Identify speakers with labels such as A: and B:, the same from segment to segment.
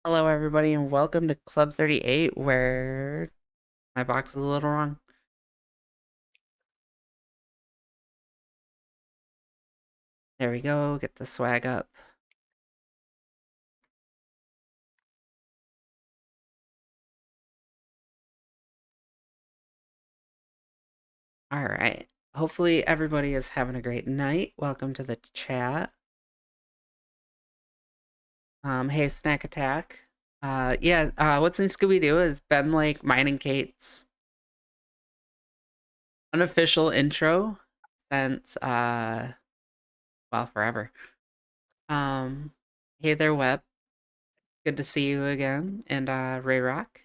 A: Hello, everybody, and welcome to Club 38, where my box is a little wrong. There we go. Get the swag up. All right. Hopefully, everybody is having a great night. Welcome to the chat. Hey, Snack Attack. What's in Scooby Doo has been like mine and Kate's unofficial intro since forever. Hey there, Web. Good to see you again, and Ray Rock.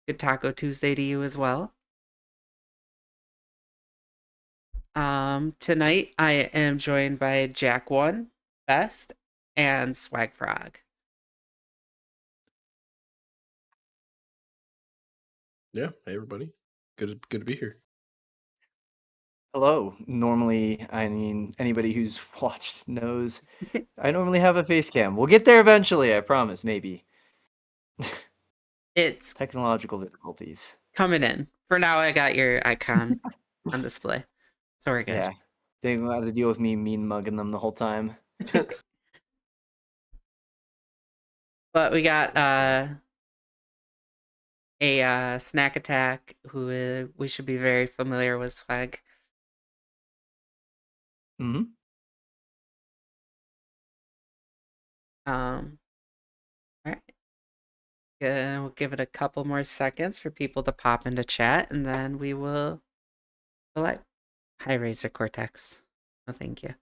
A: Good Taco Tuesday to you as well. Tonight I am joined by Jack One, Best, and Swag Frog.
B: Yeah, hey everybody. Good to be here.
C: Hello. Normally, anybody who's watched knows I normally have a face cam. We'll get there eventually, I promise, maybe.
A: It's
C: Technological difficulties.
A: coming in. For now, I got your icon on display, so we're good.
C: Yeah. They will have to deal with me mean mugging them the whole time.
A: But we got a Snack Attack who we should be very familiar with Swag.
C: Mm-hmm.
A: All right. We'll give it a couple more seconds for people to pop into chat, and then we will go live. Hi, Razor Cortex. Oh, thank you.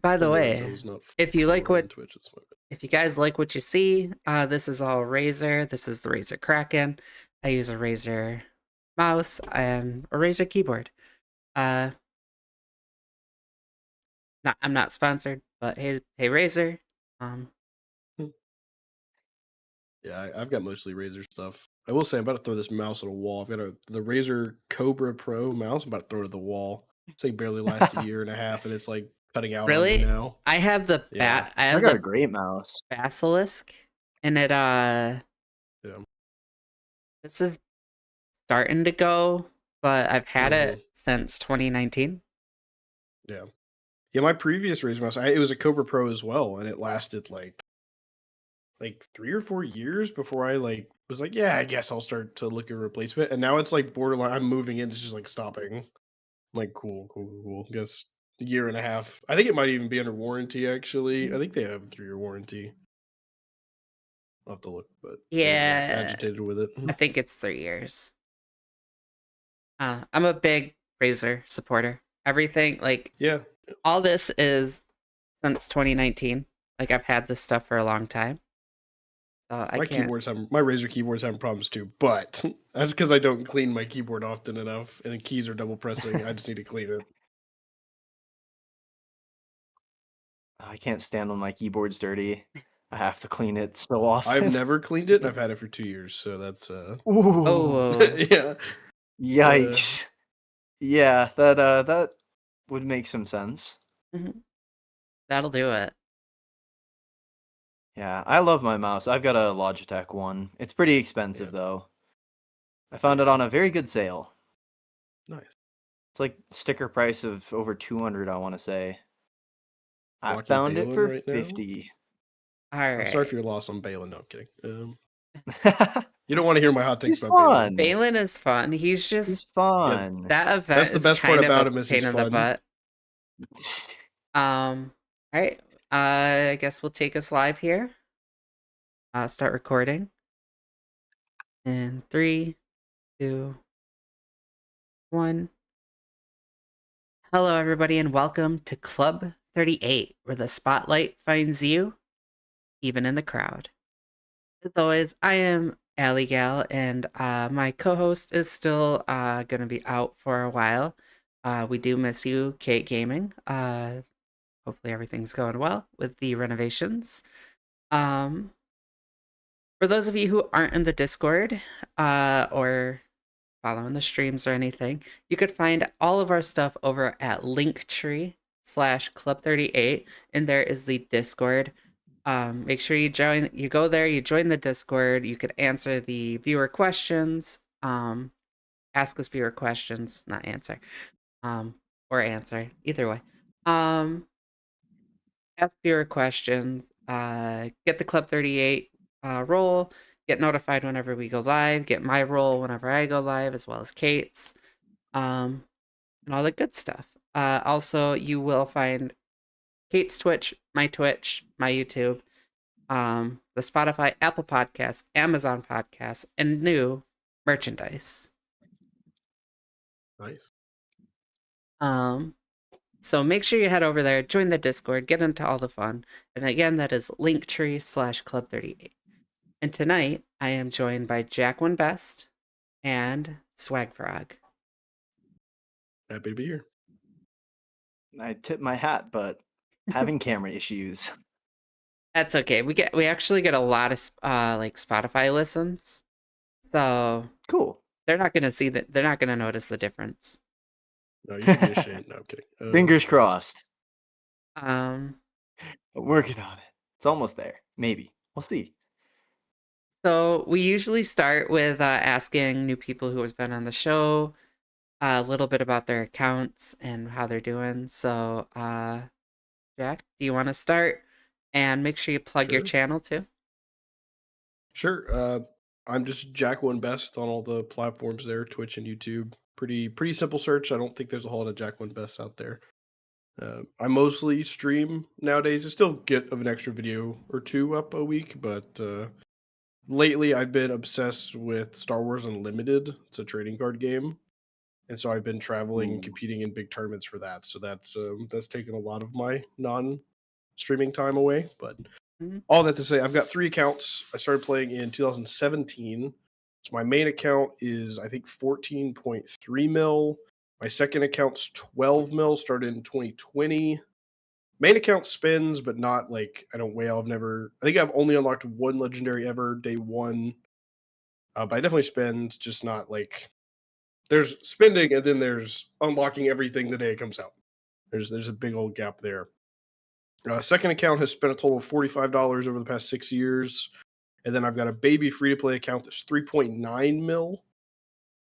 A: By the way, if you like what
B: Twitch,
A: if you guys like what you see, this is all Razer. This is the Razer Kraken. I use a Razer mouse and a Razer keyboard. I'm not sponsored, but hey Razer.
B: Yeah, I've got mostly Razer stuff. I will say I'm about to throw this mouse at a wall. I've got the Razer Cobra Pro mouse. I'm about to throw it at the wall. It's like barely last a year and a half, and it's like cutting out on me now.
A: I have the
B: Yeah.
C: I got a great mouse.
A: Basilisk, and it
B: Yeah.
A: this is starting to go, but I've had it since 2019.
B: Yeah. Yeah, my previous Razer mouse, it was a Cobra Pro as well, and it lasted like 3 or 4 years before I was like, yeah, I guess I'll start to look at replacement. And now it's like borderline. I'm moving in, it's just like stopping. I'm like, cool. Guess a year and a half. I think it might even be under warranty. Actually, I think they have a 3-year warranty. I'll have to look, but
A: Yeah,
B: agitated with it.
A: I think it's 3 years. I'm a big Razer supporter. Everything all this is since 2019. Like I've had this stuff for a long time. So my
B: Razer keyboards having problems too, but that's because I don't clean my keyboard often enough, and the keys are double pressing. I just need to clean it.
C: I can't stand when my keyboard's dirty. I have to clean it so often.
B: I've never cleaned it. I've had it for 2 years, so that's
C: Ooh.
A: Oh.
B: Yeah.
C: Yikes. Yeah, that would make some sense.
A: That'll do it.
C: Yeah, I love my mouse. I've got a Logitech one. It's pretty expensive though. I found it on a very good sale.
B: Nice.
C: It's like sticker price of over 200, I want to say. I found it for 50.
A: All right.
B: I'm sorry for your loss on Balin. No, I'm kidding. You don't want to hear my hot takes about
C: Balin.
A: Balin is fun. He's
C: fun.
A: Yeah, that event
B: that's the best part about him is he's fun.
A: All right. I guess we'll take us live here. Start recording. In 3, 2, 1. Hello, everybody, and welcome to Club 38, where the spotlight finds you, even in the crowd. As always, I am Allie Gal, and my co-host is still going to be out for a while. We do miss you, Kate Gaming. Hopefully everything's going well with the renovations. For those of you who aren't in the Discord or following the streams or anything, you could find all of our stuff over at Linktree. linktree/club38, and there is the Discord. Make sure you go there, you join the Discord. You could answer the viewer questions. Ask us viewer questions, not answer. Or answer, either way. Ask viewer questions. Get the Club 38 role. Get notified whenever we go live. Get my role whenever I go live, as well as Kate's. And all the good stuff. Also, you will find Kate's Twitch, my YouTube, the Spotify, Apple Podcasts, Amazon Podcasts, and new merchandise.
B: Nice.
A: So make sure you head over there, join the Discord, get into all the fun. And again, that is linktree/club38. And tonight, I am joined by Jack1Best and Swagfrog.
B: Happy to be here.
C: I tip my hat, but having camera issues.
A: That's okay. We actually get a lot of like Spotify listens, so
C: Cool.
A: they're not gonna see that. They're not gonna notice the difference.
B: No, you should be ashamed. No, I'm kidding.
C: Fingers crossed.
A: Um.
C: I'm working on it. It's almost there. Maybe. We'll see.
A: So we usually start with asking new people who have been on the show a little bit about their accounts and how they're doing. So, Jack, do you want to start? And make sure you plug your
B: Sure.
A: channel too.
B: Sure. I'm just Jack1Best on all the platforms there, Twitch and YouTube. Pretty simple search. I don't think there's a whole lot of Jack1Best out there. I mostly stream nowadays. I still get an extra video or two up a week, but lately I've been obsessed with Star Wars Unlimited. It's a trading card game, and so I've been traveling and competing in big tournaments for that. So that's taken a lot of my non-streaming time away. But all that to say, I've got 3 accounts. I started playing in 2017. So my main account is, I think, 14.3 mil. My second account's 12 mil, started in 2020. Main account spins, but not like, I don't whale. I think I've only unlocked 1 legendary ever, day 1. But I definitely spend, just not like, there's spending and then there's unlocking everything the day it comes out. There's a big old gap there. Second account has spent a total of $45 over the past 6 years. And then I've got a baby free-to-play account that's 3.9 mil.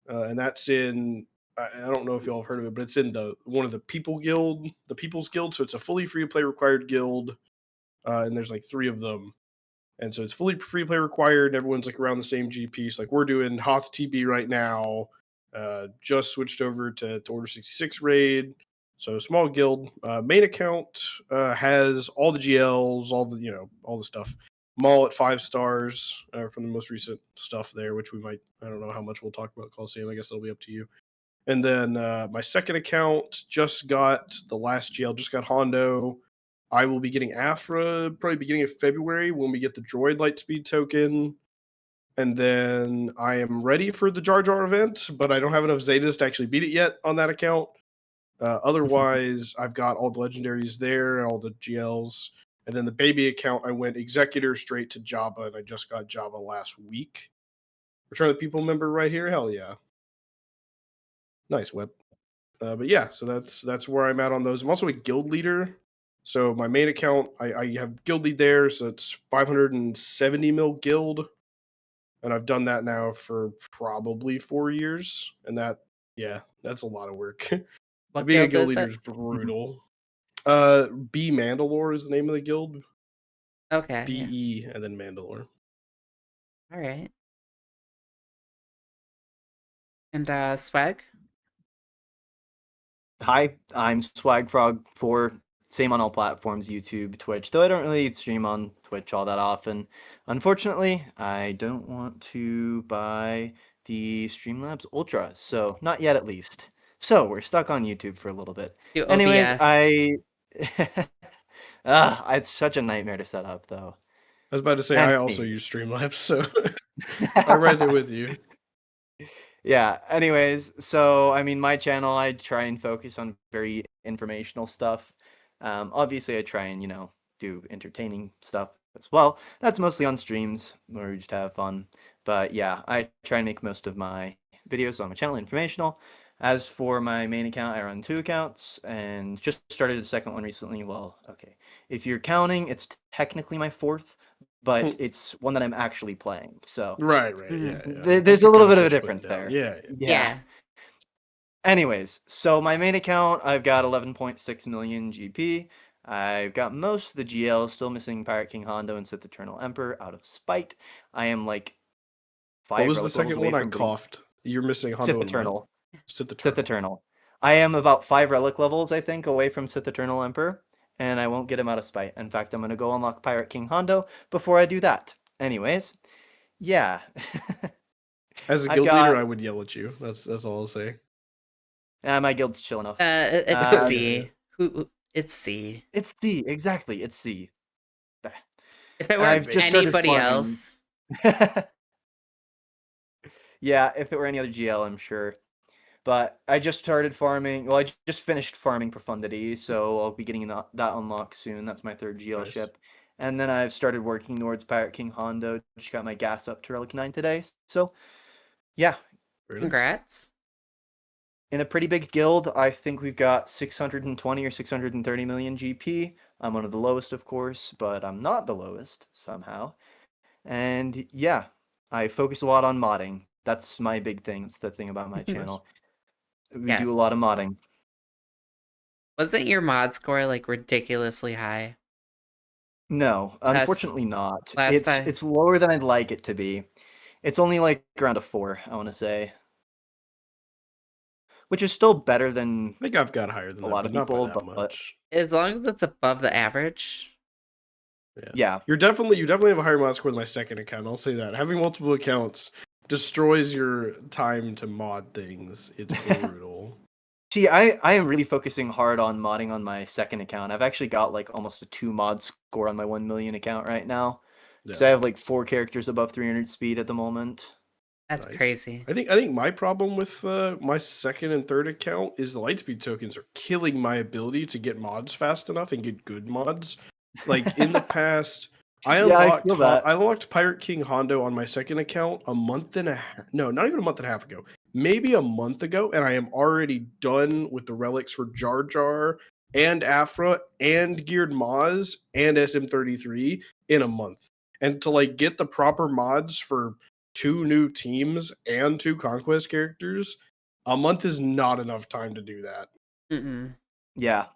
B: And that's in, I don't know if y'all have heard of it, but it's in one of the People's Guild. So it's a fully free-to-play required guild. And there's like 3 of them. And so it's fully free-to-play required. Everyone's like around the same GP. So like we're doing Hoth TB right now. Just switched over to Order 66 raid. So small guild. Main account has all the GLs, all the stuff. Maul at 5 stars from the most recent stuff there, which I don't know how much we'll talk about Coliseum. I guess that'll be up to you. And then my second account just got the last GL, just got Hondo. I will be getting Afra probably beginning of February when we get the Droid Lightspeed token. And then I am ready for the Jar Jar event, but I don't have enough Zetas to actually beat it yet on that account. Otherwise, I've got all the legendaries there and all the GLs. And then the baby account, I went Executor straight to Jabba, and I just got Jabba last week. Return of the People member right here. Hell yeah. Nice, Web. But yeah, so that's where I'm at on those. I'm also a guild leader. So my main account, I have guild lead there, so it's 570 mil guild. And I've done that now for probably 4 years. And that's a lot of work. Being a guild leader is brutal. B Mandalore is the name of the guild.
A: Okay.
B: BE and then Mandalore.
A: All right. And Swag?
C: Hi, I'm Swagfrog4. Same on all platforms, YouTube, Twitch. Though I don't really stream on Twitch all that often. Unfortunately, I don't want to buy the Streamlabs Ultra. So, not yet at least. So, we're stuck on YouTube for a little bit. Anyways, it's such a nightmare to set up, though.
B: I was about to say, I also use Streamlabs, so I'm right there with you.
C: Yeah, anyways, so, I mean, my channel, I try and focus on very informational stuff. Obviously, I try and, do entertaining stuff as well. That's mostly on streams, where we just have fun. But yeah, I try and make most of my videos on my channel informational. As for my main account, I run 2 accounts and just started a second one recently. Well, okay. If you're counting, it's technically my 4th, but it's one that I'm actually playing. So
B: Right.
A: Mhm.
B: Yeah.
C: there's
B: You
C: a little
B: kinda
C: bit of a
B: push
C: difference
B: down.
C: there.
B: Yeah.
A: Yeah.
C: Anyways, so my main account, I've got 11.6 million GP. I've got most of the GL, still missing Pirate King Hondo and Sith Eternal Emperor out of spite. I am like
B: What
C: 5
B: was the
C: relic levels
B: second
C: away
B: one? I
C: from getting
B: coughed. You're missing
C: Sith
B: Hondo and what?
C: Eternal.
B: Sith
C: Sith
B: Eternal.
C: Eternal. I am about 5 relic levels, I think, away from Sith Eternal Emperor, and I won't get him out of spite. In fact, I'm gonna go unlock Pirate King Hondo before I do that. Anyways, yeah.
B: As a
C: I've
B: guild leader,
C: got
B: I would yell at you. That's all I'll say.
C: my guild's chill enough.
A: It's
C: Uh,
A: C. Who? It's C.
C: It's C, exactly. It's C.
A: If it were
C: I've just started
A: anybody
C: farming.
A: else,
C: Yeah, if it were any other GL, I'm sure. But I just started farming. Well, I just finished farming Profundity, so I'll be getting that unlock soon. That's my 3rd GL
B: Nice.
C: ship. And then I've started working towards Pirate King Hondo. Just got my gas up to Relic 9 today. So, yeah,
B: Very nice.
A: congrats.
C: in a pretty big guild, I think we've got 620 or 630 million GP. I'm one of the lowest, of course, but I'm not the lowest somehow. And yeah, I focus a lot on modding. That's my big thing. It's the thing about my
B: Nice.
C: channel. We
A: Yes.
C: do a lot of modding.
A: Wasn't your mod score like ridiculously high?
C: No, unfortunately not.
A: last time-
C: It's lower than I'd like it to be. It's only like around a 4, I want to say. Which is still better than
B: I think I've got higher than
C: a
B: that,
C: lot
B: but
C: of
B: not by
C: people,
B: that
C: but
B: much.
A: As long as it's above the average.
C: yeah.
B: You definitely have a higher mod score than my second account. I'll say that. Having multiple accounts destroys your time to mod things. It's brutal.
C: See, I am really focusing hard on modding on my second account. I've actually got like almost a 2 mod score on my 1 million account right now. So I have like 4 characters above 300 speed at the moment.
A: That's
B: Nice.
A: crazy.
B: I think my problem with my second and third account is the lightspeed tokens are killing my ability to get mods fast enough and get good mods. Like in the past, I
C: Yeah, I
B: unlocked
C: feel that.
B: I unlocked Pirate King Hondo on my second account a month and a half. No, not even a month and a half ago. Maybe a month ago, and I am already done with the relics for Jar Jar and Afra and Geared Maz and SM33 in a month. And to like get the proper mods for 2 new teams and 2 conquest characters, a month is not enough time to do that.
A: Mm-mm.
C: Yeah.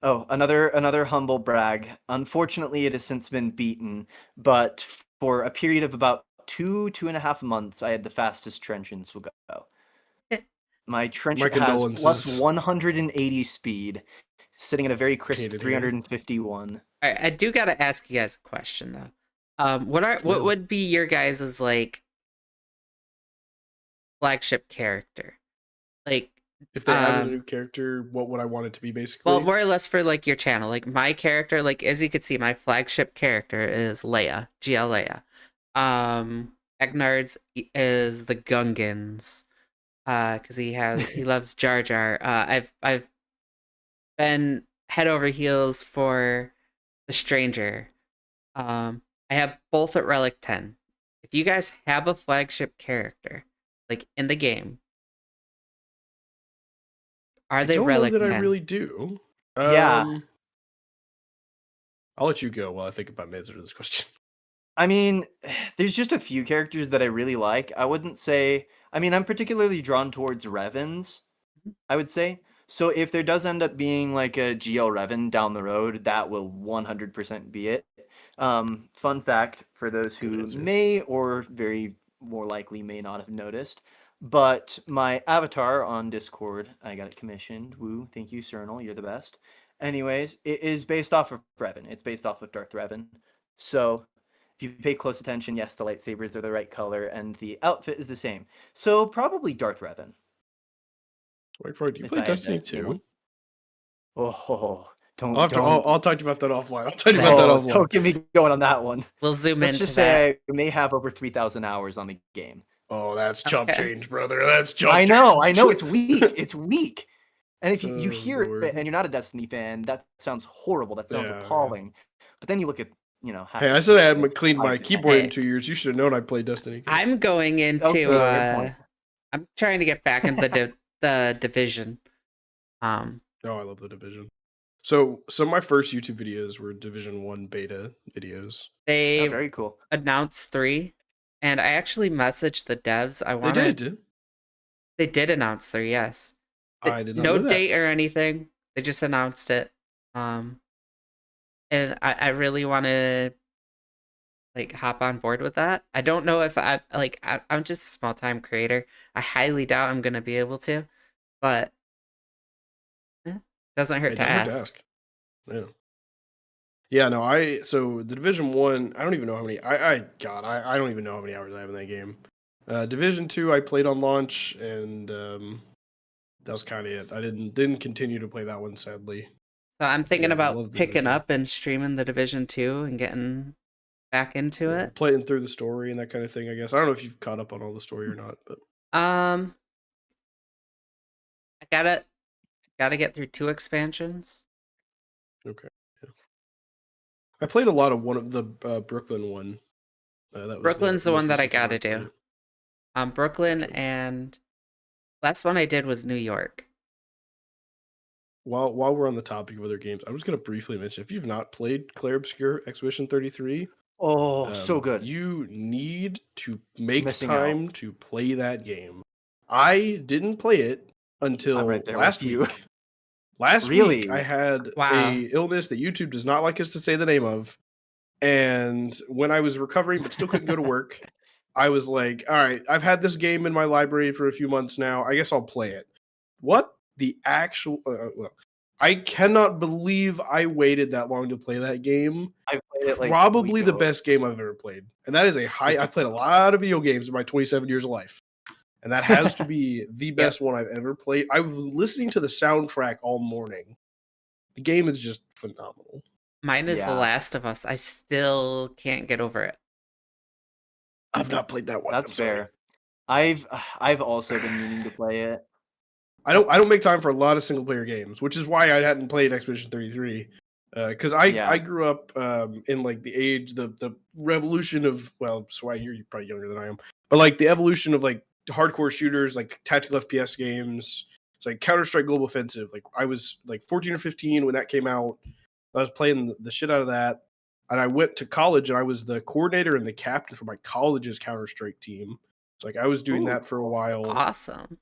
C: Oh, another humble brag. Unfortunately, it has since been beaten, but for a period of about 2.5 months, I had the fastest trench in Swaggo. My trench
B: My
C: has
B: condolences.
C: plus 180 speed, sitting at a very crisp
B: Hated here.
C: 351.
A: All right, I do gotta ask you guys a question though. What
B: Yeah.
A: would be your guys' like flagship character? Like,
B: If they added a new character, what would I want it to be basically?
A: well, more or less for like your channel. Like my character, like as you can see, my flagship character is Leia, GL Leia. Egnard's is the Gungans, because he loves Jar Jar. I've been head over heels for the Stranger. I have both at Relic 10. If you guys have a flagship character, like in the game, are they
B: I don't
A: Relic
B: know that
A: 10?
B: I really do.
C: Yeah.
B: I'll let you go while I think about my answer to this question.
C: I mean, there's just a few characters that I really like. I wouldn't say. I mean, I'm particularly drawn towards Revens, I would say. So if there does end up being like a GL Revan down the road, that will 100% be it. Fun fact for those
B: Good
C: who
B: answer.
C: may or very more likely may not have noticed, but my avatar on Discord, I got it commissioned. Woo, thank you, Cernal, you're the best. Anyways, it is based off of Revan. It's based off of Darth Revan. So if you pay close attention, yes, the lightsabers are the right color and the outfit is the same. So probably Darth Revan.
B: Wait for it. Do you
C: If
B: play
C: I had to
B: Destiny
C: name
B: 2?
C: one. Oh, don't
B: I'll talk to you about that offline. I'll talk to you about that offline.
C: don't get me going on that one.
A: We'll zoom
C: Let's
A: into
C: just
A: that.
C: say I may have over 3,000 hours on the game.
B: Oh, that's chump
A: Okay.
B: change, brother. That's chump
C: I
B: change.
C: know, it's weak. It's weak. And if you
B: Oh,
C: hear
B: Lord.
C: it and you're not a Destiny fan, that sounds horrible. That sounds
B: Yeah, yeah.
C: appalling. But then you look at,
B: Hey, I said I hadn't
C: it's
B: cleaned my
C: 5%.
B: keyboard in
A: Hey.
B: 2 years. You should have known I played Destiny.
A: I'm going into
C: Okay, good point.
A: I'm trying to get back into the the Division. Um,
B: Oh, I love the Division. So some of my first YouTube videos were Division 1 beta videos.
A: they
C: Oh, very cool.
A: announced 3, and I actually messaged the devs. They did announce 3, yes.
B: I did not
A: No
B: know that.
A: date or anything. They just announced it. And I really want to like hop on board with that. I don't know if I'm just a small time creator. I highly doubt I'm gonna be able to, but doesn't hurt
B: It
A: to
B: doesn't hurt
A: ask.
B: Yeah. Yeah, no, so the Division 1, I don't even know how many I don't even know how many hours I have in that game. Division 2 I played on launch, and that was kind of it. I didn't continue to play that one, sadly.
A: So I'm thinking
B: Yeah, I
A: about
B: love the
A: picking
B: Division.
A: up and streaming the Division 2 and getting back into
B: Yeah,
A: it.
B: playing through the story and that kind of thing, I guess. I don't know if you've caught up on all the story or not, but
A: I gotta get through 2 expansions.
B: okay. Yeah. I played a lot of one of the Brooklyn one. That was
A: Brooklyn's the
B: most
A: one that I
B: recent time
A: gotta
B: played
A: do.
B: it.
A: Brooklyn,
B: Gotcha.
A: and last one I did was New York.
B: While we're on the topic of other games, I'm just gonna briefly mention, if you've not played Clair Obscur Expedition 33,
C: Oh, so good.
B: you need to make
C: Missing
B: time to play that game. I didn't play it until
C: right there
B: last
C: with you.
B: week. Last
C: Really?
B: week I had
A: Wow.
B: a illness that YouTube does not like us to say the name of, and when I was recovering but still couldn't go to work, I was like, all right, I've had this game in my library for a few months now. I guess I'll play it. What the actual I cannot believe I waited that long to play that game.
C: I played it like a
B: Probably
C: week
B: the
C: ago.
B: best game I've ever played. And that is I've played a lot of video games in my 27 years of life. And that has to be the best one I've ever played. I was listening to the soundtrack all morning. The game is just phenomenal.
A: Mine is The
C: Yeah.
A: Last of Us. I still can't get over it.
B: I've not played that one.
C: That's
B: I'm sorry.
C: fair. I've also been meaning to play it.
B: I don't make time for a lot of single player games, which is why I hadn't played Expedition 33. Because I grew up in like the age, the revolution of, well, Swag, you're probably younger than I am, but like the evolution of like hardcore shooters, like tactical FPS games. It's like Counter-Strike Global Offensive. Like I was like 14 or 15 when that came out. I was playing the shit out of that. And I went to college and I was the coordinator and the captain for my college's Counter-Strike team. So like I was doing that for a while.
A: Awesome.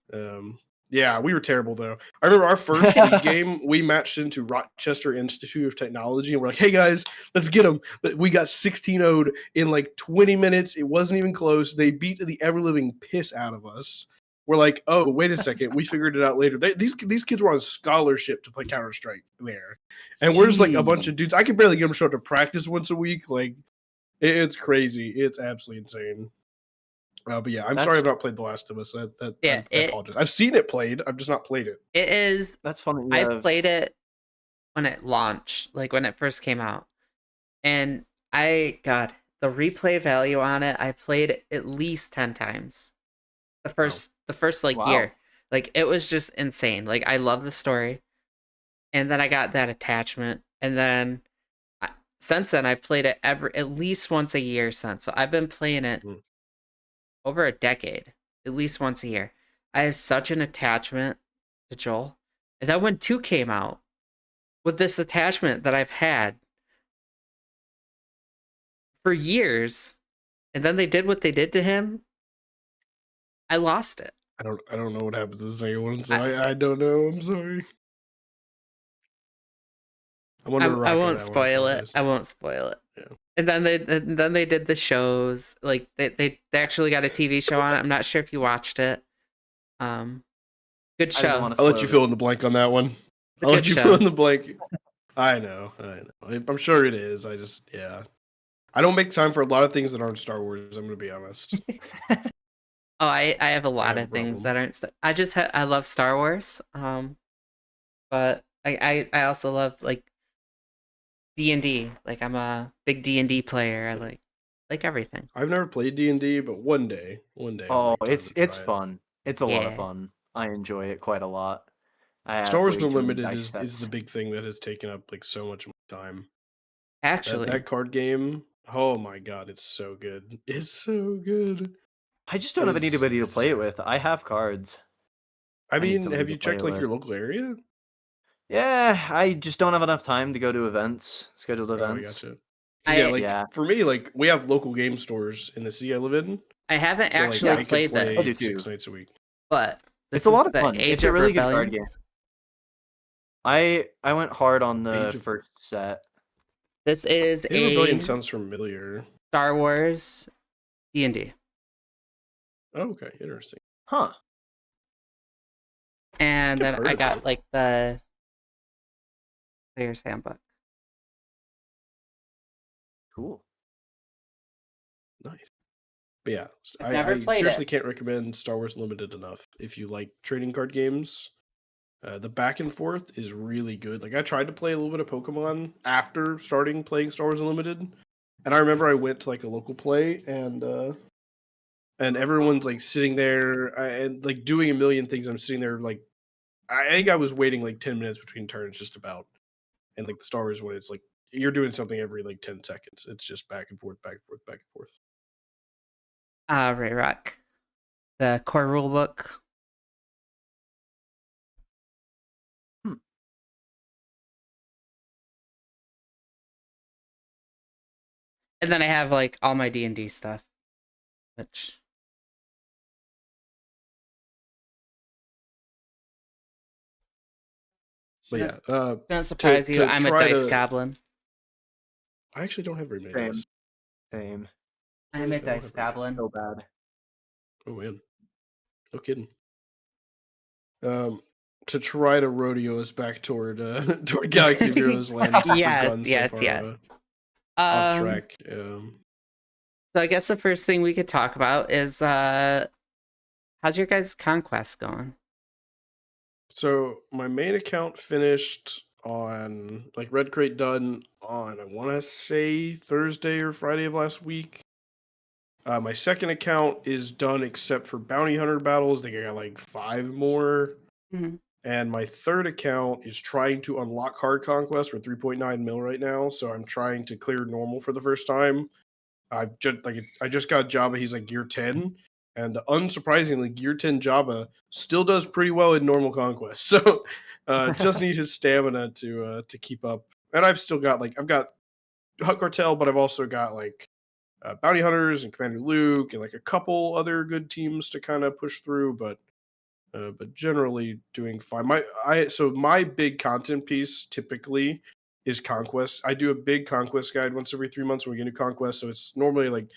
B: Yeah, we were terrible though. I remember our first league game, we matched into Rochester Institute of Technology, and we're like, "Hey guys, let's get them." But we got 16-0'd in like 20 minutes. It wasn't even close. They beat the ever living piss out of us. We're like, "Oh, wait a second, we figured it out later." These kids were on scholarship to play Counter-Strike there, and we're just like a bunch of dudes. I could barely get them to show up to practice once a week. Like, it's crazy. It's absolutely insane. But yeah, I'm sorry I've not played The Last of Us. I apologize. I've seen it played. I've just not played it.
A: It is.
C: That's funny.
A: I played it when it launched, like when it first came out, and the replay value on it. I played it at least 10 times. The first like year, like it was just insane. Like I love the story, and then I got that attachment, and then since then I played it at least once a year since. So I've been playing it over a decade, at least once a year. I have such an attachment to Joel. And then when 2 came out, with this attachment that I've had for years, and then they did what they did to him, I lost it.
B: I don't know what happens to the second one, so I don't know. I'm sorry.
A: I won't spoil it. I won't spoil it.
B: Yeah.
A: And then they did the shows. Like they actually got a TV show on it. I'm not sure if you watched it. Good show.
B: I'll let you fill in the blank on that one. I'll let you fill in the blank. I know. I'm sure it is. I don't make time for a lot of things that aren't Star Wars. I'm gonna be honest.
A: Oh, I have a lot of things that aren't. I love Star Wars. But I also love like D&D. Like I'm a big D&D player. I like everything.
B: I've never played D&D, but one day.
C: Oh, it's fun. It's a lot of fun. I enjoy it quite a lot.
B: Star Wars Unlimited is the big thing that has taken up like so much time.
A: Actually,
B: that card game. Oh my god, it's so good. It's so good.
C: I just don't have anybody to play it with. I have cards.
B: I
C: need
B: mean,
C: somebody
B: have
C: to
B: you
C: play
B: checked
C: it
B: like
C: with.
B: your local area?
C: Yeah, I just don't have enough time to go to events, scheduled
B: Oh, I
C: events.
B: gotcha. Because yeah,
A: I
B: like
C: Yeah,
B: for me, like we have local game stores in the city I live in,
A: I haven't
B: so like
A: actually
C: yeah,
B: I could
A: played
C: I do
B: play
A: this,
C: too.
B: 6 nights a week.
A: but
C: It's
A: this
C: a
A: is
C: lot of
A: the
C: fun.
A: Age
C: It's a
A: of
C: really good
A: Rebellion.
C: card game. I went hard on the
B: Age of
C: first set.
A: This is
B: Age of Rebellion
A: a
B: sounds familiar.
A: Star Wars D&D.
B: Oh, okay, interesting.
C: Huh.
A: And
B: I've
A: then
B: heard
A: I
B: of
A: got
B: it.
A: like the Player's Handbook.
C: Cool.
B: Nice. But yeah,
A: I've never
B: I
A: played
B: seriously
A: it.
B: can't recommend Star Wars Limited enough. If you like trading card games, the back and forth is really good. Like I tried to play a little bit of Pokemon after starting playing Star Wars Unlimited, and I remember I went to like a local play and everyone's like sitting there and like doing a million things. I'm sitting there like I think I was waiting like 10 minutes between turns just about. And like the Star Wars one, it's like you're doing something every like 10 seconds. It's just back and forth, back and forth, back and forth.
A: Ray Rock. The core rule book.
C: Hmm.
A: And then I have like all my D&D stuff, which
B: But yeah,
A: gonna surprise you.
B: to
A: I'm a
B: try
A: dice
B: to.
A: goblin.
B: I actually don't have very many.
C: Same.
B: dice.
C: Same.
A: I'm a
B: I don't
A: dice
B: have very many.
A: goblin.
C: So bad.
B: Oh man, no kidding. To try to rodeo us back toward toward Galaxy of Heroes land. Since we've
A: Yes,
B: gone so
A: yes,
B: far,
A: yes.
B: off track.
A: So I guess the first thing we could talk about is how's your guys' conquest going?
B: So my main account finished on like Red Crate done on I want to say Thursday or Friday of last week. My second account is done except for bounty hunter battles. They got like 5 more.
A: Mhm.
B: And my third account is trying to unlock hard conquest for 3.9 mil right now. So I'm trying to clear normal for the first time. I just got Jabba. He's like gear 10, and unsurprisingly, gear 10 Jabba still does pretty well in normal conquest. So just need his stamina to keep up. And I've still got like I've got Hut Cartel, but I've also got like Bounty Hunters and Commander Luke and like a couple other good teams to kind of push through. But generally doing fine. My big content piece typically is conquest. I do a big conquest guide once every 3 months when we get new conquest. So it's normally like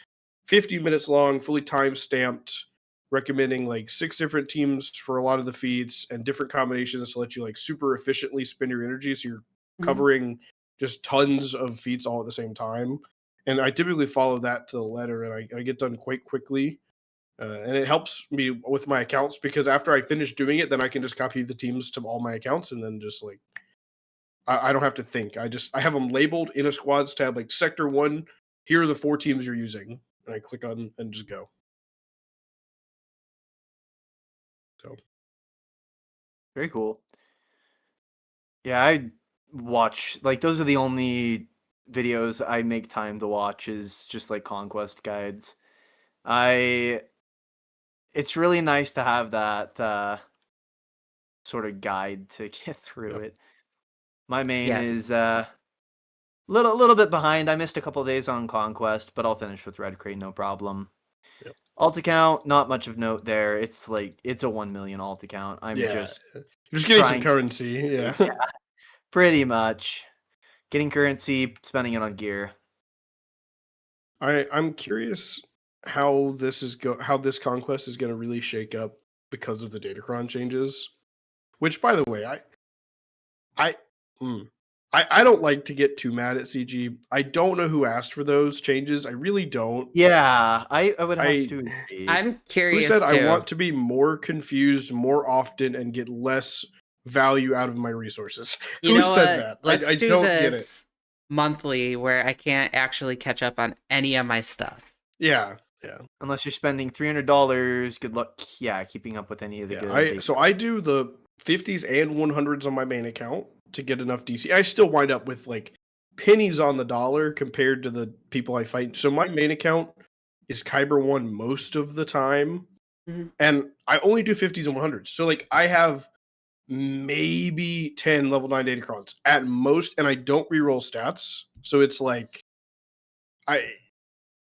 B: 50 minutes long, fully time stamped, recommending like 6 different teams for a lot of the feats and different combinations to let you like super efficiently spend your energy. So you're
A: Mhm.
B: covering just tons of feats all at the same time. And I typically follow that to the letter, and I get done quite quickly. And it helps me with my accounts because after I finish doing it, then I can just copy the teams to all my accounts, and then just like I don't have to think. I have them labeled in a squads tab, like Sector 1. Here are the 4 teams you're using, and I click on and just go. So
C: Very cool. Yeah, I watch like those are the only videos I make time to watch is just like conquest guides. It's really nice to have that sort of guide to get through
B: yeah.
C: it. My main
A: Yes.
C: is little bit behind. I missed a couple days on conquest, but I'll finish with Red Crate no problem.
B: Yep.
C: Alt account, not much of note there. It's like it's a 1 million alt account. I'm
B: Yeah.
C: just
B: You're just getting some
C: trying-
B: currency. Yeah.
C: yeah, pretty much getting currency, spending it on gear.
B: I'm curious how how this conquest is going to really shake up because of the Datacron changes. Which, by the way, I don't like to get too mad at CG. I don't know who asked for those changes. I really don't.
C: Yeah, I would have
B: I-
C: to agree.
A: I'm
B: Who
A: curious
B: said
A: too.
B: I want to be more confused more often and get less value out of my resources?
A: You
B: Who
A: know
B: said
A: what?
B: that?
A: Let's
B: I
A: do
B: don't get it.
A: this monthly where I can't actually catch up on any of my stuff.
B: Yeah.
C: Unless you're spending $300, good luck. Yeah, keeping up with any of the good.
B: So I do the 50s and 100s on my main account to get enough DC. I still wind up with like pennies on the dollar compared to the people I fight. So my main account is Kyber 1 most of the time.
A: Mhm.
B: And I only do 50s and 100s. So like I have maybe 10 level 9 Datacrons at most, and I don't reroll stats. So it's like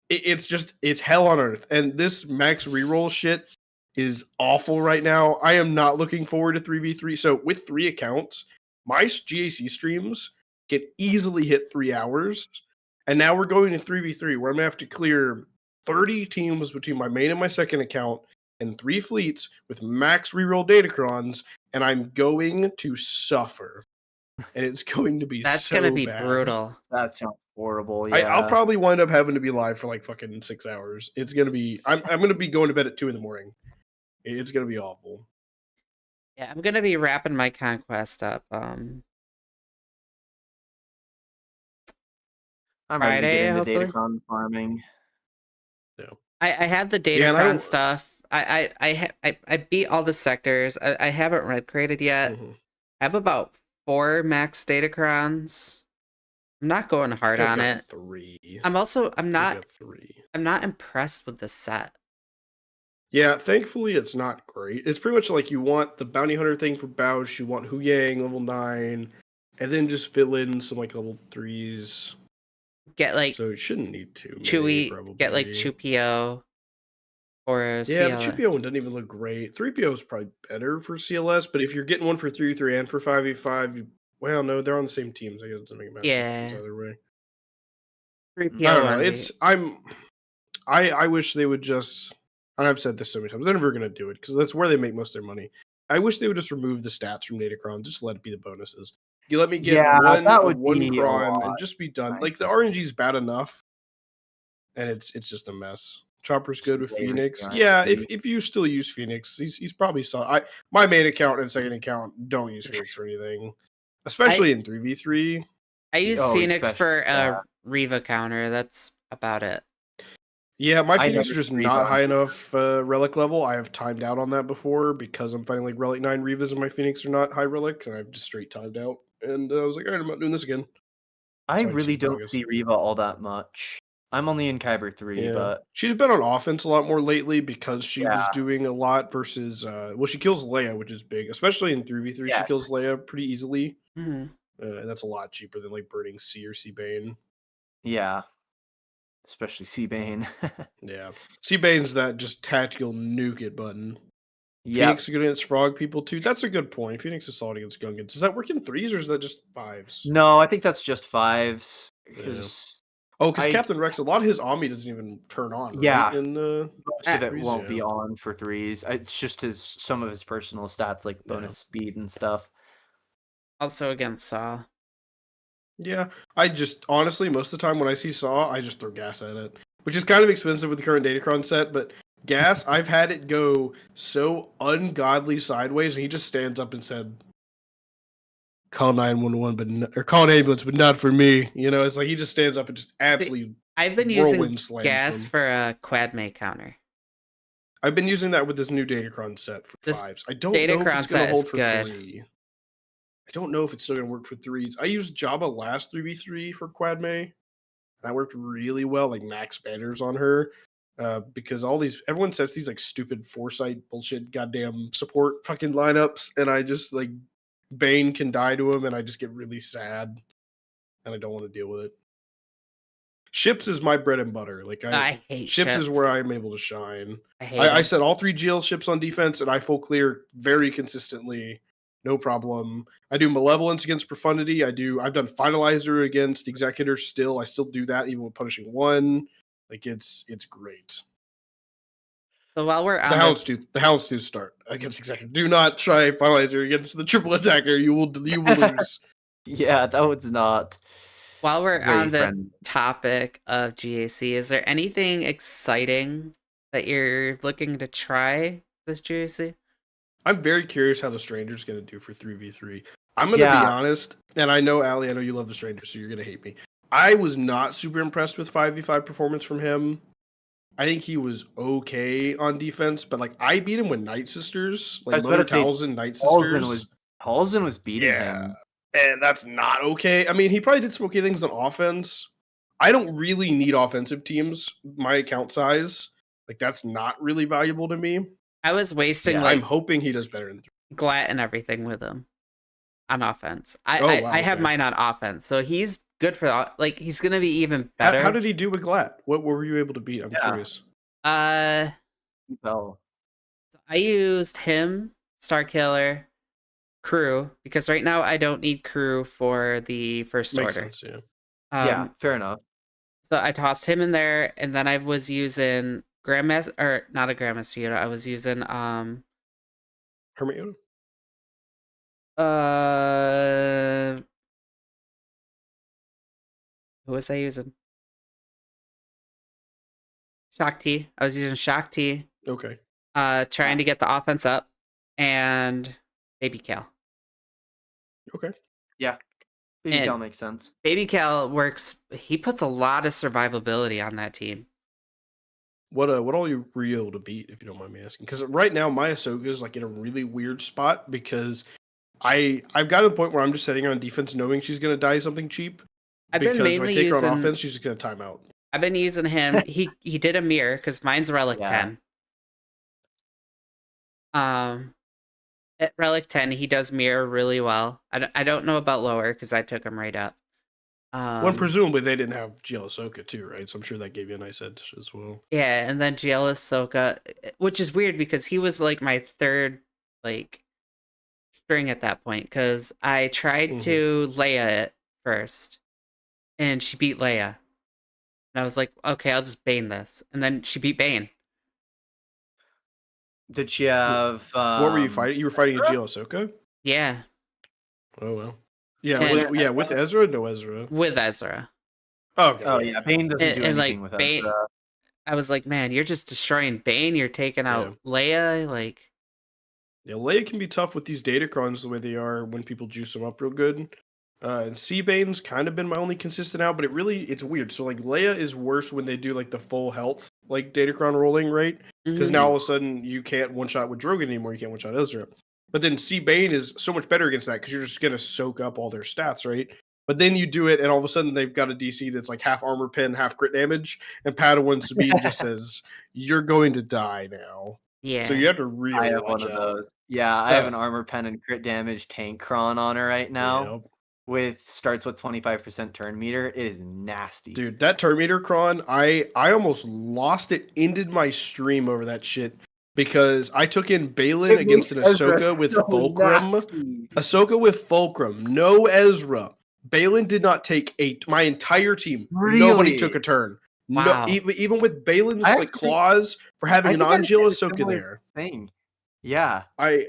B: it's hell on earth. And this max reroll shit is awful right now. I am not looking forward to 3v3. So with 3 accounts, my GAC streams can easily hit 3 hours. And now we're going to 3v3 where I'm gonna have to clear 30 teams between my main and my second account and 3 fleets with max reroll Datacrons, and I'm going to suffer. And it's going to be
A: That's
B: so
A: gonna be
B: bad.
A: brutal.
C: That sounds horrible. Yeah.
B: I'll probably wind up having to be live for like fucking 6 hours. It's gonna be. I'm gonna be going to bed at 2 in the morning. It's gonna be awful.
A: Yeah, I'm gonna be wrapping my conquest up.
C: I'm ready to
A: Friday,
C: get into
A: hopefully?
C: Datacron farming.
A: I have the
B: Yeah, and I
A: Datacron
B: don't-
A: stuff. I beat all the sectors. I haven't red created yet.
B: Mhm.
A: I have about 4 max Datacrons. I'm not going hard
B: I've
A: on
B: got
A: it.
B: 3.
A: I'm
B: I've
A: not
B: got 3.
A: I'm not impressed with the set.
B: Yeah, thankfully it's not great. It's pretty much like you want the bounty hunter thing for Bausch, you want Hu Yang level 9, and then just fill in some like level 3s.
A: Get like
B: So it shouldn't need too many,
A: Chewy,
B: probably.
A: get like Chupio or a
B: Yeah, the
A: CLS.
B: 2PO one doesn't even look great. 3PO is probably better for CLS, but if you're getting one for 3v3 and for 5v5, well, no, they're on the same teams. I guess it doesn't make a massive difference
A: Yeah.
B: either way.
A: 3PO
B: I don't know.
A: envy.
B: I wish they would just, and I've said this so many times, they're never gonna do it because that's where they make most of their money. I wish they would just remove the stats from Datacron, just let it be the bonuses. You let me get
C: Yeah,
B: one
C: that
B: of
C: would
B: one
C: be a
B: cron
C: lot,
B: and just be done.
C: right.
B: Like the RNG is bad enough, and it's just a mess. Chopper's good with
C: Just layer
B: Phoenix.
C: the
B: Yeah,
C: RNG.
B: if you still use Phoenix, he's probably my main account and second account don't use Phoenix for anything, especially in 3v3.
A: I use
C: Oh,
A: Phoenix
C: especially
A: for a
C: that.
A: Riva counter. That's about it.
B: Yeah, my
C: I
B: Phoenix are
C: never
B: just
C: Reva.
B: not high enough relic level. I have timed out on that before because I'm fighting like relic 9 Revas and my Phoenix are not high relic, and I've just straight timed out. And I was like, all right, I'm not doing this again.
C: I
B: So I just
C: really
B: keep
C: don't
B: August.
C: see Reva all that much. I'm only in Kyber 3,
B: Yeah.
C: but
B: She's been on offense a lot more lately because she was
C: Yeah.
B: doing a lot versus well, she kills Leia, which is big, especially in 3v3. She
C: Yes.
B: kills Leia pretty easily,
A: Mhm.
B: and that's a lot cheaper than like burning C or C Bane.
C: yeah. Especially Seabane.
B: Yeah, C Bane's that just tactical nuke it button.
C: Yeah.
B: Phoenix is good against frog people too. That's a good point. Phoenix is solid against Gungans. Does that work in 3s or is that just 5s?
C: No, I think that's just 5s. Because
B: Oh, because
C: I-
B: Captain Rex, a lot of his Omni doesn't even turn on. Right?
C: Yeah.
B: In
C: most of it
B: 3s,
C: won't be
B: yeah.
C: on for 3s. It's just some of his personal stats like bonus speed and stuff.
A: Also against Saw.
B: Yeah, I just honestly most of the time when I see Saw, I just throw gas at it, which is kind of expensive with the current Datacron set. But gas, I've had it go so ungodly sideways, and he just stands up and said, "Call 911, or call an ambulance, but not for me." You know, it's like he just stands up and just absolutely.
A: I've been
B: Whirlwind
A: using
B: slams
A: gas
B: them.
A: for a Quadmate counter.
B: I've been using that with this new Datacron set for
A: This
B: 5s. I don't know if
A: Datacron
B: it's going
A: set
B: to hold
A: is
B: for
A: good.
B: 3. I don't know if it's still going to work for 3s. I used Jabba last 3v3 for Quad May. That worked really well, like max banners on her. Because everyone sets these like stupid foresight bullshit goddamn support fucking lineups, and I just like Bane can die to him, and I just get really sad, and I don't want to deal with it. Ships is my bread and butter. Like
A: I hate
B: ships is where
A: ships.
B: I'm able to shine.
A: I hate
B: I
A: them.
B: set all 3 GL ships on defense, and I full clear very consistently, no problem. I do Malevolence against Profundity. I've done Finalizer against Executor. Still, I still do that even with punishing 1. Like it's great.
A: So while we're on
B: The Houndstooth start against Executor. Do not try Finalizer against the triple attacker. You will lose.
C: Yeah, that was not.
A: while we're
C: very
A: on the
C: friendly.
A: topic of GAC, is there anything exciting that you're looking to try this GAC?
B: I'm very curious how the Stranger's going to do for 3v3. I'm going to be
C: Yeah.
B: honest, and I know, Ali, I know you love the Stranger, so you're going to hate me. I was not super impressed with 5v5 performance from him. I think he was okay on defense, but like I beat him with Night Sisters,
C: I
B: like
C: was about
B: Mother
C: to say,
B: Talzin Night Sisters.
C: Halston was beating
B: Yeah.
C: him.
B: And that's not okay. I mean, he probably did some okay things on offense. I don't really need offensive teams, my account size. Like, that's not really valuable to me.
A: I was wasting
B: Yeah,
A: like
B: I'm hoping he does better in 3.
A: Glat and everything with him on offense.
B: Oh, wow,
A: I have
B: okay.
A: mine on offense, so he's good for like he's gonna be even
B: How
A: better.
B: did he do with Glat? What were you able to beat? I'm
C: Yeah.
B: curious.
C: Bell.
A: I used him, Star Killer, Crew, because right now I don't need Crew for the first
B: Makes
A: order.
B: sense, yeah.
C: Yeah, fair enough.
A: So I tossed him in there, and then I was using Grandmaster, or not a Grandmaster Yoda. I was using
B: Hermit Yoda?
A: who was I using? Shakti. I was using Shakti,
B: Okay.
A: trying to get the offense up, and Baby Cal.
B: Okay.
C: Yeah. Baby
A: And-
C: Cal makes sense.
A: Baby Cal works. He puts a lot of survivability on that team.
B: What all you were you able to beat, if you don't mind me asking? Because right now my Ahsoka is like in a really weird spot because I've got to the point where I'm just setting her on defense knowing she's gonna die something cheap.
A: I've been
B: Because if I
A: mainly
B: take her on
A: using-
B: offense, she's just gonna time out.
A: I've been using him. He did a mirror because mine's Relic
C: Yeah.
A: 10. At Relic 10, he does mirror really well. I don't know about lower because I took him right up.
B: Well, presumably they didn't have GL Ahsoka too, right? So I'm sure that gave you a nice edge as well.
A: Yeah, and then GL Ahsoka, which is weird because he was like my third like string at that point because I tried to Leia it first, and she beat Leia. And I was like, okay, I'll just Bane this, and then she beat Bane.
C: Did she have?
B: What were you fighting? You were fighting a GL Ahsoka?
A: Yeah,
B: Oh well. Yeah,
A: And-
B: with Ezra, no Ezra.
A: with Ezra.
B: Oh, okay.
C: Oh yeah, Bane doesn't do
A: And, like,
C: anything with
A: Bane-
C: Ezra.
A: I was like, man, you're just destroying Bane. You're taking out Leia. Like,
B: Yeah, Leia can be tough with these Datacrons the way they are when people juice them up real good. And Seabane's kind of been my only consistent out, but it's weird. So like Leia is worse when they do like the full health like Datacron rolling, right? Because now all of a sudden you can't one shot with Drogon anymore. You can't one shot Ezra. But then Seabane is so much better against that because you're just gonna soak up all their stats, right? But then you do it, and all of a sudden they've got a DC that's like half armor pen, half crit damage, and Padawan Sabine just says, "You're going to die now."
A: yeah.
B: So you have to really
C: I have
B: watch
C: one of
B: out.
C: those. Yeah, I have
A: So-
C: an armor pen and crit damage tank cron on her right now.
B: Yep.
C: Starts with 25% turn meter. It is nasty.
B: Dude, that Terminator cron, I almost lost it, ended my stream over that shit because I took in Balin
C: It
B: against an
C: makes Ezra
B: Ahsoka with
C: so
B: Fulcrum.
C: nasty.
B: Ahsoka with Fulcrum, no Ezra. Balin did not take my entire team. Nobody
C: Really?
B: took a turn.
A: Wow.
B: No, even with Balin's
C: I
B: like
C: actually-
B: claws for having
C: I
B: an
C: think I
B: non-Jill
C: did a
B: Ahsoka
C: similar
B: there.
C: Thing. Yeah.
B: I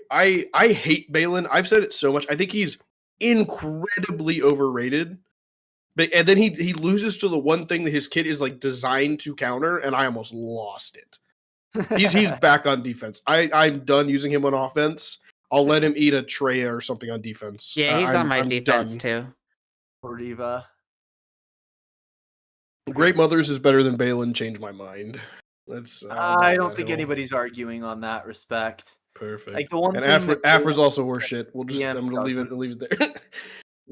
B: hate Balin. I've said it so much. I think he's incredibly overrated. And then he loses to the one thing that his kit is like designed to counter, and I almost lost it. He's back on defense. I'm done using him on offense. I'll let him eat a Traya or something on defense.
A: Yeah, he's on my
B: I'm
A: defense
B: done.
A: too.
C: Riva.
B: Great Mothers is better than Balin. Change my mind. That's
C: I don't think anybody's arguing on that respect.
B: perfect.
C: Like the one
B: And
C: thing that
B: Afra's also horseshit. We'll just
C: DM
B: I'm gonna leave
C: doesn't.
B: it there.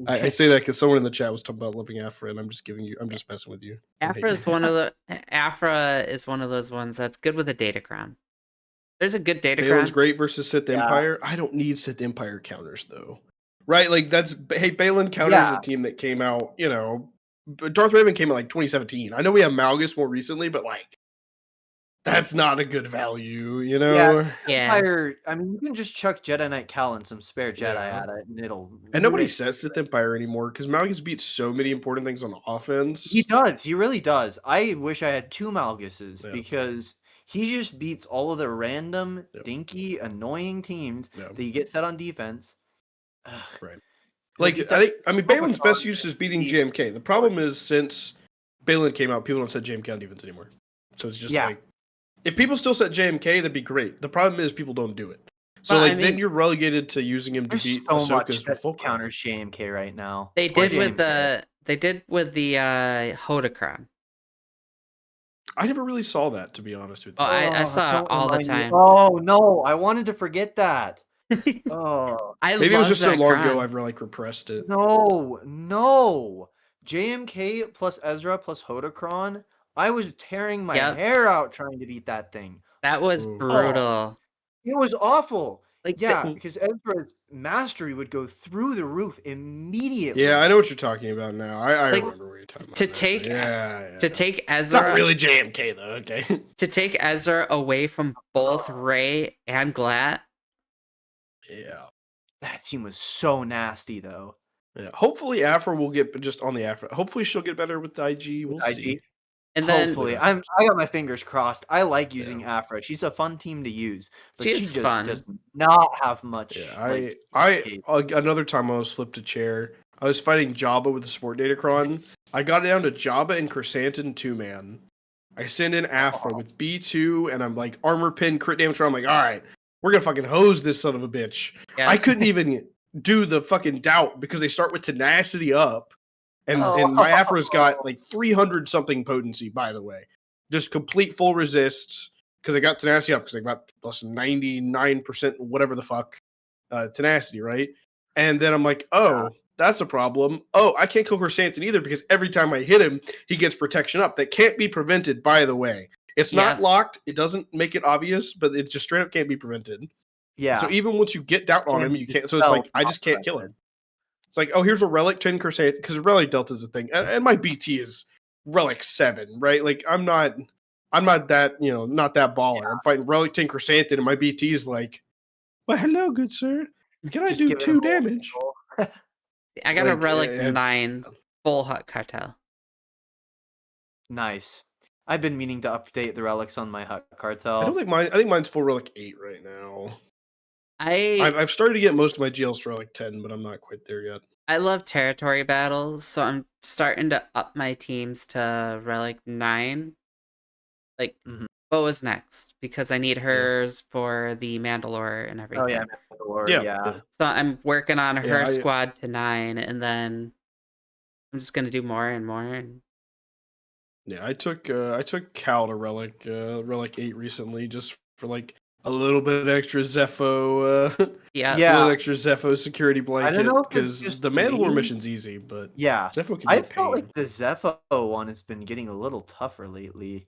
B: I say that because someone in the chat was talking about loving Afra, and I'm just messing with you.
A: Afra is one of those ones that's good with a Datacron. There's a good
B: Balin's
A: Datacron.
B: great versus Sith
C: Yeah.
B: Empire. I don't need Sith Empire counters though, right? Like Balin counters
C: Yeah.
B: a team that came out. But Darth Raven came out like 2017. I know we have Malgus more recently, but like that's not a good value,
C: Yeah.
A: Yeah.
C: Empire, I mean, you can just chuck Jedi Knight Cal and some spare Jedi
B: Yeah.
C: at it, and it'll.
B: And nobody
C: make-
B: says Sith Empire anymore because Malgus beats so many important things on offense.
C: He does. He really does. I wish I had 2 Malguses
B: Yeah.
C: because he just beats all of the random,
B: Yep.
C: dinky, annoying teams
B: Yeah.
C: that you get set on defense. Ugh.
B: Right.
C: He'll
B: Like
C: beat
B: I
C: that
B: mean,
C: Cobra
B: Balin's
C: Khan
B: best use is beating
C: beat-
B: JMK. The problem is since Balin came out, people don't set JMK on defense anymore. So it's just
C: Yeah.
B: like if people still set JMK, that'd be great. The problem is people don't do it. So
A: Well, I
B: like then
A: mean-
B: you're relegated to using him to
C: There's
B: beat
C: so much
B: Ahsoka's
C: that
B: Fulcrum.
C: counters JMK right now.
A: They
C: Poor
A: did with
C: JMK.
A: the Hodocron.
B: I never really saw that, to be honest with you.
A: Oh, I saw it
C: don't
A: all the
C: remind me.
A: time.
C: Oh no, I wanted to forget that. Oh
B: Maybe it was
A: love
B: just so
A: that
B: long
A: cron.
B: ago I've like repressed it.
C: no. JMK plus Ezra plus Hodocron. I was tearing my
A: Yep.
C: hair out trying to beat that thing.
A: That was
B: Ooh.
A: brutal.
C: It was awful.
A: Like,
C: Yeah, because Ezra's mastery would go through the roof immediately.
B: Yeah, I know what you're talking about now. I
A: Like,
B: remember what you're talking about.
A: to
B: now.
A: take
B: yeah.
A: to take
B: It's not
A: Ezra
B: really JMK though. Okay.
A: to take Ezra away from both Ray and Glatt.
B: yeah.
C: That team was so nasty, though.
B: Yeah. Hopefully, Afra will get just on the Afra. Hopefully, she'll get better with the IG. We'll
C: IG?
B: see.
A: And then
C: Hopefully,
B: Yeah.
C: I got my fingers crossed. I like using Afra. She's a fun team to use, but
A: She
C: she
A: is
C: just
A: fun.
C: does not have much.
B: Yeah,
C: like,
B: another time I was flipped a chair. I was fighting Jabba with the Sport Datacron. I got down to Jabba and Chrysanthemum 2-man. I send in Afra with B2, and I'm like armor pin crit damage. I'm like, all right, we're gonna fucking hose this son of a bitch.
A: yeah,
B: I couldn't even do the fucking doubt because they start with tenacity up, and my Afra's got like 300 something potency. By the way, just complete full resists because I got tenacity up because I got plus 99% whatever the fuck tenacity, right? And then I'm like, oh, that's a problem. Oh, I can't kill Chrysanthemum either because every time I hit him, he gets protection up. That can't be prevented, by the way. It's not
A: Yeah.
B: locked. It doesn't make it obvious, but it just straight up can't be prevented.
C: yeah.
B: So even once you get doubt on him, you can't. So it's like I just can't kill him. It's like, oh, here's a relic 10 Chrysanthemum because relic delta is a thing, and my BT is relic 7, right? Like I'm not that not that baller. I'm fighting relic 10 Chrysanthemum, and my BT is like, well, hello, good sir. Can I
C: Just
B: do
C: give it a
B: 2
C: roll.
B: damage?
A: I got a
B: like,
A: relic
B: it's-
A: 9 full hut cartel.
C: Nice. I've been meaning to update the relics on my Hut Cartel.
B: I don't think mine. I think mine's full relic 8 right now.
A: I
B: I've started to get most of my GLs to relic 10, but I'm not quite there yet.
A: I love territory battles, so I'm starting to up my teams to relic 9. Like,
C: Mhm.
A: what was next? Because I need hers for the Mandalore and everything.
C: Oh yeah, Mandalore,
B: Yeah,
C: yeah.
A: So I'm working on her
B: I-
A: squad to 9, and then I'm just gonna do more and more. And
B: Yeah, I took Cal to relic 8 recently just for like a little bit extra Zepho
A: yeah,
B: a
C: Yeah.
B: little extra Zepho security blanket
C: know if it's
B: because
C: just
B: the Mandalore
C: me.
B: mission's easy, but
C: Yeah.
B: Zepho can be
C: I
B: a
C: felt
B: pain.
C: like the Zepho one has been getting a little tougher lately.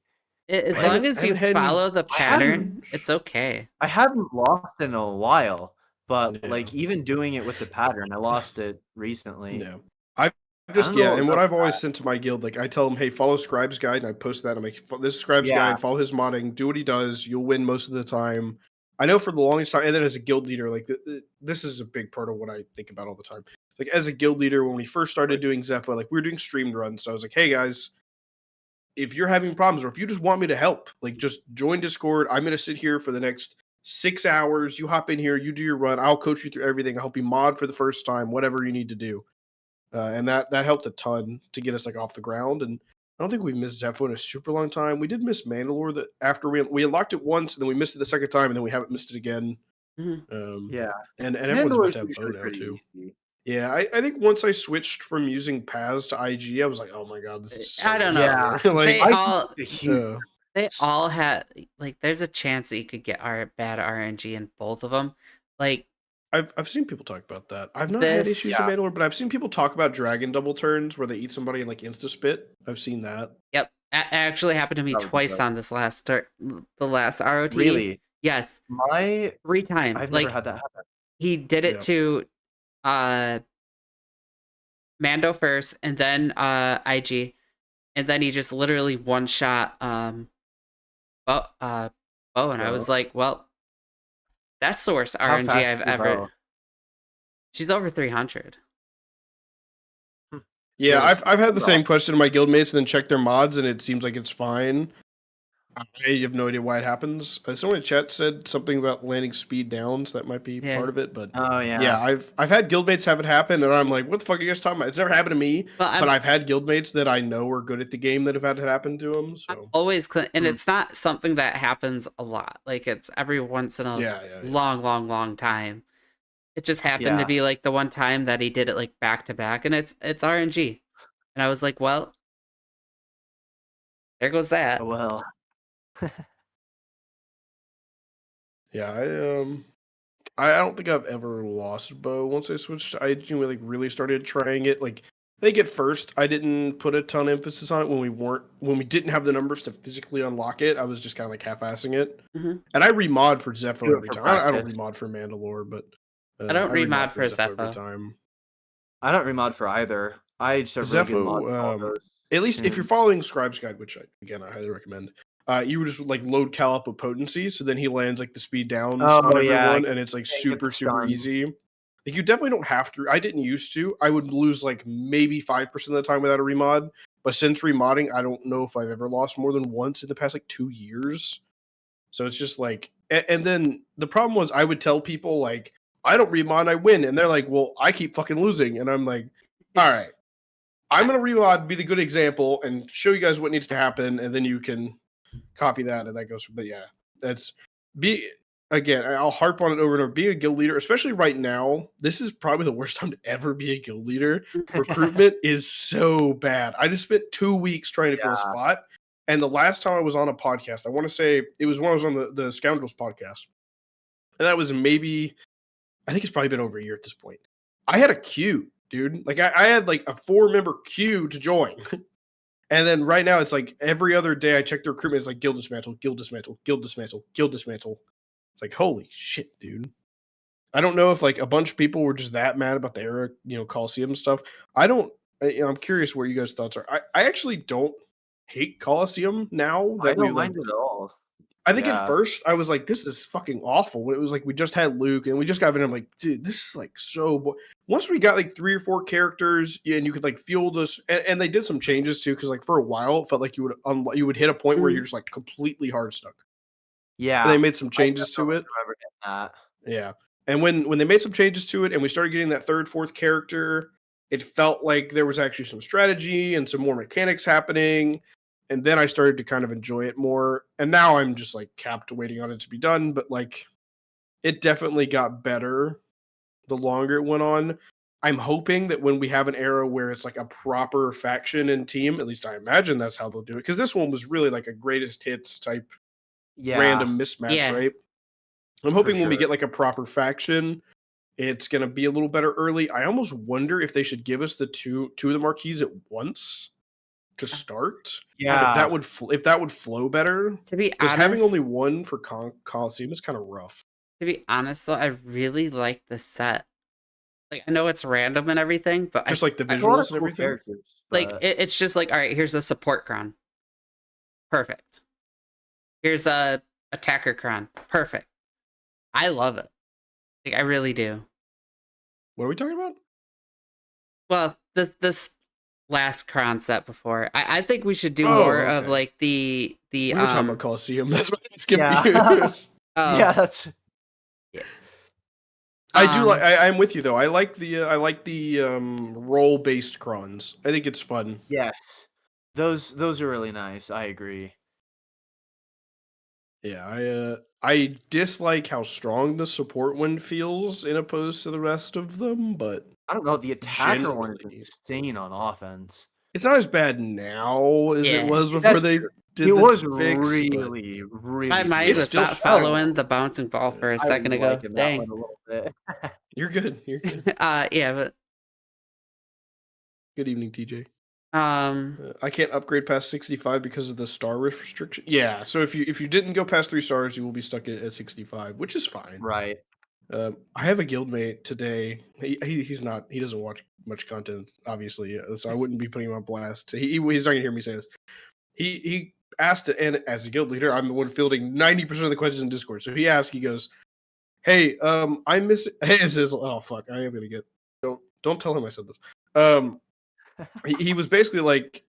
A: as
B: I
A: long
B: haven't-
A: as
B: I
A: you
B: haven't had any-
A: follow the
C: I haven't-
A: pattern, it's okay.
C: I hadn't lost in a while, but
B: Yeah.
C: like even doing it with the pattern, I lost it recently.
B: Yeah. I've just
C: don't know
B: and what
C: about
B: I've always sent to my guild, like I tell them, hey, follow Scribe's guide, and I post that. I'm like, this is Scribe's
C: Yeah.
B: guide, follow his modding, do what he does, you'll win most of the time. I know for the longest time, and then as a guild leader, like this is a big part of what I think about all the time. Like as a guild leader, when we first started doing Zepho, like we were doing streamed runs, so I was like, hey guys, if you're having problems or if you just want me to help, like just join Discord. I'm gonna sit here for the next 6 hours. You hop in here, you do your run. I'll coach you through everything. I'll help you mod for the first time, whatever you need to do. And that helped a ton to get us like off the ground. And I don't think we missed Zepho in a super long time. We did miss Mandalore that after we unlocked it once, and then we missed it the second time, and then we haven't missed it again.
A: Mhm.
C: Yeah.
B: And everyone's about
C: Mandalore's
B: to have
C: usually
B: Bo now
C: pretty
B: too.
C: easy.
B: Yeah, I think once I switched from using Paz to IG, I was like, oh my god, this is so
A: I don't
B: much
A: know.
B: better. like,
A: They
C: I
A: all
C: think it's a huge
A: they all had like there's a chance that you could get bad RNG in both of them. Like
B: I've seen people talk about that. I've not had
A: This-
B: issues with Mandalore, but I've seen people talk about dragon double turns where they eat somebody and like insta spit. I've seen that.
A: yep, actually happened to me
C: That would be
A: twice
C: dope.
A: on this last the last ROT.
C: Really?
A: Yes,
C: My
A: 3 times.
C: I've
A: like
C: never had that happen.
A: he did it
B: Yeah.
A: to Mando first, and then IG, and then he just literally one shot Bo, and I was
C: Bo?
A: like, well, that's the worst
C: How
A: RNG
C: fast
A: I've
C: is Bo?
A: ever. She's over 300.
B: Yeah,
C: Really?
B: I've had the
C: Well-
B: same question to my guildmates and then check their mods, and it seems like it's fine. I have no idea why it happens. Someone in chat said something about landing speed down, so that might be
A: Yeah.
B: part of it. But
C: Oh yeah.
B: yeah, I've had guildmates have it happen, and I'm like, what the fuck are you guys talking about? It's never happened to me,
A: But
B: but I've had guildmates that I know are good at the game that have had it happen to them.
A: I'm
B: So
A: always and
C: Mm.
A: it's not something that happens a lot. Like it's every once in a
B: yeah.
A: long time. It just happened to
C: Yeah.
A: be like the one time that he did it like back to back, and it's RNG. And I was like, well, there goes that.
C: Oh, well.
B: Yeah, I don't think I've ever lost Bo once I switched to IG. We like really started trying it. Like I think at first I didn't put a ton of emphasis on it when we didn't have the numbers to physically unlock it. I was just kind of like half-assing it,
A: Mm-hmm.
B: and I remod for Zepho
C: Do it
B: every
C: for
B: time. I don't
C: practice.
B: remod for Mandalore, but
A: I don't remod for
B: Zepho every
A: Zepho.
B: time.
C: I don't remod for either. I just have really good mods for all
B: Zepho,
C: those.
B: at least if you're
C: And-
B: following Scribe's Guide, which I highly recommend. You would just like load Cal up with potency, so then he lands like the speed downs
C: Oh,
B: on
C: yeah,
B: everyone, and it's like
C: can't get the
B: super
C: stun.
B: easy. Like you definitely don't have to. I didn't used to. I would lose like maybe 5% of the time without a remod. But since remodding, I don't know if I've ever lost more than once in the past like 2 years. So it's just like, and then the problem was I would tell people like, I don't remod, I win, and they're like, well, I keep fucking losing, and I'm like, all right, I'm gonna remod, be the good example, and show you guys what needs to happen, and then you can copy that, and that goes. But yeah, that's again. I'll harp on it over and over. Being a guild leader, especially right now, this is probably the worst time to ever be a guild leader. Recruitment is so bad. I just spent 2 weeks trying to fill a
C: Yeah.
B: spot, and the last time I was on a podcast, I want to say it was when I was on the Scoundrels podcast, and that was maybe, I think it's probably been over a year at this point. I had a queue, dude. Like I had like a 4-member queue to join. And then right now it's like every other day I check the recruitment, it's like guild dismantle, guild dismantle, guild dismantle, guild dismantle. It's like, holy shit, dude. I don't know if like a bunch of people were just that mad about the era, Coliseum stuff. I'm curious where you guys' thoughts are. I actually don't hate Coliseum now
C: I
B: that we
C: don't
B: like.
C: mind it at all.
B: I think
C: Yeah.
B: at first I was like, this is fucking awful. When it was like we just had Luke and we just got in. I'm like, dude, this is like so. Once we got like 3 or 4 characters, and you could like feel this, and they did some changes too, because like for a while it felt like you would hit a point where
A: Mhm.
B: you're just like completely hard stuck.
C: Yeah.
B: And they made some changes to it.
C: Remember getting that.
B: Yeah, and when they made some changes to it, and we started getting that 3rd, 4th character, it felt like there was actually some strategy and some more mechanics happening. And then I started to kind of enjoy it more. And now I'm just like capped waiting on it to be done. But like, it definitely got better the longer it went on. I'm hoping that when we have an era where it's like a proper faction and team, at least I imagine that's how they'll do it. Because this one was really like a greatest hits type
C: Yeah.
B: random mismatch,
A: Yeah.
B: right? I'm hoping when we
C: sure.
B: get like a proper faction, it's going to be a little better early. I almost wonder if they should give us the two of the marquees at once to start.
C: Yeah.
B: If that would flow better.
A: To be
B: Because
A: honest,
B: having only one for Coliseum is kind of rough.
A: to be honest though, I really like the set. Like I know it's random and everything, but
B: Just like the
C: There's a lot of
B: visuals and
C: cool
B: everything.
C: characters,
A: like
C: but-
A: it's just like, all right, here's a support cron. Perfect. Here's a attacker cron. Perfect. I love it. Like I really do.
B: What are we talking about?
A: Well, this last cron set before. I think we should do
B: Oh,
A: more of
B: okay.
A: like the
B: We were talking about Coliseum. That's why I was
C: Yeah.
B: confused.
A: oh,
C: yeah, that's
B: I do
A: um,
B: like. I'm with you though. I like the role based crons. I think it's fun.
C: yes. Those are really nice. I agree.
B: Yeah, I dislike how strong the support one feels in opposed to the rest of them, but
C: I don't know. The attacker one is
B: Generally.
C: insane on offense.
B: it's not as bad now as
A: Yeah,
B: it was before
C: that's
B: they
C: true.
B: did
C: It
B: the
C: was
B: fix, but-
C: really, really.
A: my mind
B: It's
A: was
B: still
A: not
B: strong.
A: following the bouncing ball for a
C: I
A: second
C: really
A: ago.
C: like him that
A: Dang.
C: one a little bit.
B: You're good. You're good.
A: Yeah, but
B: Good evening, TJ.
A: um,
B: I can't upgrade past 65 because of the star restriction. Yeah, so if you didn't go past 3 stars, you will be stuck at 65, which is fine.
C: Right.
B: I have a guildmate today. He doesn't watch much content, obviously, so I wouldn't be putting him on blast. He's not gonna hear me say this. He asked, and as a guild leader, I'm the one fielding 90% of the questions in Discord. So he asked, he goes, "Hey, I miss." Hey, it says, "Oh fuck, I am gonna get." Don't tell him I said this. He was basically like,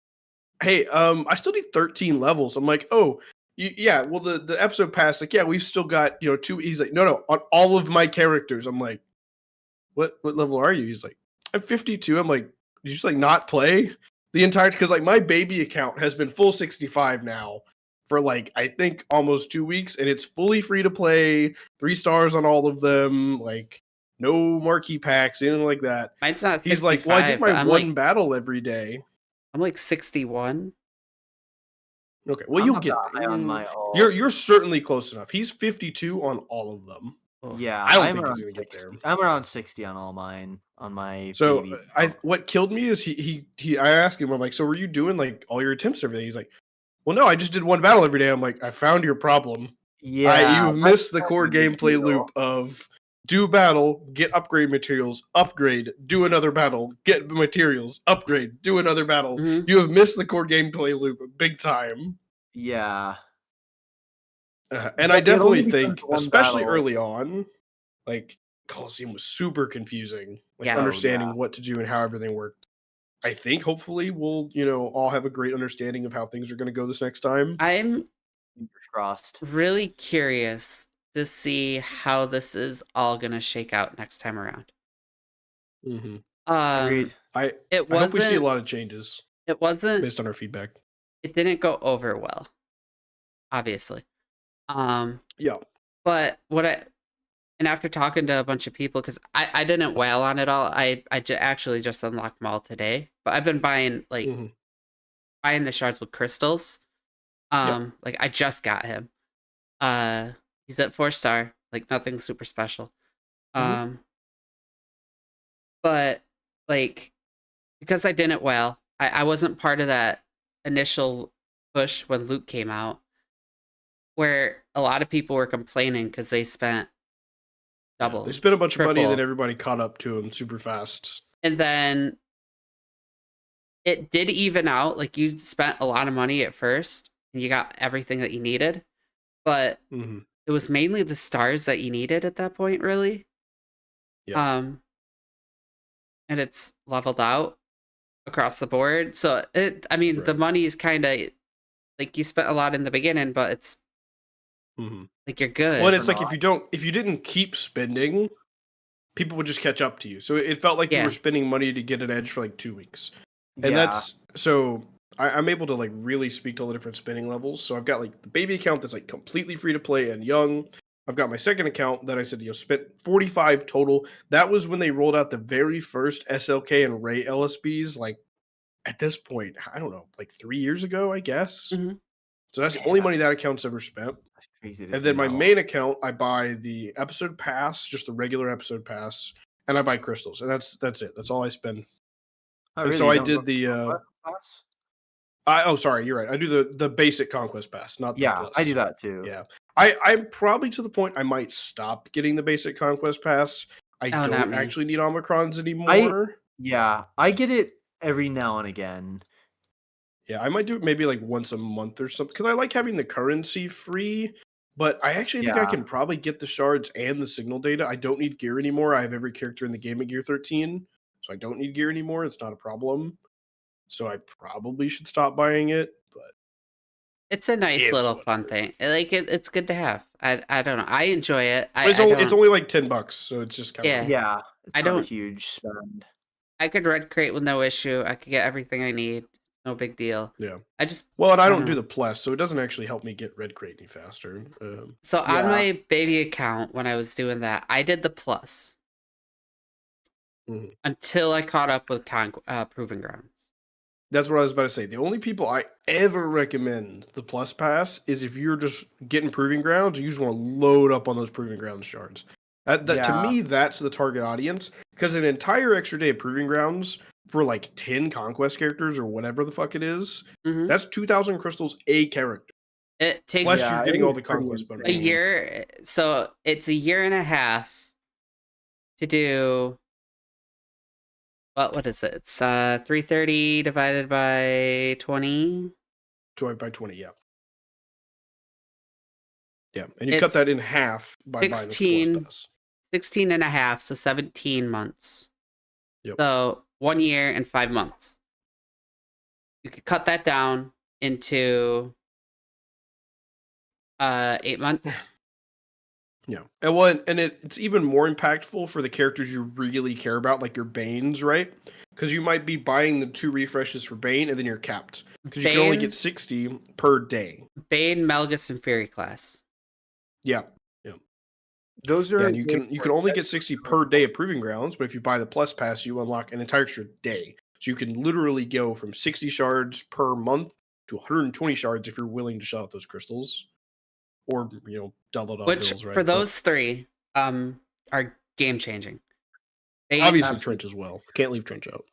B: "Hey, I still need 13 levels." I'm like, "Oh, yeah. Well, the episode passed. Like, yeah, we've still got 2." He's like, "No, on all of my characters." I'm like, "What level are you?" He's like, "I'm 52." I'm like, "Did you just like not play the entire?" Because like my baby account has been full 65 now for like I think almost 2 weeks, and it's fully free to play, 3 stars on all of them, like no marquee packs, anything like that.
A: mine's not.
B: He's like, "Well, I did
A: 65, but
B: my
A: I'm
B: one
A: like,
B: battle every day."
A: I'm like 61.
B: Okay, well
C: I'm
B: you'll
C: not
B: get
C: that high on my all.
B: You're certainly close enough. He's 52 on all of them.
A: Oh,
C: Yeah,
B: I don't
C: I'm
B: think he's
C: around
B: gonna get
C: 60.
B: there.
C: I'm around 60 on all mine. on my
B: So
C: baby.
B: what killed me is I asked him, I'm like, so were you doing like all your attempts and everything? He's like, well, no, I just did one battle every day. I'm like, I found your problem.
C: Yeah,
B: You've
C: that's
B: missed the
C: kind
B: core
C: of a big
B: gameplay
C: deal.
B: loop of do battle, get upgrade materials, upgrade, do another battle, get materials, upgrade, do another battle.
A: Mhm.
B: You have missed the core gameplay loop big time.
C: Yeah.
B: And
C: Yeah,
B: I
C: it
B: definitely
C: only becomes
B: think,
C: one
B: especially
C: battle.
B: early on, like Coliseum was super confusing, like
A: Yes.
B: understanding what to do and how everything worked. I think hopefully we'll, all have a great understanding of how things are going to go this next time.
A: I'm
C: Fingers crossed.
A: really curious to see how this is all gonna shake out next time around.
B: Mm-hmm.
C: Agreed.
B: I
A: It
B: hope we see a
A: wasn't.
B: lot of changes
A: It wasn't.
B: based on our feedback.
A: It didn't go over well, obviously.
B: Yeah.
A: But and after talking to a bunch of people, because I didn't wail on it all. I actually just unlocked Maul today, but I've been buying
B: Mhm.
A: buying the shards with crystals. Like I just got him. He's at 4-star, like nothing super special.
B: Mhm.
A: But like because I didn't wail, I wasn't part of that initial push when Luke came out, where a lot of people were complaining because they spent
B: Yeah,
A: double,
B: they spent a bunch of money and then
A: triple,
B: everybody caught up to him super fast.
A: and then it did even out. Like you spent a lot of money at first, and you got everything that you needed, but
B: Mm-hmm.
A: it was mainly the stars that you needed at that point, really.
B: Yeah.
A: And it's leveled out across the board. So I mean, the
B: Right.
A: money is kind of like you spent a lot in the beginning, but it's
B: Mm-hmm.
A: like you're good.
B: Well, and it's
C: Or
B: like if you didn't keep spending, people would just catch up to you. So it felt like you
A: Yeah.
B: were spending money to get an edge for like 2 weeks. And
C: Yeah.
B: that's so I'm able to like really speak to all the different spending levels. So I've got like the baby account that's like completely free to play and young. I've got my second account that I said spent 45 total. That was when they rolled out the very first SLK and Ray LSBs. Like at this point, I don't know, like 3 years ago, I guess.
A: Mhm.
B: So that's the
C: Man,
B: only money that account's ever spent.
C: That's crazy to
B: And then
C: think
B: my
C: about.
B: main account, I buy the episode pass, just the regular episode pass, and I buy crystals, and that's it. That's all I spend.
C: Oh,
B: And
C: really?
B: so
C: You
B: I
C: don't go
B: did the.
C: Conquest Pass?
B: Sorry, you're right. I do the basic conquest pass, not the
C: Yeah,
B: plus.
C: I do that too.
B: Yeah, I'm probably to the point I might stop getting the basic conquest pass. I
A: Oh, not
B: don't
A: me.
B: actually need Omicrons anymore.
C: Yeah, I get it every now and again.
B: Yeah, I might do it maybe like once a month or something because I like having the currency free. But I actually think I
C: Yeah.
B: can probably get the shards and the signal data. I don't need gear anymore. I have every character in the game at gear 13, so I don't need gear anymore. It's not a problem. So I probably should stop buying it. But
A: It's a nice
B: It's
A: little
B: what
A: fun
B: it
A: thing. Like it's good to have. I don't know. I enjoy it.
B: it's
A: I
B: only
A: don't.
B: it's only like $10, so it's just kind
A: Yeah.
B: of
C: Yeah, it's
A: I
C: not a
A: don't-
C: huge spend.
A: I could red crate with no issue. I could get everything I need. No big deal.
B: yeah.
A: I just
B: Well, and I
A: I
B: don't
A: don't
B: do
A: know.
B: the plus, so it doesn't actually help me get red crate any faster.
A: So on
C: Yeah.
A: my baby account when I was doing that, I did the plus
B: Mhm.
A: until I caught up with Proving Grounds.
B: That's what I was about to say. The only people I ever recommend the plus pass is if you're just getting proving grounds, you just want to load up on those proving grounds shards. To
C: Yeah.
B: me, that's the target audience because an entire extra day of proving grounds for like 10 conquest characters or whatever the fuck it is,
A: Mhm.
B: that's 2,000 crystals a character.
A: It takes
B: Plus,
C: Yeah,
B: you're
C: it
B: getting
C: is
B: all the
C: pretty
B: conquest
A: a
B: bonuses.
C: insane.
A: year. So it's a year and a half to do. What is it? It's 330 divided by 20.
B: By 20, yeah. Yeah, and you cut
A: It's
B: that in half by buying this
A: 16.
B: plus pass.
A: 16 and a half, so 17 months.
B: Yep.
A: So 1 year and 5 months. You could cut that down into 8 months.
B: Yeah, and it's even more impactful for the characters you really care about, like your Banes, right? Because you might be buying the 2 refreshes for Bane, and then you're capped because you can only
A: Bane-
B: get 60 per day.
A: Bane, Melgus, and Fury class.
B: Yeah,
C: Those are
B: yeah, and you can only get 60 per day of Proving Grounds, but if you buy the Plus Pass, you unlock an entire extra day. So you can literally go from 60 shards per month to 120 shards if you're willing to shell out those crystals, or double
A: Which
B: bills, right?
A: for
B: But-
A: those 3 are game changing.
B: Obviously,
D: Absolutely.
B: Trench as well. Can't leave Trench out.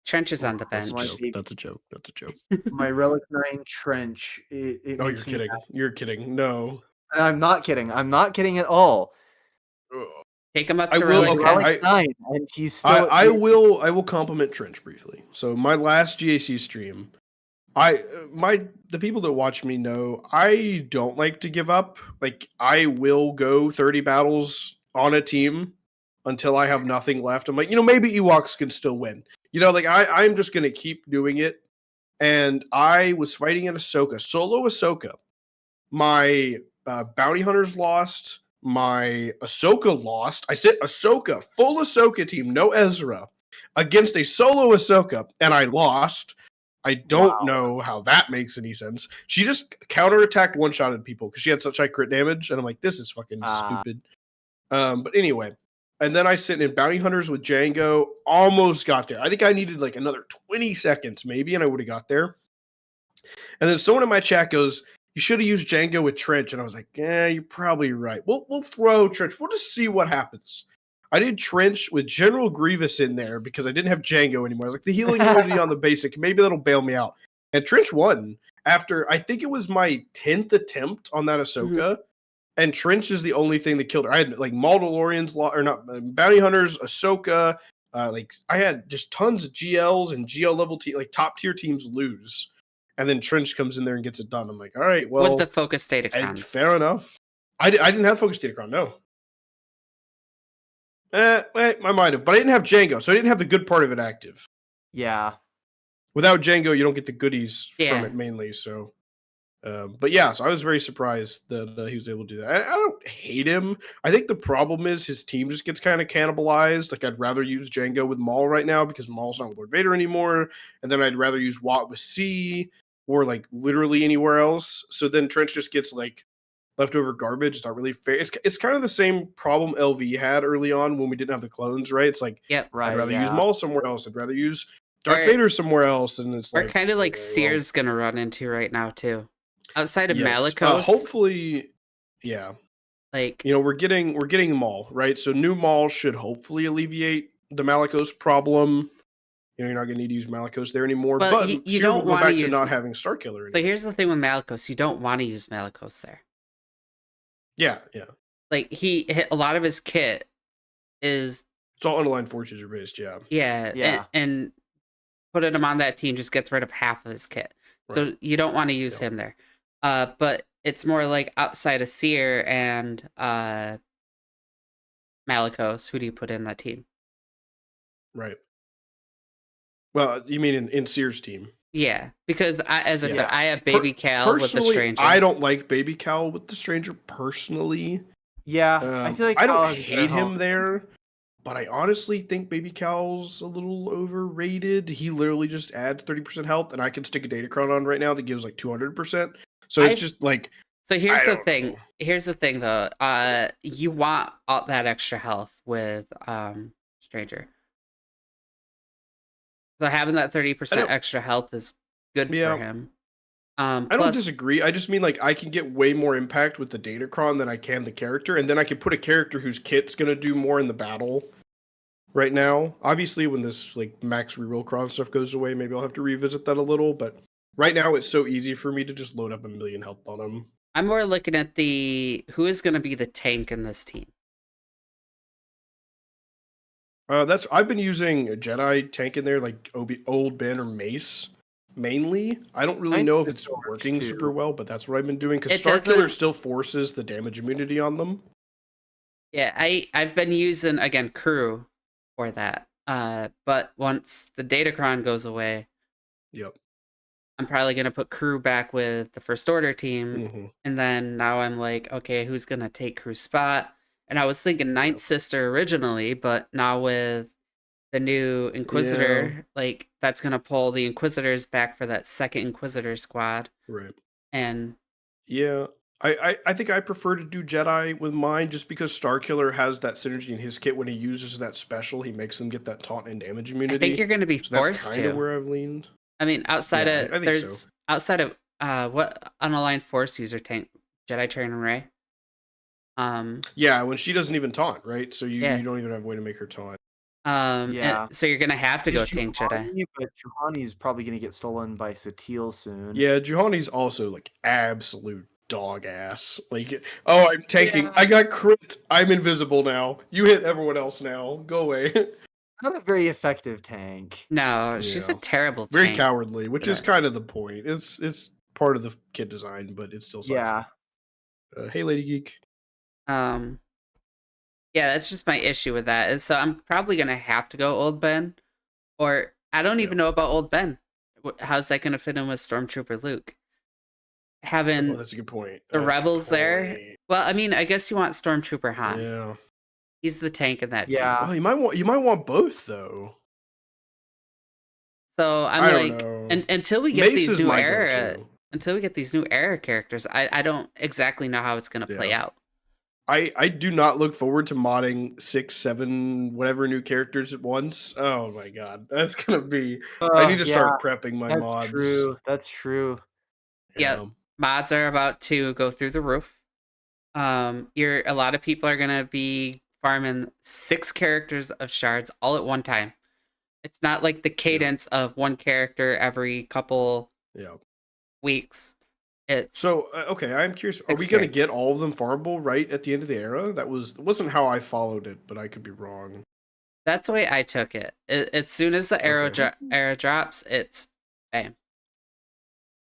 A: Trench is on the
B: That's
A: bench.
B: a
D: my
B: joke.
D: baby.
B: That's a joke. That's a joke.
D: My Relic 9 Trench. It
B: Oh, you're
D: makes me
B: kidding. You're kidding. No.
C: I'm not kidding. I'm not kidding at all.
A: Take him up
B: I
A: to
B: will-
A: Relic
B: okay,
A: 10.
C: Relic 9, and he's still.
B: I will compliment Trench briefly. So my last GAC stream, the people that watch me know I don't like to give up. Like I will go 30 battles on a team until I have nothing left. I'm like, maybe Ewoks can still win. Like I'm just gonna keep doing it. And I was fighting in Ahsoka, solo Ahsoka. My bounty hunters lost. My Ahsoka lost. I said Ahsoka, full Ahsoka team, no Ezra, against a solo Ahsoka, and I lost. I don't know how that makes any sense. She just counterattacked, one-shotted people because she had such high crit damage, and I'm like, this is fucking stupid. But anyway, and then I sit in bounty hunters with Django, almost got there. I think I needed like another 20 seconds maybe, and I would have got there. And then someone in my chat goes, you should have used Django with Trench. And I was like, yeah, you're probably right. We'll throw Trench. We'll just see what happens. I did Trench with General Grievous in there because I didn't have Django anymore. I was like, the healing immunity on the basic, maybe that'll bail me out. And Trench won after, I think it was my 10th attempt on that Ahsoka. And Trench is the only thing that killed her. I had like Mandalorians, or not, Bounty Hunters, Ahsoka. I had just tons of GLs and GL level top tier teams lose. And then Trench comes in there and gets it done. I'm like, all right, well,
A: With the focus datacron.
B: fair enough. I didn't have focus datacron, no. I might have, but I didn't have Django, so I didn't have the good part of it active.
C: Yeah.
B: Without Django, you don't get the goodies
A: Yeah.
B: from it mainly. So, but yeah, so I was very surprised that he was able to do that. I don't hate him. I think the problem is his team just gets kind of cannibalized. Like I'd rather use Django with Maul right now because Maul's not with Lord Vader anymore, and then I'd rather use Watt with C or like literally anywhere else. So then Trench just gets like leftover garbage. It's not really fair. It's kind of the same problem LV had early on when we didn't have the clones, right? It's like,
A: Yep.
C: Right.
B: I'd rather
C: yeah.
B: use Maul somewhere else. I'd rather use Darth
A: Or-
B: Vader somewhere else. And it's
A: We're
B: like,
A: kind of like
B: okay, well,
A: Seer's gonna run into right now too. Outside of
B: yes.
A: Malicos,
B: Hopefully, yeah.
A: like
B: We're getting Maul, right? So new Maul should hopefully alleviate the Malicos problem. You're not going to need to use Malicos there anymore.
A: But
B: But
A: you
B: Seer
A: don't
B: will go
A: wanna
B: back to
A: use-
B: not having Starkiller
A: so
B: anymore.
A: here's the thing with Malicos, you don't want to use Malicos there.
B: Yeah.
A: Like a lot of his kit is
B: It's all unaligned force user based, yeah.
C: Yeah.
A: and putting him on that team just gets rid of half of his kit. So
B: Right.
A: you don't want to use
B: Yeah.
A: him there. But it's more like outside of Seer and Malicos, who do you put in that team?
B: Right. Well, you mean in Seer's team?
A: Yeah, because as I said,
C: Yeah.
A: I have Baby Cal with the
B: Personally,
A: Stranger.
B: I don't like Baby Cal with the Stranger personally.
C: Yeah. I feel like
B: I
C: Cal
B: don't
C: has a better
B: hate him
C: home.
B: there, but I honestly think Baby Cal's a little overrated. He literally just adds 30% health, and I can stick a Datacron on right now that gives like 200%. So it's just like,
A: So here's
B: I
A: the
B: don't
A: thing.
B: know.
A: Here's the thing, though. You want all that extra health with Stranger. So having that 30% extra health is good
B: Yeah.
A: for him.
B: I don't
A: Plus,
B: disagree. I just mean like I can get way more impact with the Datacron than I can the character, and then I can put a character whose kit's gonna do more in the battle. Right now, obviously, when this like max reroll cron stuff goes away, maybe I'll have to revisit that a little. But right now, it's so easy for me to just load up a million health on him.
A: I'm more looking at who is going to be the tank in this team.
B: I've been using a Jedi tank in there, like Old Ben or Mace, mainly. I don't really
C: I
B: know if
C: think
B: it's
C: it works,
B: working
C: too.
B: super well, but that's what I've been doing because
A: It
B: Starkiller
A: doesn't-
B: still forces the damage immunity on them.
A: Yeah, I've been using again crew for that. But once the Datacron goes away,
B: Yep.
A: I'm probably gonna put crew back with the First Order team,
B: hmm
A: and then now I'm like, okay, who's gonna take crew's spot? And I was thinking Ninth Sister originally, but now with the new Inquisitor, like that's gonna pull the Inquisitors back for that second Inquisitor squad,
B: Right.
A: and
B: Yeah. I think I prefer to do Jedi with mine just because Starkiller has that synergy in his kit when he uses that special. He makes them get that taunt and damage immunity.
A: I think you're gonna be
B: so that's
A: forced
B: kind of
A: to.
B: where I've leaned.
A: I mean, outside
B: Yeah,
A: of
B: I think
A: there's
B: so.
A: outside of what unaligned Force user tank Jedi Training Ray.
B: Yeah, when she doesn't even taunt, right? So you
A: Yeah.
B: you don't even have a way to make her taunt.
C: Yeah.
A: So you're gonna have to go
C: There's
A: tank Jedi.
C: Juhani, but Juhani is probably gonna get stolen by Satil soon.
B: Yeah, Juhani's also like absolute dog ass. Like, oh, I'm tanking.
C: Yeah.
B: I got crit. I'm invisible now. You hit everyone else now. Go away.
C: Not a very effective tank.
A: No, she's a
B: Yeah.
A: terrible
B: Very
A: tank.
B: cowardly, which is
A: Yeah.
B: kind of the point. It's part of the kit design, but it's still sucks.
C: Yeah.
B: Hey, Lady Geek.
A: Yeah, that's just my issue with that. Is so I'm probably gonna have to go Old Ben, or I don't even know about Old Ben. How's that gonna fit in with Stormtrooper Luke?
B: Oh,
A: Having
B: that's a good point.
A: the
B: That's a good
A: rebels there.
B: point.
A: Well, I mean, I guess you want Stormtrooper Han.
B: Yeah.
A: He's the tank in that team.
C: Yeah.
B: Well, you might want both though.
A: So I'm
B: I
A: like,
B: don't know.
A: until we get
B: Mace
A: these
B: is
A: new
B: my
A: era,
B: go-to.
A: until we get these new era characters, I don't exactly know how it's gonna play
B: Yeah.
A: out.
B: I do not look forward to modding 6, 7, whatever new characters at once. Oh my god, that's gonna be. I need to start prepping my
C: That's
B: mods.
C: true. That's true.
A: Yeah. Mods are about to go through the roof. A lot of people are gonna be farming 6 characters of shards all at one time. It's not like the cadence of one character every couple weeks. It's
B: So okay, I'm curious. Are
A: 6
B: we gonna
A: characters.
B: get all of them farmable right at the end of the era? That wasn't how I followed it, but I could be wrong.
A: That's the way I took it. As soon as the
B: Okay.
A: era drops, it's bam.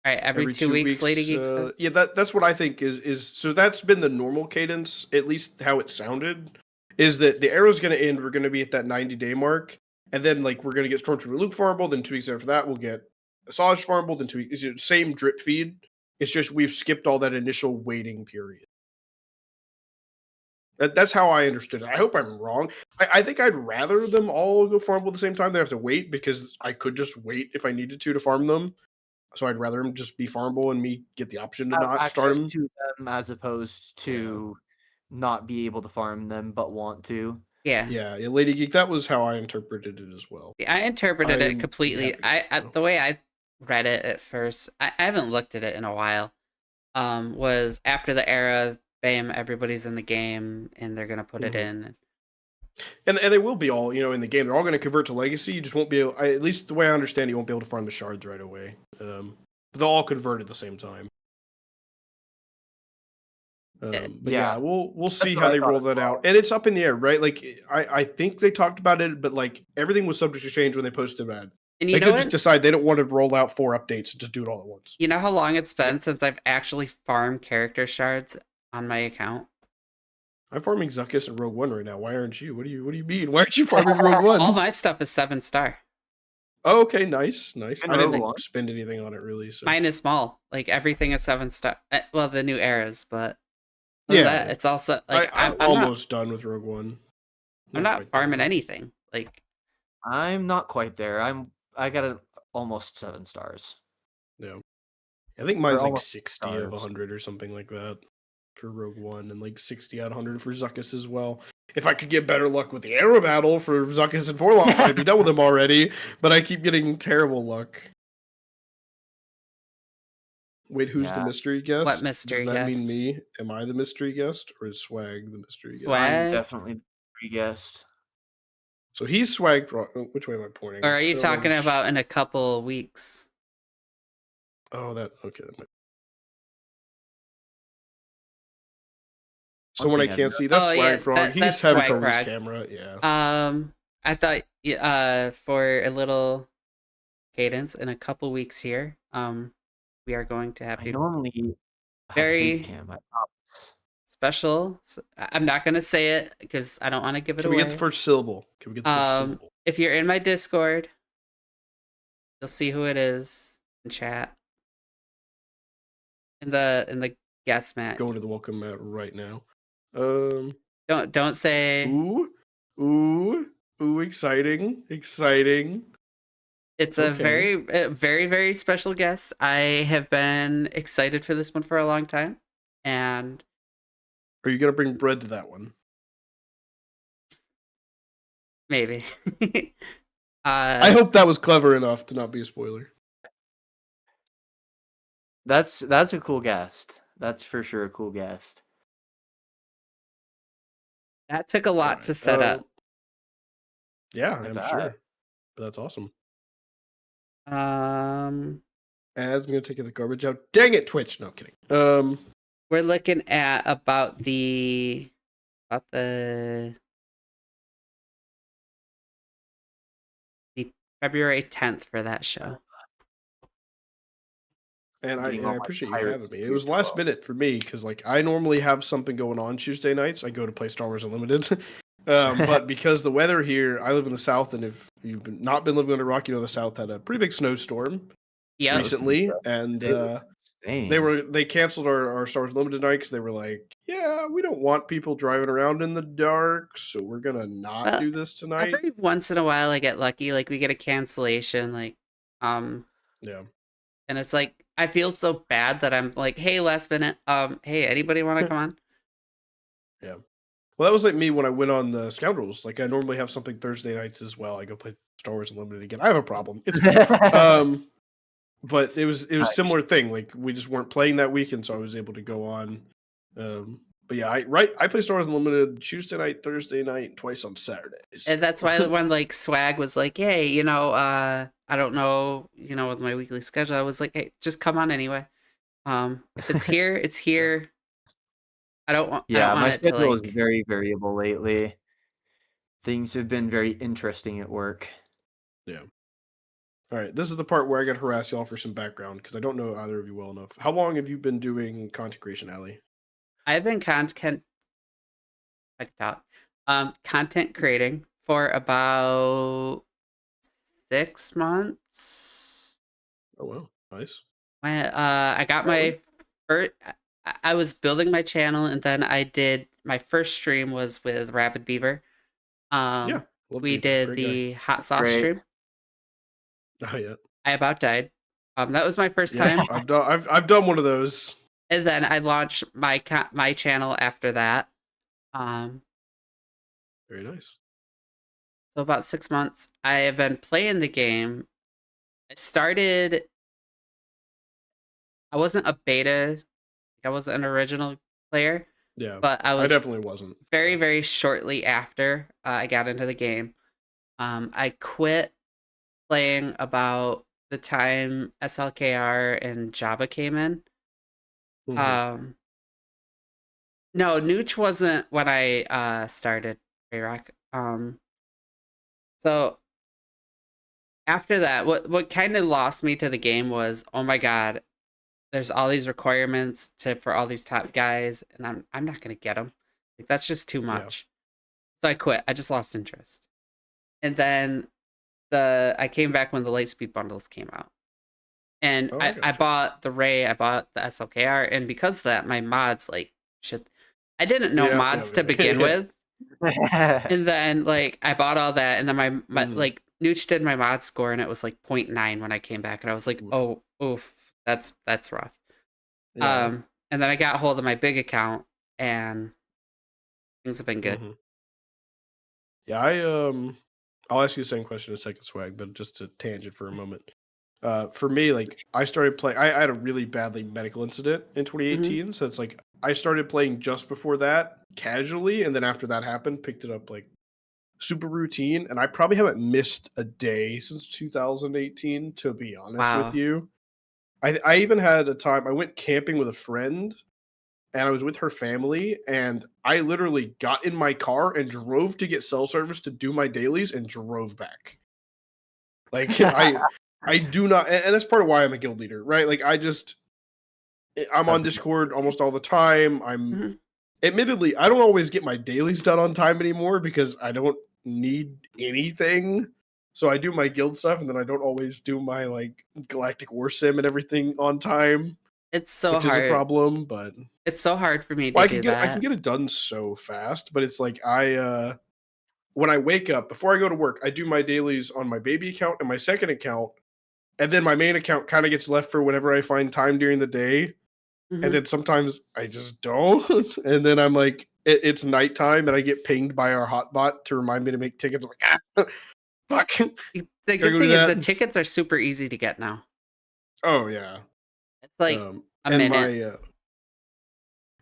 A: All right, every 2 weeks, Lady Geeks.
B: Yeah, that's what I think is. So that's been the normal cadence, at least how it sounded. Is that the era's going to end? We're going to be at that 90-day mark, and then like we're going to get Stormtrooper Luke farmable. Then 2 weeks after that, we'll get Asajj farmable. Then 2 weeks, same drip feed. It's just we've skipped all that initial waiting period. That's how I understood it. I hope I'm wrong. I think I'd rather them all go farmable at the same time. They have to wait because I could just wait if I needed to farm them. So I'd rather them just be farmable and me get the option to
C: Have
B: not start
C: access
B: them.
C: to them as opposed to not be able to farm them but want to.
A: Yeah.
B: Yeah, Lady Geek. That was how I interpreted it as well.
A: I interpreted
B: I'm
A: it completely.
B: happy.
A: The way I read it at first, I haven't looked at it in a while. Was after the era, bam, everybody's in the game and they're gonna put it in.
B: And they will be all in the game. They're all going to convert to Legacy. You just won't be able. At least the way I understand, you won't be able to farm the shards right away. But they'll all convert at the same time. But yeah, we'll see how they roll that out. And it's up in the air, right? Like I think they talked about it, but like everything was subject to change when they posted that.
A: And
B: they could just decide they don't want to roll out 4 updates and just do it all at once.
A: You know how long it's been since I've actually farmed character shards on my account?
B: I'm farming Zuckuss and Rogue One right now. Why aren't you? What do you mean? Why aren't you farming Rogue One?
A: All my stuff is 7-star.
B: Oh, okay, nice. I didn't spend anything on it really. So.
A: Mine is small. Like everything is 7-star. Well, the new eras, but
B: yeah,
A: it's also like
B: I'm almost done with Rogue One.
A: I'm not farming anything. Like
C: I'm not quite there. I got it almost 7 stars.
B: Yeah, I think mine's like 60
C: stars.
B: of 100 or something like that for Rogue One, and like 60 out of 100 for Zuckuss as well. If I could get better luck with the arrow battle for Zuckuss and Forlong, I'd be done with them already. But I keep getting terrible luck. Wait, who's the mystery guest?
A: What mystery
B: guest? Does that
A: guest?
B: mean me? Am I the mystery guest, or is Swag the mystery guest?
C: I'm definitely the mystery guest.
B: So he's Swag. Which way am I pointing?
A: Or are you talking about in a couple weeks?
B: Oh, okay. Someone I can't see. That's Swag Frog. He's having trouble with his camera. Yeah.
A: I thought for a little cadence in a couple weeks here, we are going to have
C: normally
A: very
C: cam,
A: special. I'm not gonna say it because I don't want to give it
B: away. Can we get the first syllable?
A: If you're in my Discord, you'll see who it is in chat. In the guest mat.
B: Going to the welcome mat right now.
A: Don't say
B: ooh, exciting.
A: It's a very, very, very special guest. I have been excited for this one for a long time. And
B: are you gonna bring bread to that one?
A: Maybe.
B: I hope that was clever enough to not be a spoiler.
C: That's a cool guest. That's for sure a cool guest.
A: That took a lot to set up.
B: Yeah,
C: Like
B: I'm
C: that.
B: sure. But that's awesome.
A: Um,
B: Ads, I'm gonna take the garbage out. Dang it, Twitch. No, I'm kidding.
A: we're looking at about the February 10th for that show.
B: And I
C: Getting all my
B: appreciate you
C: Pirates
B: having me.
C: of
B: It was
C: Baseball.
B: last minute for me because like I normally have something going on Tuesday nights. I go to play Star Wars Unlimited. But because the weather here, I live in the South, and if you've not been living under a rock, you know the South had a pretty big snowstorm
A: Yep.
B: recently, and
C: It was insane.
B: they canceled our Star Wars Unlimited night because they were like, yeah, we don't want people driving around in the dark, so we're gonna not do this tonight.
A: Every once in a while I get lucky, like we get a cancellation, like
B: Yeah.
A: and it's like I feel so bad that I'm like, hey, last minute, hey, anybody want to come on?
B: Yeah. Well, that was like me when I went on the Scoundrels. Like I normally have something Thursday nights as well. I go play Star Wars Unlimited again. I have a problem. It's but it was
C: Nice.
B: similar thing. Like we just weren't playing that weekend, so I was able to go on. But yeah, I play Star Wars Unlimited Tuesday night, Thursday night, and twice on Saturdays.
A: And that's why when like Swag was like, hey, I don't know, with my weekly schedule, I was like, hey, just come on anyway. If it's here, it's here. I don't want
C: my
A: it to
C: schedule is
A: like
C: very variable lately. Things have been very interesting at work.
B: Yeah. All right, this is the part where I got to harass y'all for some background because I don't know either of you well enough. How long have you been doing content creation, Allie?
A: I've been content creating for about 6 months.
B: Oh wow, nice.
A: When I got my first, I was building my channel, and then I did my first stream was with Rapid Beaver.
B: Yeah, love
A: We
B: Beaver,
A: did
B: great guy.
A: the hot sauce
C: Great.
A: stream.
B: Oh yeah,
A: I about died. That was my first
B: yeah.
A: time,
B: I've done one of those.
A: and then I launched my channel after that.
B: Very nice.
A: So about 6 months. I have been playing the game. I wasn't a beta. I wasn't an original player.
B: Yeah,
A: but I was
B: definitely wasn't.
A: very, very shortly after I got into the game. I quit playing about the time SLKR and Jabba came in.
B: Mhm.
A: No, Nooch wasn't when I started Rayrock. So after that, what kind of lost me to the game was, oh my god, there's all these requirements for all these top guys, and I'm not gonna get them. Like that's just too much. So I quit. I just lost interest. And then I came back when the Lightspeed bundles came out, and
B: Oh,
A: I
B: gotcha.
A: bought the Ray, I bought the SLKR, and because of that, my mods like shit. I didn't know
B: Yeah,
A: mods
B: yeah,
A: to begin with,
C: That's
A: and then like I bought all that, and then my
B: Mhm.
A: like Nooch did my mod score, and it was like 0.9 when I came back, and I was like,
B: Oof.
A: oh, oof, that's rough.
B: Yeah.
A: And then I got hold of my big account, and things have been good.
B: Mhm. Yeah, I'll ask you the same question in a second, Swag, but just to tangent for a moment. For me, like I started playing. I had a really badly medical incident in 2018, so it's like I started playing just before that casually, and then after that happened, picked it up like super routine, and I probably haven't missed a day since 2018. To be honest
A: Wow.
B: with you, I even had a time I went camping with a friend, and I was with her family, and I literally got in my car and drove to get cell service to do my dailies and drove back. Like I do not, and that's part of why I'm a guild leader, right? Like I'm on Discord almost all the time. Admittedly, I don't always get my dailies done on time anymore because I don't need anything. So I do my guild stuff, and then I don't always do my like Galactic War Sim and everything on time,
A: It's so
B: which
A: hard.
B: is a problem. But
A: It's so hard for me to
B: well,
A: do
B: I
A: that.
B: can get it done so fast, but it's like when I wake up before I go to work, I do my dailies on my baby account and my second account, and then my main account kind of gets left for whenever I find time during the day. And then sometimes I just don't. And then I'm like, it's nighttime, and I get pinged by our hotbot to remind me to make tickets. I'm like, fuck.
A: The good thing is the tickets are super easy to get now.
B: Oh yeah.
A: It's like a
B: and
A: minute.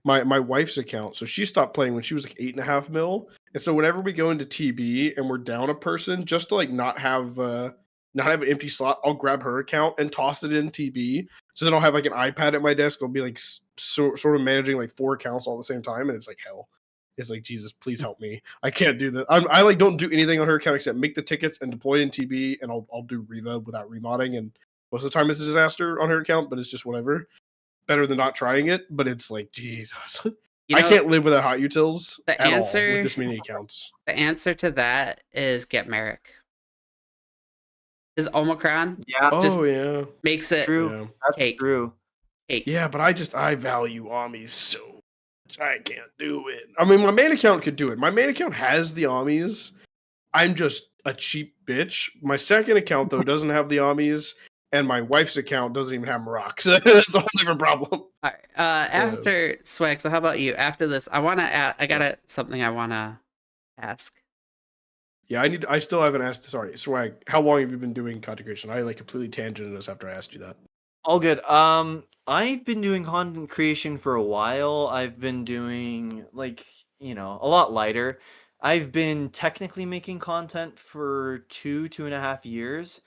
B: my wife's account. So she stopped playing when she was like 8.5 mil. And so whenever we go into TB and we're down a person, just to like not have an empty slot, I'll grab her account and toss it in TB. So then I'll have like an iPad at my desk. I'll be like sort of managing like 4 accounts all at the same time, and it's like hell. It's like, Jesus, please help me. I can't do that. I like don't do anything on her account except make the tickets and deploy in TB, and I'll do Riva without remodding. And most of the time it's a disaster on her account, but it's just whatever. Better than not trying it, but it's like, Jesus.
A: You
B: I
A: know,
B: can't live without hot utils
A: the
B: at all
A: answer-
B: with this many accounts.
A: The answer to that is get Merrick. His Omicron
C: Yeah,
A: Just-
B: Oh yeah.
A: makes it
C: true.
B: Yeah.
C: That's
A: cake.
C: true.
A: cake.
B: Yeah, but I value Amis so much. I can't do it. I mean, my main account could do it. My main account has the Amis. I'm just a cheap bitch. My second account though doesn't have the Amis, and my wife's account doesn't even have Maroc. So that's a whole different problem.
A: All right. After Swag, so how about you? After this, I got something I wanna ask.
B: Yeah, I still haven't asked. Sorry, Swag. How long have you been doing content creation? I like completely tangented us after I asked you that.
C: All good. I've been doing content creation for a while. I've been doing like, a lot lighter. I've been technically making content for 2.5 years,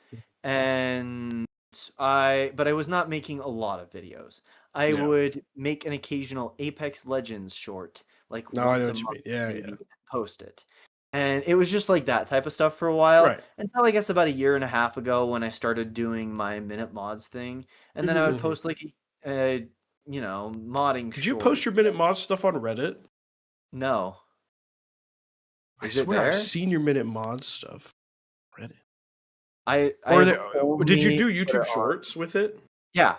C: but I was not making a lot of videos. I
B: Yeah.
C: would make an occasional Apex Legends short, like
B: No, I
C: once
B: know
C: a
B: what you
C: month,
B: mean. Yeah,
C: maybe,
B: yeah.
C: and post it. And it was just like that type of stuff for a while.
B: Right.
C: Until I guess about 1.5 years ago when I started doing my Minute Mods thing. And then I would
B: Mhm.
C: post like modding.
B: Could you
C: short.
B: post your Minute Mod stuff on Reddit?
C: No.
B: I
C: Is it
B: swear I've
C: there?
B: seen your Minute Mod stuff. Reddit.
C: I
B: Or
C: have
B: did you
C: only
B: do
C: put it
B: YouTube
C: on-
B: Shorts with it?
C: Yeah.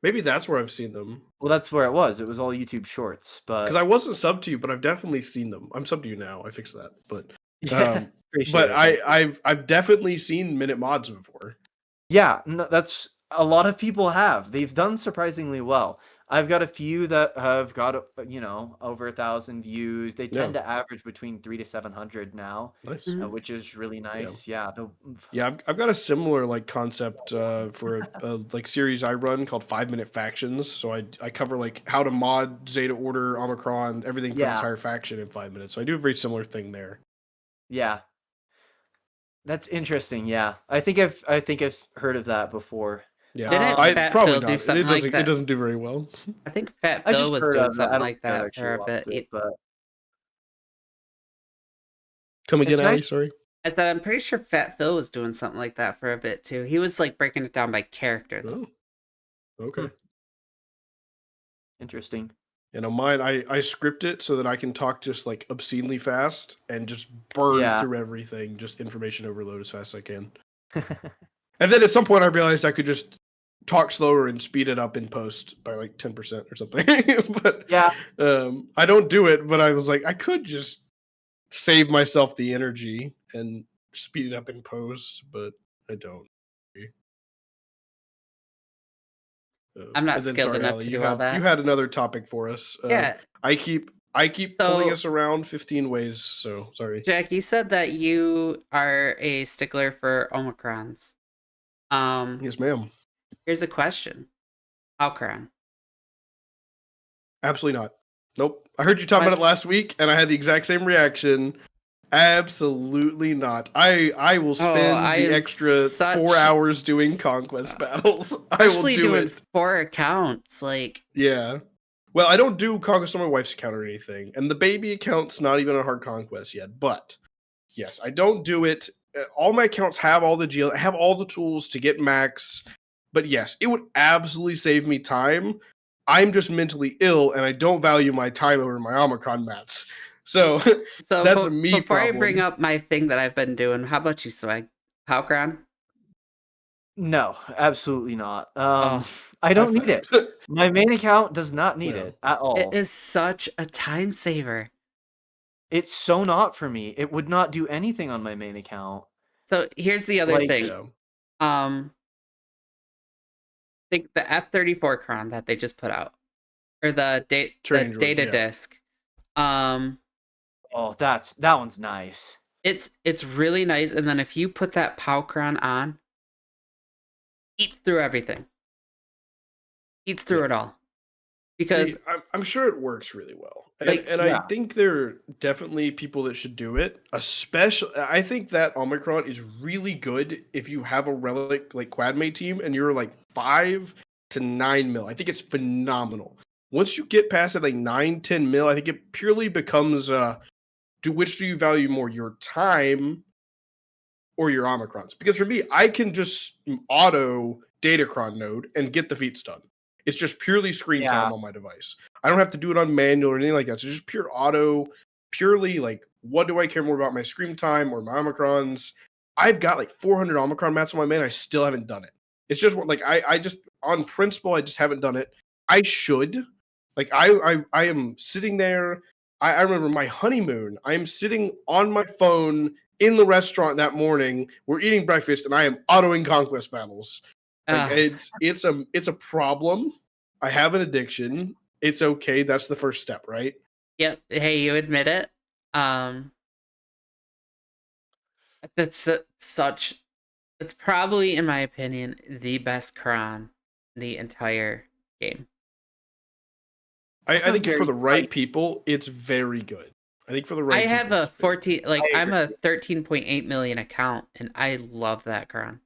B: Maybe that's where I've seen them.
C: Well, that's where it was. It was all YouTube Shorts. But
B: Because I wasn't subbed to you, but I've definitely seen them. I'm subbed to you now. I fixed that. But
C: yeah, appreciate
B: but
C: it.
B: I've definitely seen Minute Mods before.
C: Yeah, no, that's a lot of people have. They've done surprisingly well. I've got a few that have got over 1,000 views. They tend to average between 300 to 700 now,
B: Nice.
A: Mhm.
C: which is really nice. Yeah.
B: Yeah, I've got a similar like concept for a like series I run called 5-minute factions. So I cover like how to mod Zeta Order, Omicron, everything for an
C: Yeah.
B: entire faction in 5 minutes. So I do a very similar thing there.
C: Yeah. That's interesting. Yeah. I think I've heard of that before.
B: Yeah,
A: Didn't Fat
B: probably
A: Phil do
B: not.
A: something
B: It
A: like
B: doesn't.
A: that?
B: It doesn't do very well.
A: I think Fat
C: I
A: Phil
C: just
A: was
C: heard
A: doing
C: of it. I
A: something
C: don't
A: like
C: think I've
A: that
C: actually
A: for a
C: watched
A: bit.
C: it, but
B: Come again,
C: It's
B: Ali?
C: nice.
B: Sorry.
A: I said I'm pretty sure Fat Phil was doing something like that for a bit too. He was like breaking it down by character though.
B: Oh, okay.
C: interesting.
B: You know, mine, I script it so that I can talk just like obscenely fast and just burn
C: Yeah.
B: through everything, just information overload as fast as I can. And then at some point I realized I could just talk slower and speed it up in post by like 10% or something. But
C: Yeah.
B: I don't do it, but I was like, I could just save myself the energy and speed it up in post, but I don't.
A: I'm not
B: and then,
A: skilled enough
B: Ali,
A: to
B: you
A: do all
B: had-
A: that.
B: You had another topic for us.
A: Yeah,
B: I keep pulling
A: So-
B: us around 15 ways, so sorry.
A: Jack, you said that you are a stickler for Omicrons.
B: Yes, ma'am.
A: Here's a question. Omicron.
B: Absolutely not. Nope. I heard you talking about it
A: Let's-
B: last week, and I had the exact same reaction. Absolutely not. I will spend
A: I
B: the
A: am
B: extra
A: such-
B: 4 hours doing conquest battles. I will
A: Especially
B: do
A: doing
B: it.
A: 4 accounts. Like,
B: Yeah. Well, I don't do conquest on my wife's account or anything, and the baby account's not even a hard conquest yet. But yes, I don't do it. All my accounts have all the GL, have all the tools to get max. But yes, it would absolutely save me time. I'm just mentally ill, and I don't value my time over my Omicron mats. So
A: so
B: That's a me
A: before I bring
B: problem.
A: up my thing that I've been doing, how about you, Swag? Omicron?
C: No, absolutely not.
A: Oh,
C: I don't need it.
B: it.
C: My main account does not need
B: Yeah.
C: it at all.
A: It is such a time saver.
C: It's so not for me. It would not do anything on my main account.
A: So here's the other
C: Like-
A: thing.
B: Yeah.
A: Think the F-34 cron that they just put out, or the
B: Training droids,
A: data
B: yeah.
A: disc.
C: Oh, that one's nice.
A: It's really nice, and then if you put that Powcron on, eats through everything. Eats through
B: Yeah.
A: it all. because
B: See, I'm sure it works really well, and
A: Like,
C: yeah.
B: I think there are definitely people that should do it. Especially, I think that Omicron is really good if you have a relic like Quadmate team and you're like 5 to 9 mil. I think it's phenomenal. Once you get past it, like 9, 10 mil, I think it purely becomes which do you value more, your time or your Omicrons? Because for me, I can just auto Datacron node and get the feats done. It's just purely screen
C: Yeah.
B: time on my device. I don't have to do it on manual or anything like that. So just pure auto, purely like, what do I care more about, my screen time or my Omicrons? I've got like 400 Omicron mats on my main. I still haven't done it. It's just like I just on principle, I just haven't done it. I should. Like I am sitting there. I remember my honeymoon. I am sitting on my phone in the restaurant that morning. We're eating breakfast, and I am autoing conquest battles. Like, it's a problem. I have an addiction. It's okay. That's the first step, right?
A: Yep. Hey, you admit it. That's such. It's probably, in my opinion, the best Quran in the entire game.
B: I
C: That's a
B: think for
C: very
B: the right
C: nice-
B: people, it's very good. I think for the right
A: I have
B: people,
A: a
B: it's very
A: 14, like
C: I
A: I'm a 13.8 million account, and I love that Quran.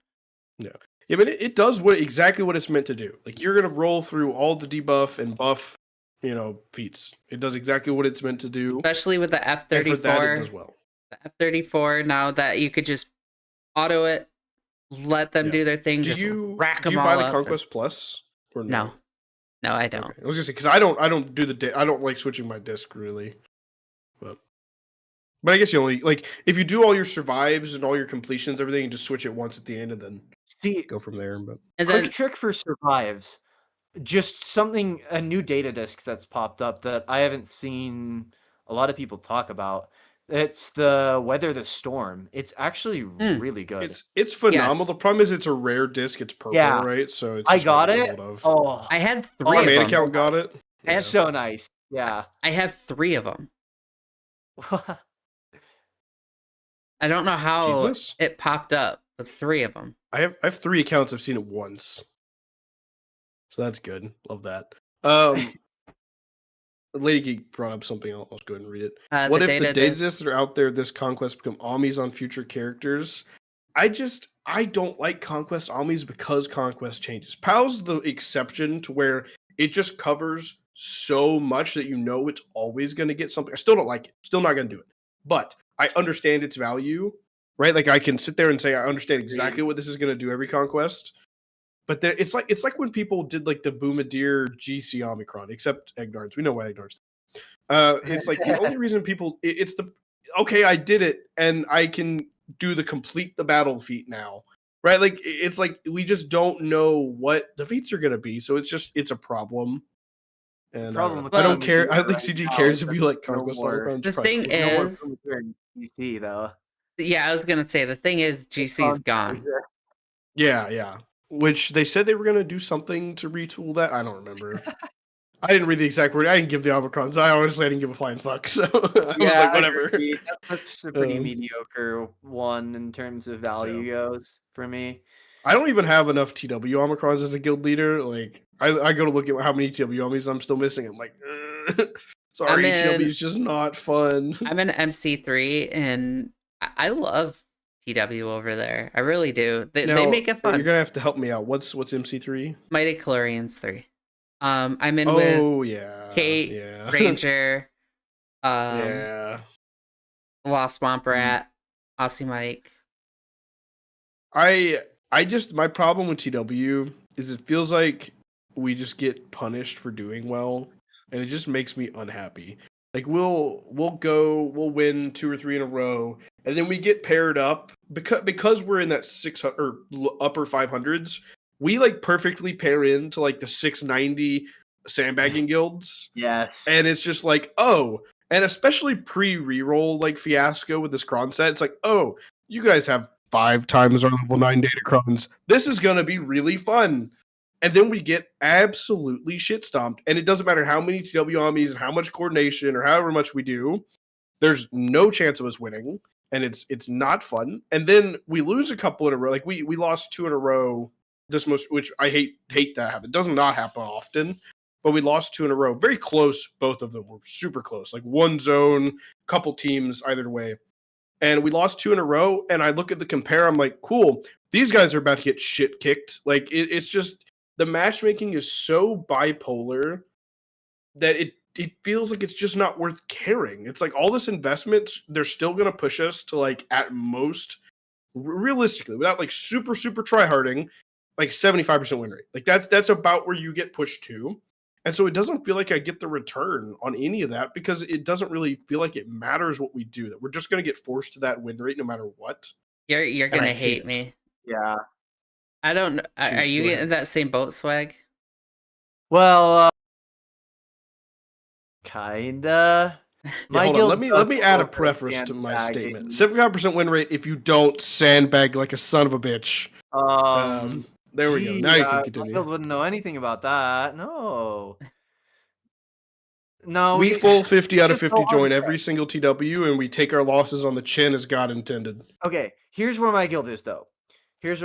B: Yeah, but it does exactly what it's meant to do. Like, you're gonna roll through all the debuff and buff, feats. It does exactly what it's meant to do.
A: Especially with the
B: And for that, it
A: F34.
B: does well.
A: The F34, now that you could just auto it, let them
B: Yeah.
A: do their thing,
B: Do
A: just
B: you
A: rack
B: do
A: them
B: you
A: all
B: buy the
A: up.
B: Conquest Plus or
A: No, I don't.
B: Okay. I was gonna say, because I don't do I don't like switching my disc really, but I guess you only like if you do all your survives and all your completions, everything, and just switch it once at the end and then
C: See,
B: go from there. But
A: And
C: quick
A: then
C: trick for survives. Just a new data disk that's popped up that I haven't seen a lot of people talk about. It's the Weather the Storm. It's actually really good.
B: it's phenomenal.
A: Yes.
B: The problem is it's a rare disc. It's purple,
C: Yeah.
B: right? So it's
C: I
B: just hard
C: got
B: to get
C: it.
B: hold of.
C: Oh,
A: I had
C: Oh,
A: three
B: My
A: of
B: main
A: them.
B: account got it.
A: I had
C: it's so nice. Yeah.
A: I have 3 of them. I don't know how
B: Jesus.
A: it popped up, but 3 of them.
B: I have 3 accounts. I've seen it once, so that's good. Love that. Lady Geek brought up something. I'll go ahead and read it. What if the data discs that are out there this conquest become Omnis on future characters? I don't like conquest Omnis because conquest changes. PAL's the exception to where it just covers so much that it's always going to get something. I still don't like it. Still not going to do it. But I understand its value, right? Like, I can sit there and say I understand exactly what this is going to do every conquest. But it's like when people did like the Boomadir GC Omicron, except Egnards. We know why Egnards. It's like the only reason people it's the okay, I did it and I can do the complete the battle feat now. Right? Like, it's like we just don't know what the feats are gonna be, so it's a problem. And
C: Problem with
B: I don't
C: Boomadir
B: care. I don't think
C: right
B: CG
C: now
B: cares
C: is
B: if
C: that
B: you like
C: no
B: conquest
C: more-
B: Omicron.
A: The thing
C: There's no more
A: is,
C: Boomadir in DC though.
A: yeah, I was gonna say the thing is GC's gone.
B: Yeah. Which they said they were gonna do something to retool that. I don't remember. I didn't read the exact word. I didn't give the Omicrons. I honestly didn't give a flying fuck. So I was like, whatever.
C: agreed. That's a pretty
B: Um,
C: mediocre one in terms of value goes for me.
B: I don't even have enough TW Omicrons as a guild leader. Like, I go to look at how many TW Omis I'm still missing. I'm like, sorry, TW is just not fun.
A: I'm an MC3, and I love TW over there. I really do. They make it fun.
B: You're gonna have to help me out. What's MC3?
A: Mighty Calorians 3. I'm in with
B: yeah,
A: Kate,
B: yeah,
A: Ranger,
B: yeah.
A: Lost Swamp Rat, Aussie Mike.
B: My problem with TW is it feels like we just get punished for doing well, and it just makes me unhappy. Like, we'll win 2 or 3 in a row, and then we get paired up because we're in that 600 or upper 500s. We like perfectly pair into like the 690 sandbagging guilds.
C: Yes.
B: And it's just like, oh, and especially pre-reroll like fiasco with this cron set, it's like, oh, you guys have 5 times our level 9 datacrons. This is gonna be really fun. And then we get absolutely shit stomped. And it doesn't matter how many TW Omis and how much coordination or however much we do, there's no chance of us winning. And it's not fun. And then we lose a couple in a row. Like we lost 2 in a row. Which I hate that happen. It does not happen often. but we lost 2 in a row. Very close, both of them were super close. Like one zone, couple teams either way. And we lost 2 in a row, and I look at the compare, I'm like, cool, these guys are about to get shit kicked. Like, it's just, the matchmaking is so bipolar that it feels like it's just not worth caring. It's like all this investment, they're still going to push us to, like, at most, realistically, without like super tryharding, like 75% win rate. Like that's about where you get pushed to. And so it doesn't feel like I get the return on any of that because it doesn't really feel like it matters what we do. That we're just going to get forced to that win rate no matter what.
A: You're
B: And I
A: gonna
B: hate
A: hate
B: it.
A: me.
D: Yeah.
A: I don't know. Are
B: Shoot,
A: you
B: go
A: getting
B: ahead.
A: that same boat, Swag?
C: Well, kinda.
B: Yeah,
C: My
B: hold on.
C: guild
B: Let me
C: does
B: add a
C: look at
B: preface to my statement.
C: sandbagging.
B: 75% win rate if you don't sandbag like a son of a bitch. There we go. Now you can
C: My
B: continue.
C: guild wouldn't know anything about that. No. No,
B: We full 50 out of
C: just go
B: 50 join
C: uncheck.
B: every single TW, and we take our losses on the chin as God intended.
C: Okay, here's where my guild is though. This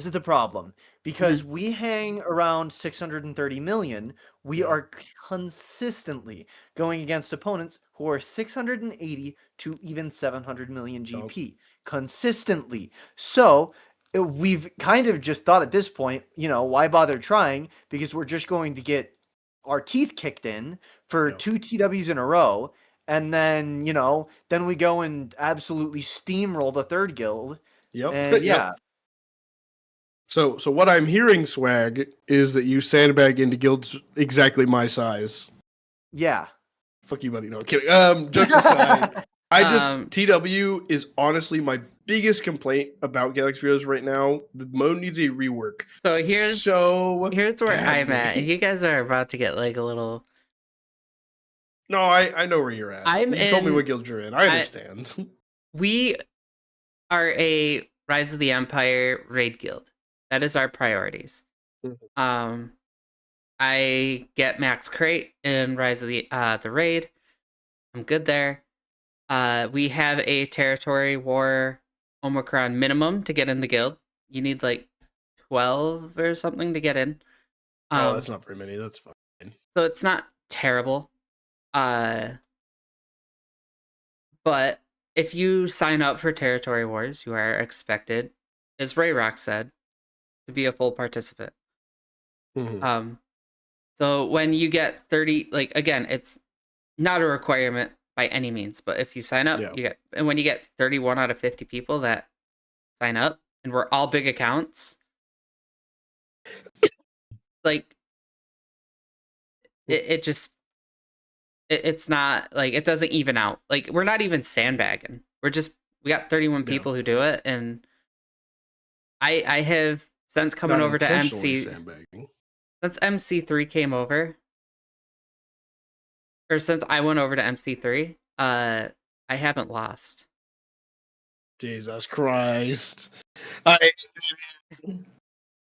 C: is the problem. Because we hang around 630 million, we
B: Yeah.
C: are consistently going against opponents who are 680 to even 700 million GP. Consistently. So we've kind of just thought at this point, why bother trying? Because we're just going to get our teeth kicked in for
B: Yeah.
C: 2 TWs in a row. And then, then we go and absolutely steamroll the third guild.
B: Yep.
C: And yeah.
B: So what I'm hearing, Swag, is that you sandbag into guilds exactly my size.
C: Yeah.
B: Fuck you, buddy. No, I'm kidding. Jokes aside, TW is honestly my biggest complaint about Galaxy Heroes right now. The mode needs a rework.
A: So here's where I'm at, and you guys are about to get like a little.
B: No, I know where you're at. You told me what guild you're in. I understand.
A: We are a Rise of the Empire raid guild. That is our priorities. I get max crate in Rise of the raid. I'm good there. We have a territory war Omicron minimum to get in the guild. You need like 12 or something to get in.
B: Oh, that's not very many. That's fine.
A: So it's not terrible. But if you sign up for Territory Wars, you are expected, as Rayrock said, to be a full participant. So when you get 30, like again, it's not a requirement by any means, but if you sign up, you get, and when you get 31 out of 50 people that sign up, and we're all big accounts, like it's not like it doesn't even out. Like we're not even sandbagging. We got 31 people who do it, and I have since coming over to MC
B: sandbagging.
A: Since MC3 came over, or since I went over to MC3, I haven't lost.
B: Jesus Christ!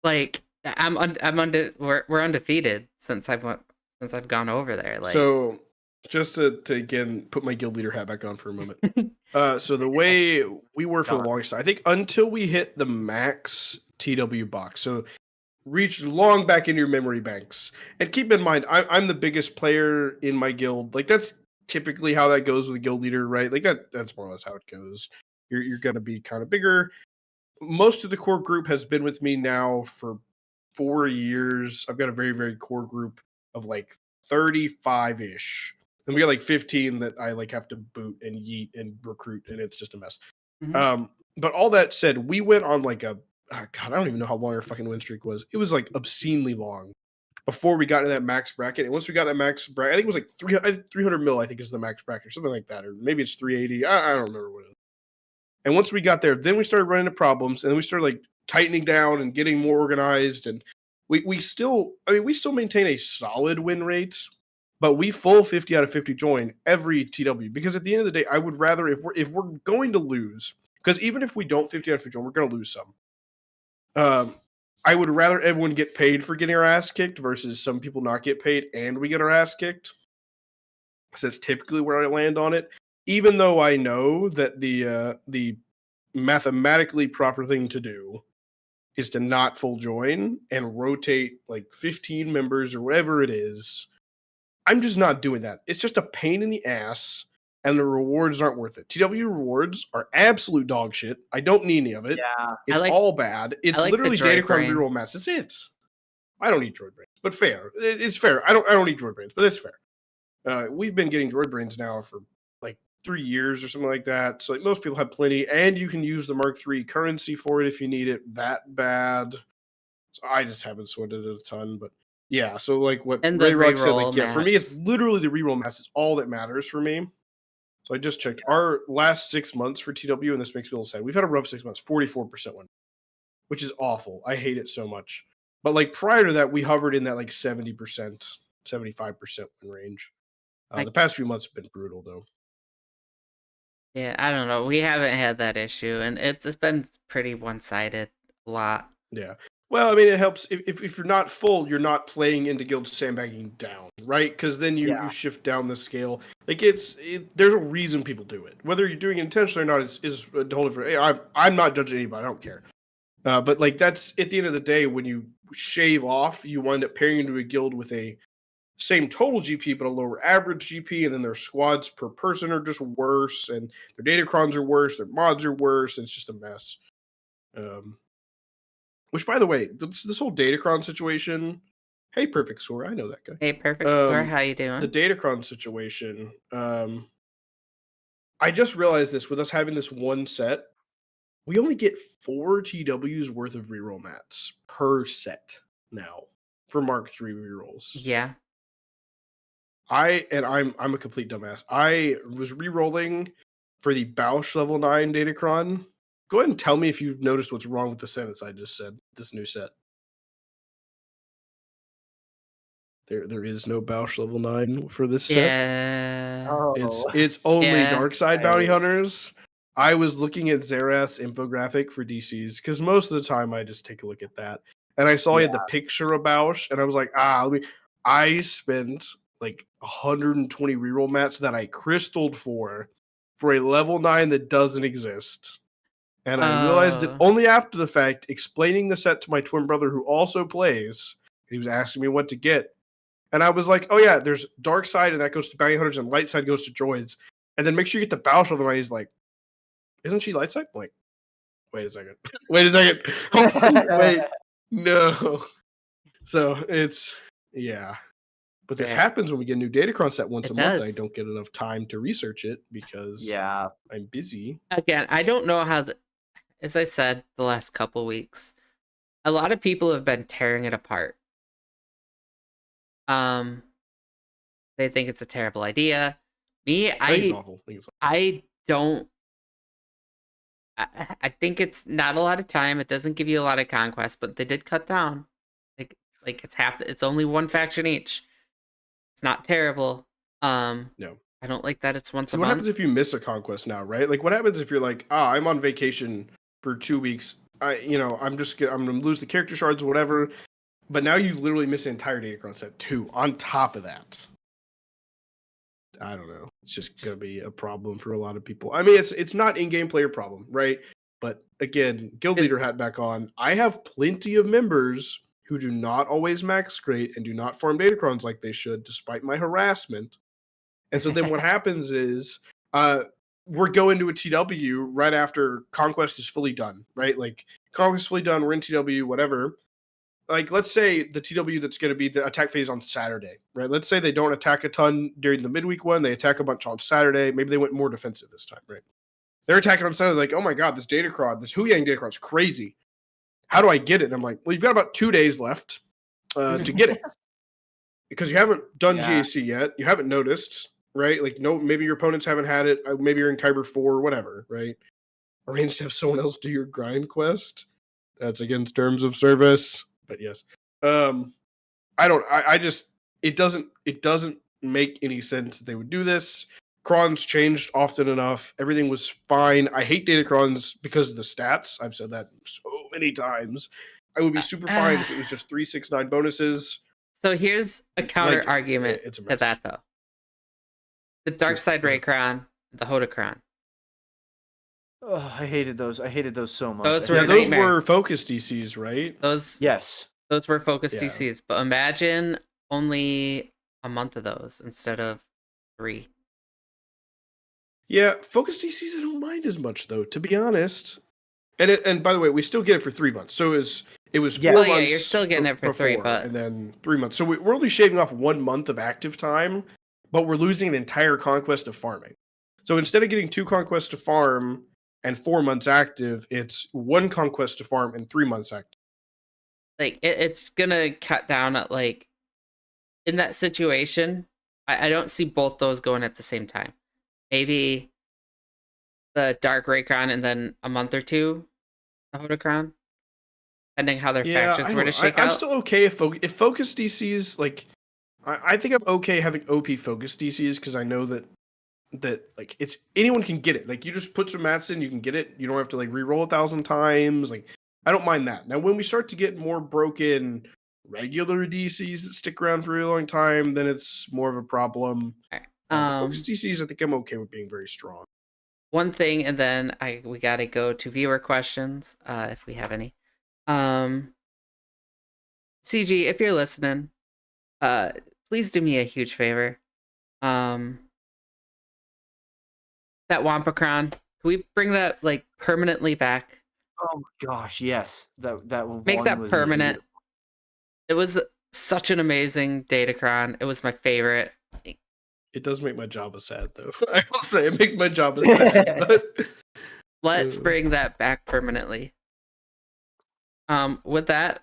A: Like we're undefeated since I've gone over there. Like,
B: so just to again put my guild leader hat back on for a moment. So the way we were for the longest time, I think until we hit the max TW box, so reach long back in your memory banks. And keep in mind, I'm the biggest player in my guild. Like that's typically how that goes with a guild leader, right? Like that's more or less how it goes. You're gonna be kind of bigger. Most of the core group has been with me now for 4 years. I've got a very, very core group of like 35-ish. And we got like 15 that I like have to boot and yeet and recruit, and it's just a mess. But all that said, we went on like a God, I don't even know how long our fucking win streak was. It was like obscenely long before we got into that max bracket. And once we got that max bracket, I think it was like 300 mil, I think is the max bracket or something like that. Or maybe it's 380. I don't remember what it is. And once we got there, then we started running into problems, and then we started like tightening down and getting more organized. And we still maintain a solid win rate, but we full 50 out of 50 join every TW, because at the end of the day, I would rather, if we're going to lose, because even if we don't 50 out of 50 join, we're going to lose some. I would rather everyone get paid for getting our ass kicked versus some people not get paid and we get our ass kicked. So that's typically where I land on it. Even though I know that the mathematically proper thing to do is to not full join and rotate like 15 members or whatever it is. I'm just not doing that. It's just a pain in the ass, and the rewards aren't worth it. TW rewards are absolute dog shit. I don't need any of it.
C: Yeah.
B: It's all bad. It's
A: like the
B: literally
A: droid
B: Datacron
A: brains.
B: reroll mats. That's it. I don't need droid brains, but fair. It's fair. I don't need droid brains, but it's fair. We've been getting droid brains now for like 3 years or something like that. So like, most people have plenty, and you can use the Mark III currency for it if you need it that bad. So I just haven't sorted it a ton, but yeah. So like what
A: And
B: Ray
A: the
B: Rock said,
A: reroll
B: like for me, it's
A: mats.
B: literally the reroll mats is all that matters for me. So I just checked our last 6 months for TW, and this makes me a little sad. We've had a rough 6 months, 44% win, which is awful. I hate it so much. But like prior to that, we hovered in that like 70%, 75% win range. The past few months have been brutal though.
A: Yeah, I don't know. We haven't had that issue, and it's been pretty one-sided a lot.
B: Yeah. Well, I mean, it helps if you're not full, you're not playing into guild sandbagging down, right? Because then you shift down the scale. Like there's a reason people do it. Whether you're doing it intentionally or not is a whole different. Hey, I'm not judging anybody. I don't care. But like that's at the end of the day, when you shave off, you wind up pairing into a guild with a same total GP but a lower average GP, and then their squads per person are just worse, and their datacrons are worse, their mods are worse. And it's just a mess. Which, by the way, this whole Datacron situation. Hey, Perfect Score, I know that guy.
A: Hey, Perfect Score, how you doing?
B: The Datacron situation. I just realized this with us having this one set. We only get 4 TWs worth of reroll mats per set now for Mark III rerolls.
A: Yeah.
B: I'm a complete dumbass. I was rerolling for the Bausch level 9 Datacron. Go ahead and tell me if you've noticed what's wrong with the sentence I just said. This new set. There is no Bausch level 9 for this set.
A: Yeah.
D: Oh,
B: It's only
A: Yeah.
B: Dark Side Bounty Hunters. I was looking at Zerath's infographic for DCs because most of the time I just take a look at that, and I saw he had the picture of Bausch, and I was like, I spent like 120 reroll mats that I crystalled for a level 9 that doesn't exist. And I realized it
A: Oh.
B: only after the fact, explaining the set to my twin brother who also plays. He was asking me what to get. And I was like, oh yeah, there's Dark Side, and that goes to Bounty Hunters, and Light Side goes to Droids. And then make sure you get the Bausch level 9. He's like, isn't she Light Side? I'm like, wait a second. Wait, no. So it's, yeah. But this happens when we get a new Datacron set once a month. I don't get enough time to research it because I'm busy.
A: Again, I don't know how, as I said the last couple weeks, a lot of people have been tearing it apart. They think it's a terrible idea. Me,
B: I think it's awful.
A: I don't. I think it's not a lot of time. It doesn't give you a lot of conquest, but they did cut down. Like it's half. It's only one faction each. It's not terrible.
B: No.
A: I don't like that it's once a month.
B: What happens if you miss a conquest now, right? Like what happens if you're like, I'm on vacation for 2 weeks. I'm gonna lose the character shards or whatever. But now you literally miss the entire Datacron set too. On top of that, I don't know. It's just gonna be a problem for a lot of people. I mean, it's not in-game player problem, right? But again, guild leader hat back on. I have plenty of members who do not always max crate and do not farm Datacrons like they should, despite my harassment. And so then what happens is we're going to a TW right after Conquest is fully done, right? Like Conquest is fully done, we're in TW, whatever. Like let's say the TW that's going to be the attack phase on Saturday, right? Let's say they don't attack a ton during the midweek one, they attack a bunch on Saturday. Maybe they went more defensive this time, right? They're attacking on Saturday, like, oh my god, this Datacron, this Huyang Datacron is crazy. How do I get it? And I'm like, well, you've got about 2 days left to get it. Because you haven't done GAC yet. You haven't noticed, right? Like, no, maybe your opponents haven't had it. Maybe you're in Kyber 4 or whatever, right? Arrange to have someone else do your grind quest. That's against terms of service. But yes. It doesn't make any sense that they would do this. Crons changed often enough. Everything was fine. I hate Datacrons because of the stats. I've said that so many times. I would be super fine if it was just 369 bonuses.
A: So here's a counter argument to that, though. The Dark Side Raycron, the Hodocron.
C: Oh, I hated those. I hated those so much.
A: Those
C: I
A: were
B: Yeah,
C: hated
A: a
B: those
A: nightmare.
B: were focus DCs, right?
C: Yes.
A: Those were focus
B: Yeah.
A: DCs, but imagine only a month of those instead of 3.
B: Yeah, focus DCs I don't mind as much though, to be honest. And by the way, we still get it for 3 months. So it was 4
C: Yeah.
A: Well,
B: months.
A: yeah, you're still getting it for 3, but
B: and then 3 months. So we're only shaving off 1 month of active time, but we're losing an entire conquest of farming. So instead of getting 2 conquests to farm and 4 months active, it's 1 conquest to farm and 3 months active.
A: like it's gonna cut down at like in that situation. I don't see both those going at the same time. Maybe the Dark Raycron and then a month or 2 the Hodocron, depending how their
B: Yeah,
A: factions
B: I
A: were
B: don't
A: to
B: know.
A: shake
B: I'm
A: out.
B: still okay if focus DCs like I think I'm okay having OP focus DCs because I know that like it's anyone can get it. Like you just put some mats in, you can get it. You don't have to like re-roll 1,000 times. Like I don't mind that. Now when we start to get more broken regular DCs that stick around for a really long time, then it's more of a problem. But focus DCs, I think I'm okay with being very strong.
A: One thing, and then we gotta go to viewer questions, if we have any. CG, if you're listening, please do me a huge favor. That Wampacron, can we bring that like permanently back?
C: Oh my gosh, yes. That
A: Make
C: one
A: that
C: was
A: permanent.
C: beautiful.
A: It was such an amazing Datacron. It was my favorite.
B: It does make my Jabba sad though. I will say it makes my Jabba sad. But
A: Let's bring that back permanently. With that,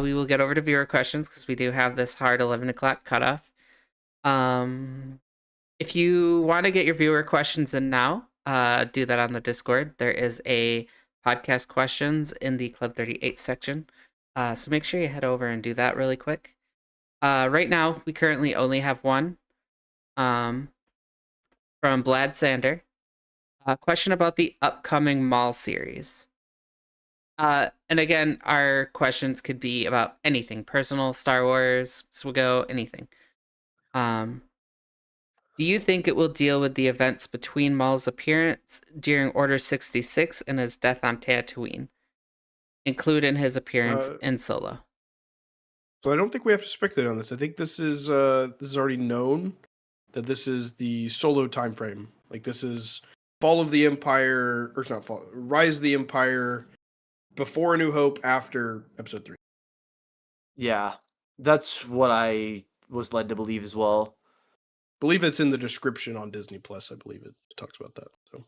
A: we will get over to viewer questions because we do have this hard 11 o'clock cutoff. If you want to get your viewer questions in now, do that on the Discord. There is a podcast questions in the Club 38 section. So make sure you head over and do that really quick. Right now, we currently only have one. From Blad Sander. A question about the upcoming Maul series. And again, our questions could be about anything. Personal, Star Wars, Swigo, anything. Do you think it will deal with the events between Maul's appearance during Order 66 and his death on Tatooine, including his appearance in Solo?
B: So I don't think we have to speculate on this. I think this is already known that this is the Solo time frame. Like this is Fall of the Empire, or it's not Fall, Rise of the Empire, before A New Hope, after Episode 3.
C: Yeah. That's what I was led to believe as well.
B: Believe it's in the description on Disney Plus. I believe it talks about that. So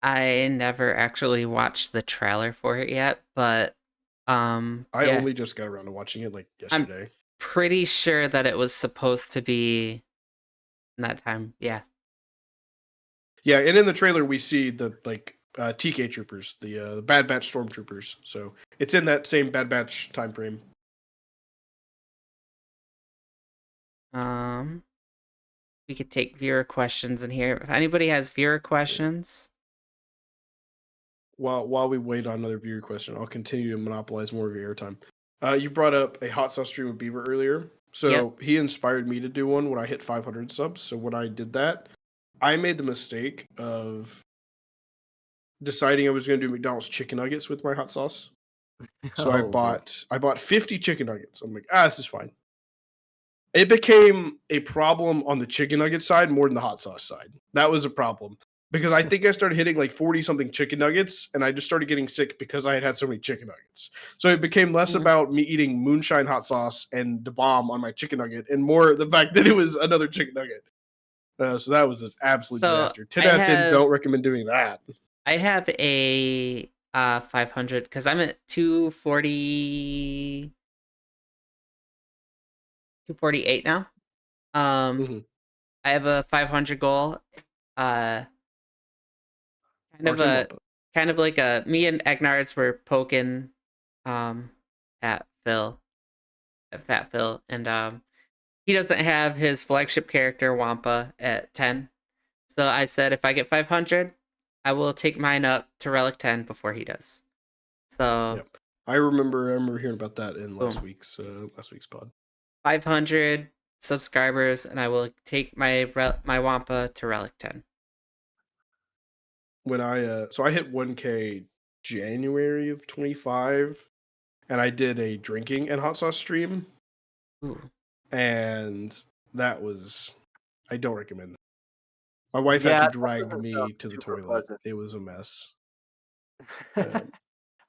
A: I never actually watched the trailer for it yet, but
B: I
A: yeah,
B: only just got around to watching it like yesterday.
A: pretty sure that it was supposed to be in that time. Yeah.
B: Yeah, and in the trailer we see the TK troopers, the Bad Batch stormtroopers. So it's in that same Bad Batch time frame.
A: We could take viewer questions in here. If anybody has viewer questions.
B: While we wait on another viewer question, I'll continue to monopolize more of your airtime. You brought up a hot sauce stream with Beaver earlier. So
A: Yep.
B: he inspired me to do one when I hit 500 subs. So when I did that, I made the mistake of deciding I was going to do McDonald's chicken nuggets with my hot sauce. So I
C: Oh, boy.
B: bought 50 chicken nuggets. I'm like, this is fine. It became a problem on the chicken nugget side more than the hot sauce side. That was a problem because I think I started hitting like 40 something chicken nuggets, and I just started getting sick because I had so many chicken nuggets. So it became less about me eating moonshine hot sauce and the bomb on my chicken nugget, and more the fact that it was another chicken nugget. So that was an absolute disaster. 10 out of 10. Don't recommend doing that.
A: I have a 500 because I'm at 240. 248 now. I have a 500 goal. Kind of like a me and Egnards were poking at Fat Phil, and he doesn't have his flagship character Wampa at 10. So I said if I get 500, I will take mine up to Relic 10 before he does. So
B: Yep. I remember hearing about that in last
A: Boom.
B: week's pod.
A: 500 subscribers, and I will take my Wampa to Relic 10.
B: when so I hit 1K January of 25, and I did a drinking and hot sauce stream,
A: Ooh.
B: and that was I don't recommend that. My wife
C: Yeah,
B: had
C: that
B: to drag
C: doesn't
B: me
C: sound
B: to the
C: super
B: toilet.
C: pleasant.
B: It was a mess.
C: I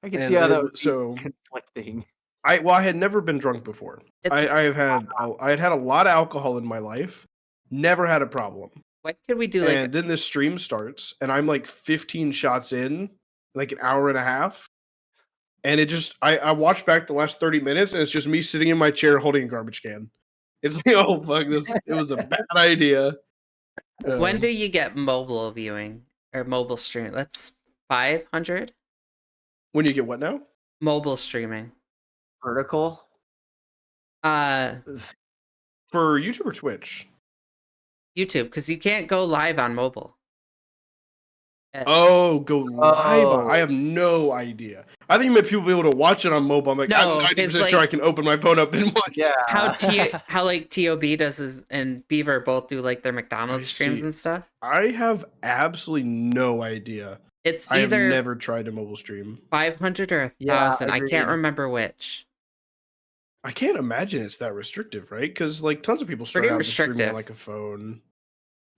C: can
B: And
C: see how
B: it
C: that would
B: w
C: be
B: so
C: conflicting.
B: I had never been drunk before.
A: It's
B: I have had I had a lot of alcohol in my life, never had a problem.
A: when could we do like
B: And then this stream starts, and I'm like 15 shots in, like an hour and a half. And it just I watched back the last 30 minutes, and it's just me sitting in my chair holding a garbage can. It's like, oh fuck this, it was a bad idea.
A: when do you get mobile viewing or mobile stream? That's 500
B: When you get what now?
A: mobile streaming.
C: Vertical.
B: For YouTube or Twitch?
A: YouTube, because you can't go live on mobile.
B: Oh, go live on. I
C: Oh.
B: have no idea. I think you meant people be able to watch it on mobile. I'm like,
A: No,
B: I'm 90%
A: it's
B: sure I
A: like-
B: can open my phone up and watch.
C: Yeah.
A: How like TOB does is and Beaver both do like their McDonald's
B: I
A: streams
B: see.
A: and stuff.
B: I have absolutely no idea.
A: It's
B: I have
A: either
B: never tried to mobile stream.
A: 500 or
C: Yeah,
A: 1,000. I can't
C: agreed.
A: remember which.
B: I can't imagine it's that restrictive, right? Because like tons of people start
A: Pretty
B: out just streaming
A: restrictive.
B: on like a phone.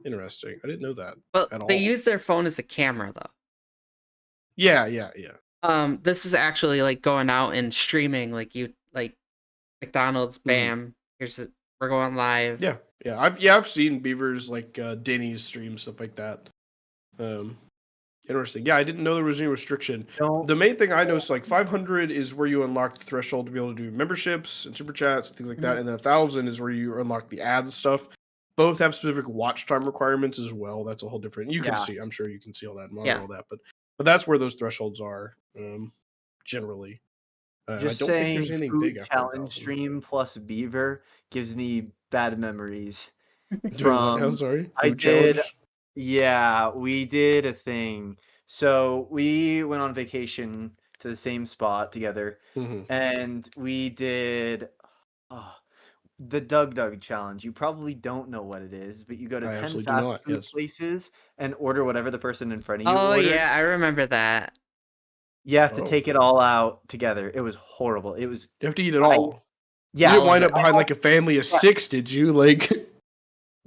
B: Interesting. I didn't know that.
A: But
B: At
A: they
B: all.
A: use their phone as a camera though.
B: Yeah.
A: This is actually like going out and streaming like McDonald's. Bam. We're going live.
B: Yeah. I've seen Beavers like Denny's stream, stuff like that. Interesting. Yeah, I didn't know there was any restriction.
C: Don't.
B: The main thing I noticed, like 500 is where you unlock the threshold to be able to do memberships and super chats and things like that, and then 1,000 is where you unlock the ads stuff. Both have specific watch time requirements as well. That's a whole different. You can
C: Yeah.
B: see. I'm sure you can see all that, and monitor
A: Yeah.
B: all that, but that's where those thresholds are generally.
C: Just
B: I don't think
C: saying,
B: there's anything
C: food
B: big after
C: challenge
B: 1,000.
C: stream plus Beaver gives me bad memories.
B: Doing what now?
C: from-
B: Sorry,
C: I
B: Food
C: did-
B: challenge?
C: Yeah, we did a thing. So we went on vacation to the same spot together,
B: Mhm.
C: and we did the Doug challenge. You probably don't know what it is, but you go to
B: I
C: 10
B: absolutely
C: fast
B: do not,
C: food
B: yes.
C: places and order whatever the person in front of you
A: Oh
C: ordered.
A: yeah, I remember that.
C: You have to
B: Oh.
C: take it all out together. It was horrible. It was
B: You have to eat it
C: I-
B: all.
C: yeah.
B: You didn't
A: all
B: wind
A: of
B: up behind like a family of 6, did you? Like,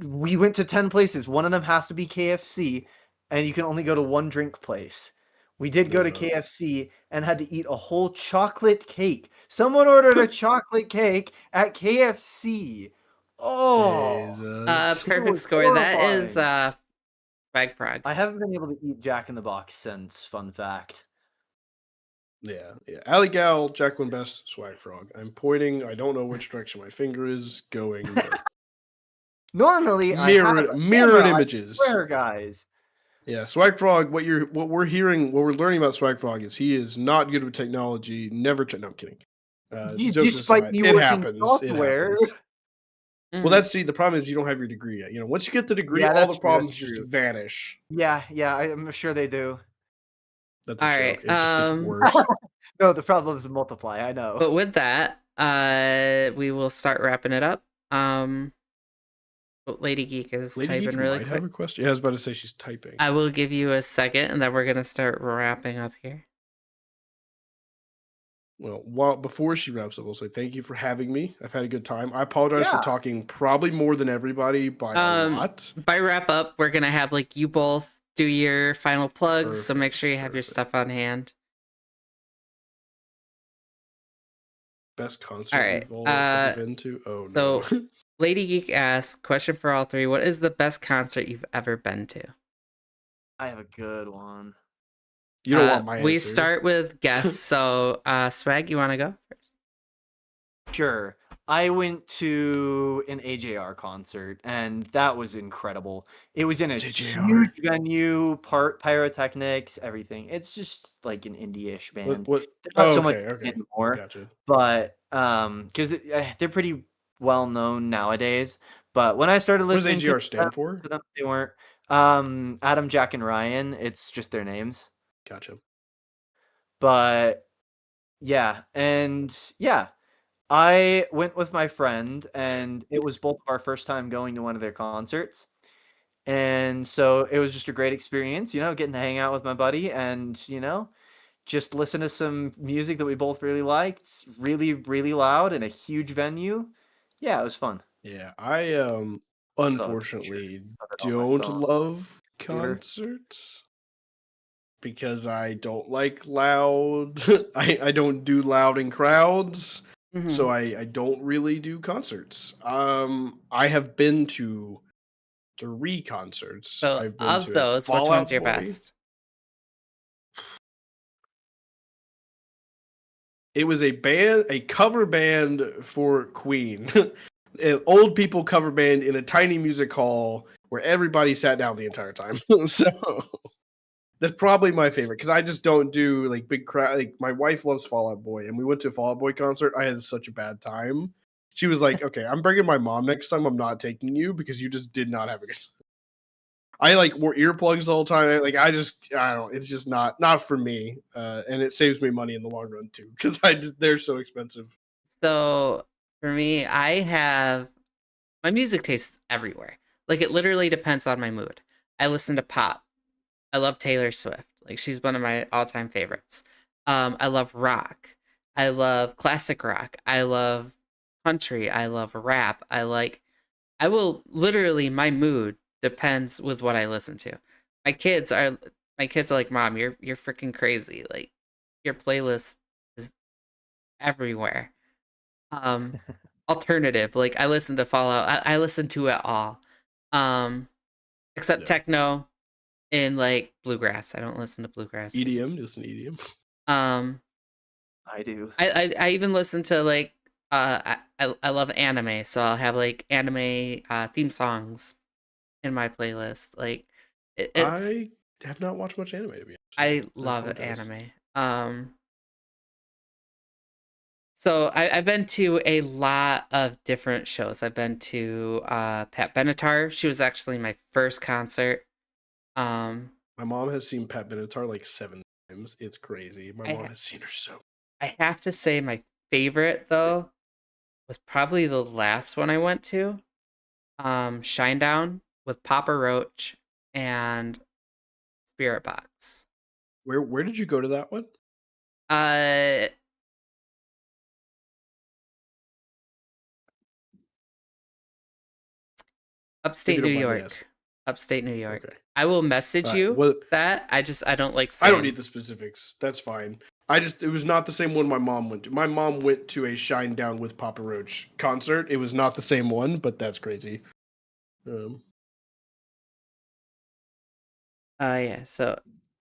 C: We went to 10 places. One of them has to be KFC, and you can only go to one drink place. We did go to
B: Uh-huh.
C: KFC and had to eat a whole chocolate cake. Someone ordered a chocolate cake at KFC. Oh,
B: Jesus.
A: Perfect
C: was
A: score. That is
C: horrifying.
A: Swag Frog.
C: I haven't been able to eat Jack in the Box since. Fun fact.
B: Yeah. Alley Gal, Jacqueline Best, Swag Frog. I'm pointing. I don't know which direction my finger is going. but
C: Normally, I have a
B: mirrored
C: camera, I
B: images.
C: swear, guys.
B: Yeah, Swag Frog. What we're learning about Swag Frog is he is not good with technology. Never. No, I'm kidding. Jokes
C: Despite
B: aside,
C: me
B: it
C: working
B: happens.
C: software.
B: It happens.
A: Mhm.
B: Well, the problem is you don't have your degree yet. You know, once you get the degree,
C: Yeah,
B: all
C: that's
B: the
C: true,
B: problems
C: that's
B: just
C: true.
B: vanish.
C: Yeah, I'm sure they do.
B: That's a
A: All
B: joke.
A: right,
B: It just gets
A: um,
B: worse.
C: No, the problems multiply. I know.
A: But with that, we will start wrapping it up. Lady Geek is
B: Lady
A: typing
B: Geek
A: really
B: might
A: quick.
B: have a question. Yeah, I was about to say she's typing.
A: I will give you a second, and then we're gonna start wrapping up here.
B: Well, before she wraps up, I'll say thank you for having me. I've had a good time. I apologize
C: Yeah.
B: for talking probably more than everybody by a lot.
A: By wrap up, we're gonna have like you both do your final plugs, so make sure you have your
B: Perfect.
A: stuff on hand.
B: Best concert
A: All right,
B: we've all ever been to. Oh
A: so-
B: no.
A: Lady Geek asks, question for all three: what is the best concert you've ever been to?
C: I have a good one.
B: You don't want my
A: We
B: answer.
A: start with guests. So, Swag, you want to go first?
C: Sure. I went to an AJR concert, and that was incredible. It was in a
B: AJR.
C: huge venue, part pyrotechnics, everything. It's just like an indie-ish band.
B: What?
C: Not
B: Oh,
C: so much
B: okay.
C: anymore,
B: Gotcha.
C: but because they're pretty well known nowadays. But when I started
B: What does
C: listening
B: AGR stand for?
C: to them, they weren't. Adam, Jack, and Ryan. It's just their names.
B: Gotcha.
C: But yeah, and yeah, I went with my friend, and it was both of our first time going to one of their concerts. And so it was just a great experience, getting to hang out with my buddy and, just listen to some music that we both really liked, really, really loud in a huge venue. Yeah, it was fun.
B: Yeah, I
C: So,
B: unfortunately
C: of it on my
B: don't
C: phone,
B: love
C: computer.
B: concerts because I don't like loud. I don't do loud in crowds, so
A: Mhm.
B: I don't really do concerts. I have been to 3 concerts.
A: So,
B: I've been
A: of
B: to a
A: those, which
B: Fall
A: one's
B: Out
A: your
B: Boy.
A: best?
B: It was a cover band for Queen. An old people cover band in a tiny music hall where everybody sat down the entire time. So that's probably my favorite because I just don't do like big crowd. Like my wife loves Fall Out Boy, and we went to a Fall Out Boy concert. I had such a bad time. She was like, "Okay, I'm bringing my mom next time. I'm not taking you because you just did not have a good time." I like wore earplugs the whole time. Like I don't. It's just not for me, and it saves me money in the long run too because they're so expensive.
A: So, for me, I have my music tastes everywhere. Like, it literally depends on my mood. I listen to pop. I love Taylor Swift. Like, she's one of my all-time favorites. I love rock. I love classic rock. I love country. I love rap. I will literally, my mood depends with what I listen to. My kids are my kids are like, "Mom, you're freaking crazy. Like, your playlist is everywhere." Um Alternative, like, I listen to Fallout. I listen to it all. Um except
B: Yeah,
A: techno and like bluegrass. I don't listen to bluegrass.
B: EDM, just an EDM.
A: Um
C: I do.
A: I even listen to like I love anime, so I'll have like anime theme songs in my playlist. Like it's
B: I have not watched much anime to be honest with you.
A: I
B: I
A: love
B: apologize.
A: anime. So I've been to a lot of different shows. I've been to Pat Benatar. She was actually my first concert. Um,
B: My mom has seen Pat Benatar like 7 times. It's crazy. My
A: I
B: mom
A: ha-
B: has seen her so.
A: I have to say my favorite though was probably the last one I went to. Shinedown with Papa Roach and Spirit Box.
B: Where did you go to that one?
A: Uh,
B: If you
A: Upstate New
B: don't mind me asking.
A: York. Upstate New York.
B: Okay.
A: I will message
B: All right.
A: you
B: Well,
A: that. I don't like
B: I don't
A: saying.
B: need the specifics. That's fine. It was not the same one my mom went to. My mom went to a Shine Down with Papa Roach concert. It was not the same one, but that's crazy. Um,
A: Yeah. So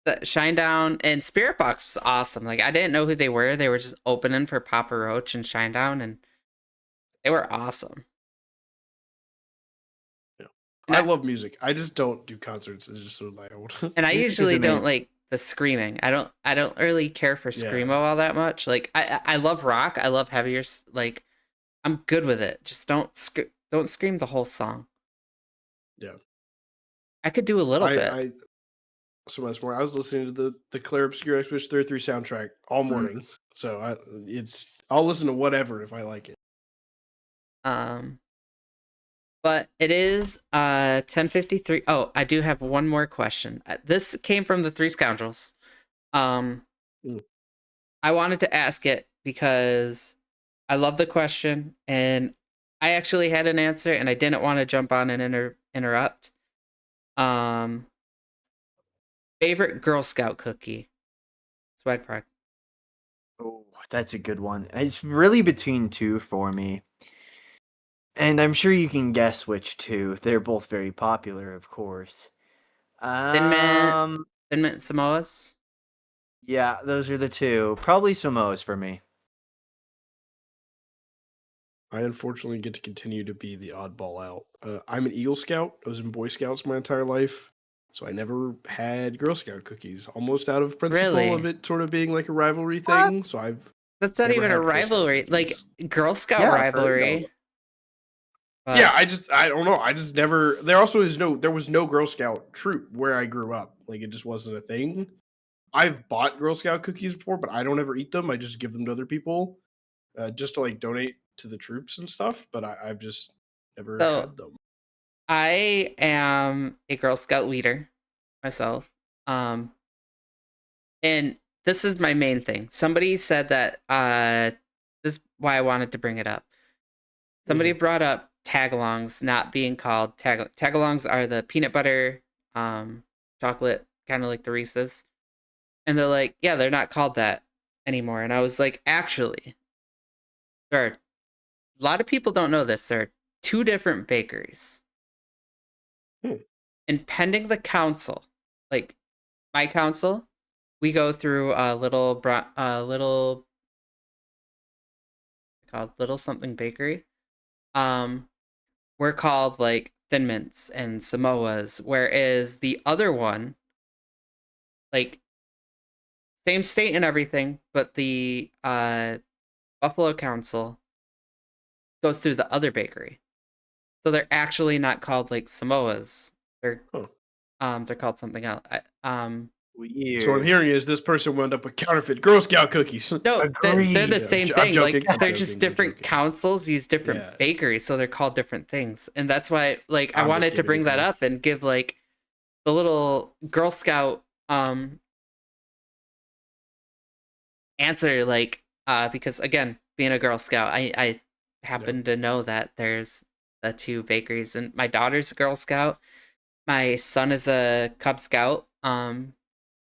A: the Shinedown and Spirit Box was awesome. Like, I didn't know who they were. They were just opening for Papa Roach and Shinedown, and they were awesome.
B: yeah.
A: And
B: I
A: I
B: love music. I just don't do concerts. It's just so loud.
A: and I
C: Music is
A: usually don't
C: amazing.
A: like the screaming. I don't really care for
B: Yeah.
A: screamo all that much. Like, I love rock. I love heavier. Like, I'm good with it. Just don't scream the whole song.
B: Yeah.
A: I could do a little bit.
B: I so much more. I was listening to the Claire Obscure Expedition 33 soundtrack all morning. So I'll listen to whatever if I like it.
A: Um, but it is 10:53. Oh, I do have one more question. This came from the Three Scoundrels. Um,
B: Mm.
A: I wanted to ask it because I love the question and I actually had an answer and I didn't want to jump on and interrupt. Um, Favorite Girl Scout cookie? Swag Frog.
C: Oh, that's a good one. It's really between two for me. And I'm sure you can guess which two. They're both very popular, of course.
A: Thin Mint,
C: Um,
A: Thin Mint Samoas.
C: yeah, those are the two. Probably Samoas for me.
B: I unfortunately get to continue to be the oddball out. I'm an Eagle Scout. I was in Boy Scouts my entire life, so I never had Girl Scout cookies. Almost out of principle
A: Really?
B: of it sort of being like a rivalry
C: What?
B: thing. So I've
A: That's not
B: never
A: even a
B: had Girl Scout
A: rivalry. Like
B: cookies.
A: Girl Scout
C: Yeah, I've heard of
A: rivalry. But
B: Yeah, I don't know. I just never. There was no Girl Scout troop where I grew up. Like it just wasn't a thing. I've bought Girl Scout cookies before, but I don't ever eat them. I just give them to other people, just to like donate to the troops and stuff. But I've just never
A: so
B: had them.
A: I am a Girl Scout leader myself. And this is my main thing. Somebody said that this is why I wanted to bring it up. Somebody brought up tagalongs not being called tagalongs are the peanut butter chocolate, kind of like the Reese's. And they're like, yeah, they're not called that anymore. And I was like, actually, there are a lot of people don't know this. There are 2 different bakeries. And pending the council, like my council, we go through a little called Little Something Bakery. We're called like Thin Mints and Samoas, whereas the other one, like same state and everything, but the Buffalo Council goes through the other bakery. So they're actually not called like Samoas. They're called something else.
C: Weird.
B: So what I'm hearing is this person wound up with counterfeit Girl Scout cookies.
A: No, they're the same
B: I'm
A: thing.
B: joking,
A: Like
B: I'm
A: they're
B: joking,
A: just
B: I'm
A: different
B: joking.
A: councils use different
B: Yeah.
A: bakeries, so they're called different things. And that's why like I
B: I'm just
A: wanted to
B: giving
A: bring
B: you
A: that
B: crap.
A: up and give like the little Girl Scout answer, like because again, being a Girl Scout, I happen to know that there's the 2 bakeries, and my daughter's a Girl Scout. My son is a Cub Scout.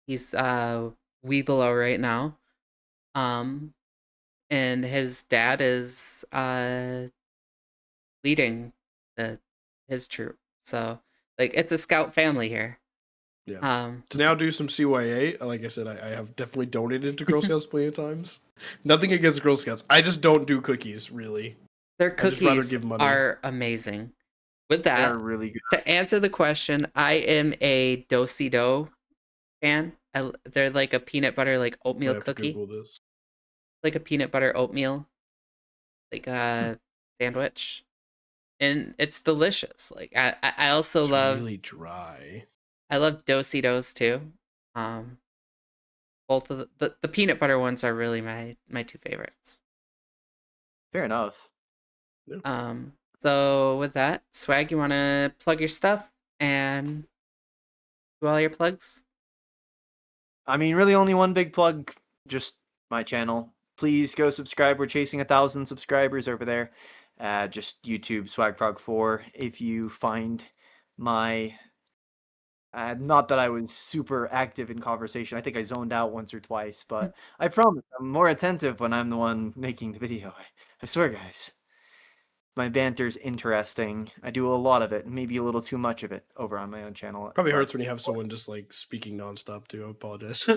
A: He's Weebelo right now. And his dad is leading his troop. So like it's a scout family here.
B: Yeah. To now do some CYA, like I said, I have definitely donated to Girl Scouts plenty of times. Nothing against Girl Scouts. I just don't do cookies, really.
A: Their
B: I'd just rather
A: cookies
B: give money.
A: are amazing. With that,
C: They're really good.
A: to answer the question, I am a Do-si-do fan. They're like a peanut butter like
B: I
A: oatmeal
B: have to
A: cookie,
B: Google this.
A: like a peanut butter oatmeal like sandwich, and it's delicious. Like I also
B: It's
A: love
B: really dry.
A: I love Do-si-dos too. Both of the peanut butter ones are really my 2 favorites.
C: Fair enough.
A: So with that, Swag, you want to plug your stuff and do all your plugs?
C: I mean, really only one big plug, just my channel. Please go subscribe. We're chasing 1,000 subscribers over there. Just YouTube SwagFrog4. If you find my... not that I was super active in conversation. I think I zoned out once or twice, but I promise I'm more attentive when I'm the one making the video. I swear, guys. My banter's interesting. I do a lot of it, maybe a little too much of it over on my own channel.
B: Probably hurts when you have someone just like speaking nonstop too. I apologize.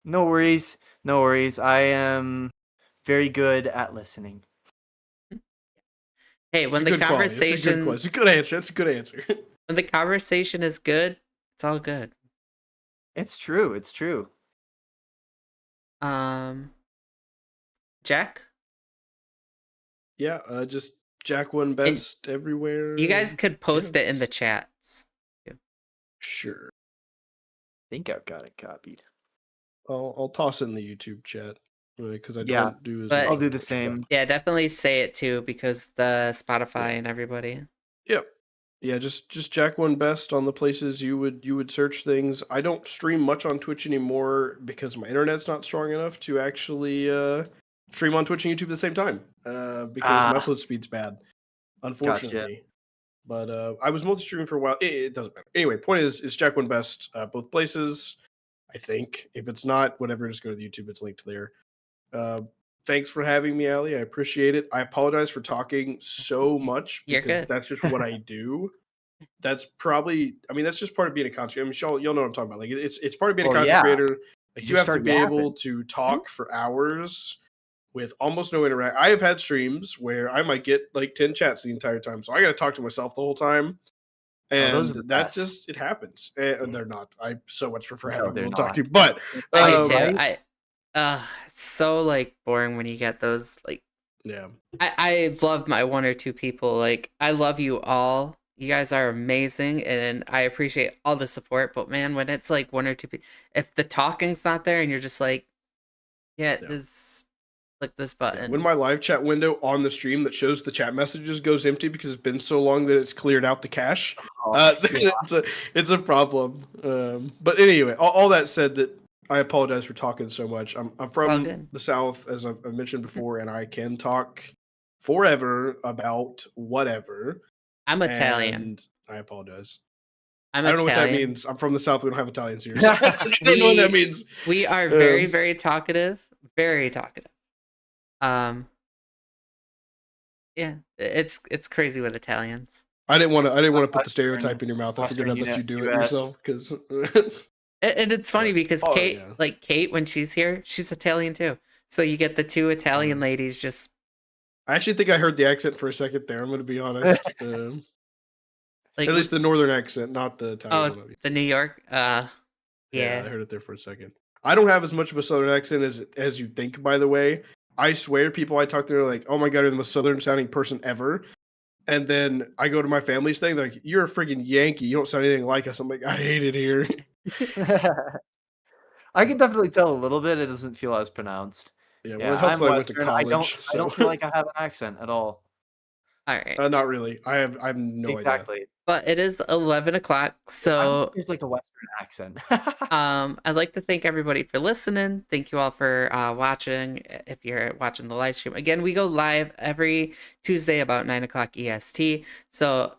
C: No worries. No worries. I am very good at listening.
A: Hey, when the
B: It's a
A: conversation
B: good answer. It's a good answer.
A: when the conversation is good, it's all good.
C: It's true. It's true.
A: Jack,
B: Yeah, just Jack One Best everywhere.
A: you guys could post it in
B: Yes.
A: the chats.
B: Sure.
C: I think I've got it copied.
B: I'll toss it in the YouTube chat because I
C: Yeah,
B: don't do as
A: but-
B: much
C: I'll do
B: on
C: the
B: Twitch,
C: same.
A: Yeah, definitely say it too, because the Spotify and everybody.
B: Yep. Yeah, just Jack One Best on the places you would search things. I don't stream much on Twitch anymore because my internet's not strong enough to actually stream on Twitch and YouTube at the same time. Because my upload speed's bad, unfortunately. But I was multi-streaming for a while. It doesn't matter. Anyway, point is Jack One Best both places. I think if it's not, whatever, just go to the YouTube. It's linked there. Thanks for having me, Ali. I appreciate it. I apologize for talking so much
A: You're
B: because
A: good.
B: that's just what I do. That's probably, I mean, that's just part of being a content. I mean, you'll know what I'm talking about. Like, it's part of being a
C: Well,
B: content
C: yeah.
B: creator. Like,
C: You
B: you have to
C: start
B: be
C: yapping.
B: able to talk for hours with almost no interact. I have had streams where I might get like 10 chats the entire time, so I got to talk to myself the whole time. And
C: those are the
B: that
C: best.
B: just, it happens. And they're not. I so much prefer
C: No,
B: having
C: they're
B: people to talk
C: not.
B: to. But
A: I
B: um,
A: too.
C: right?
A: It's so like boring when you get those like.
B: yeah.
A: I love my 1 or 2 people. Like I love you all. You guys are amazing, and I appreciate all the support. But man, when it's like 1 or 2 people, if the talking's not there, and you're just like, yeah,
B: Yeah.
A: this click this
B: Yeah,
A: button.
B: when my live chat window on the stream that shows the chat messages goes empty because it's been so long that it's cleared out the cache, then it's a problem. But anyway, all that said, that I apologize for talking so much. I'm
A: all
B: from
A: good.
B: the South, as I've mentioned before, and I can talk forever about whatever.
A: I'm Italian.
B: And I apologize.
A: I'm
B: I don't know what that
A: Italian.
B: means. I'm from the South. We don't have Italians here. So I don't know what that means.
A: We are very,
B: Um,
A: very talkative. Very talkative. Yeah, it's crazy with Italians.
B: I didn't want to put the
C: Western-
B: stereotype in your mouth. I figured out
C: Western
B: that you do it
C: US.
B: yourself because.
A: And it's funny because
B: Oh,
A: Kate,
B: yeah.
A: like Kate, when she's here, she's Italian too. So you get the two Italian
B: Mm.
A: ladies just.
B: I actually think I heard the accent for a second there. I'm going to be honest.
A: Like,
B: At least the northern accent, not the Italian one.
A: oh, the New York.
B: Yeah,
A: Yeah.
B: I heard it there for a second. I don't have as much of a southern accent as you think. By the way, I swear, people I talk to are like, "Oh my god, you're the most southern sounding person ever." And then I go to my family's thing, they're like, "You're a freaking Yankee. You don't sound anything like us." I'm like, "I hate it here."
C: I can definitely tell a little bit. It doesn't feel as pronounced.
B: Yeah, well,
C: Yeah,
B: it helps
C: I'm
B: that I went to
C: Western.
B: college.
C: I don't feel like I have an accent at all.
A: All right.
B: Not really. I have no idea.
C: Exactly.
A: But it is 11 o'clock.
C: I
A: So
C: think there's like a Western accent.
A: I'd like to thank everybody for listening. Thank you all for watching. If you're watching the live stream, again, we go live every Tuesday about 9 o'clock EST. So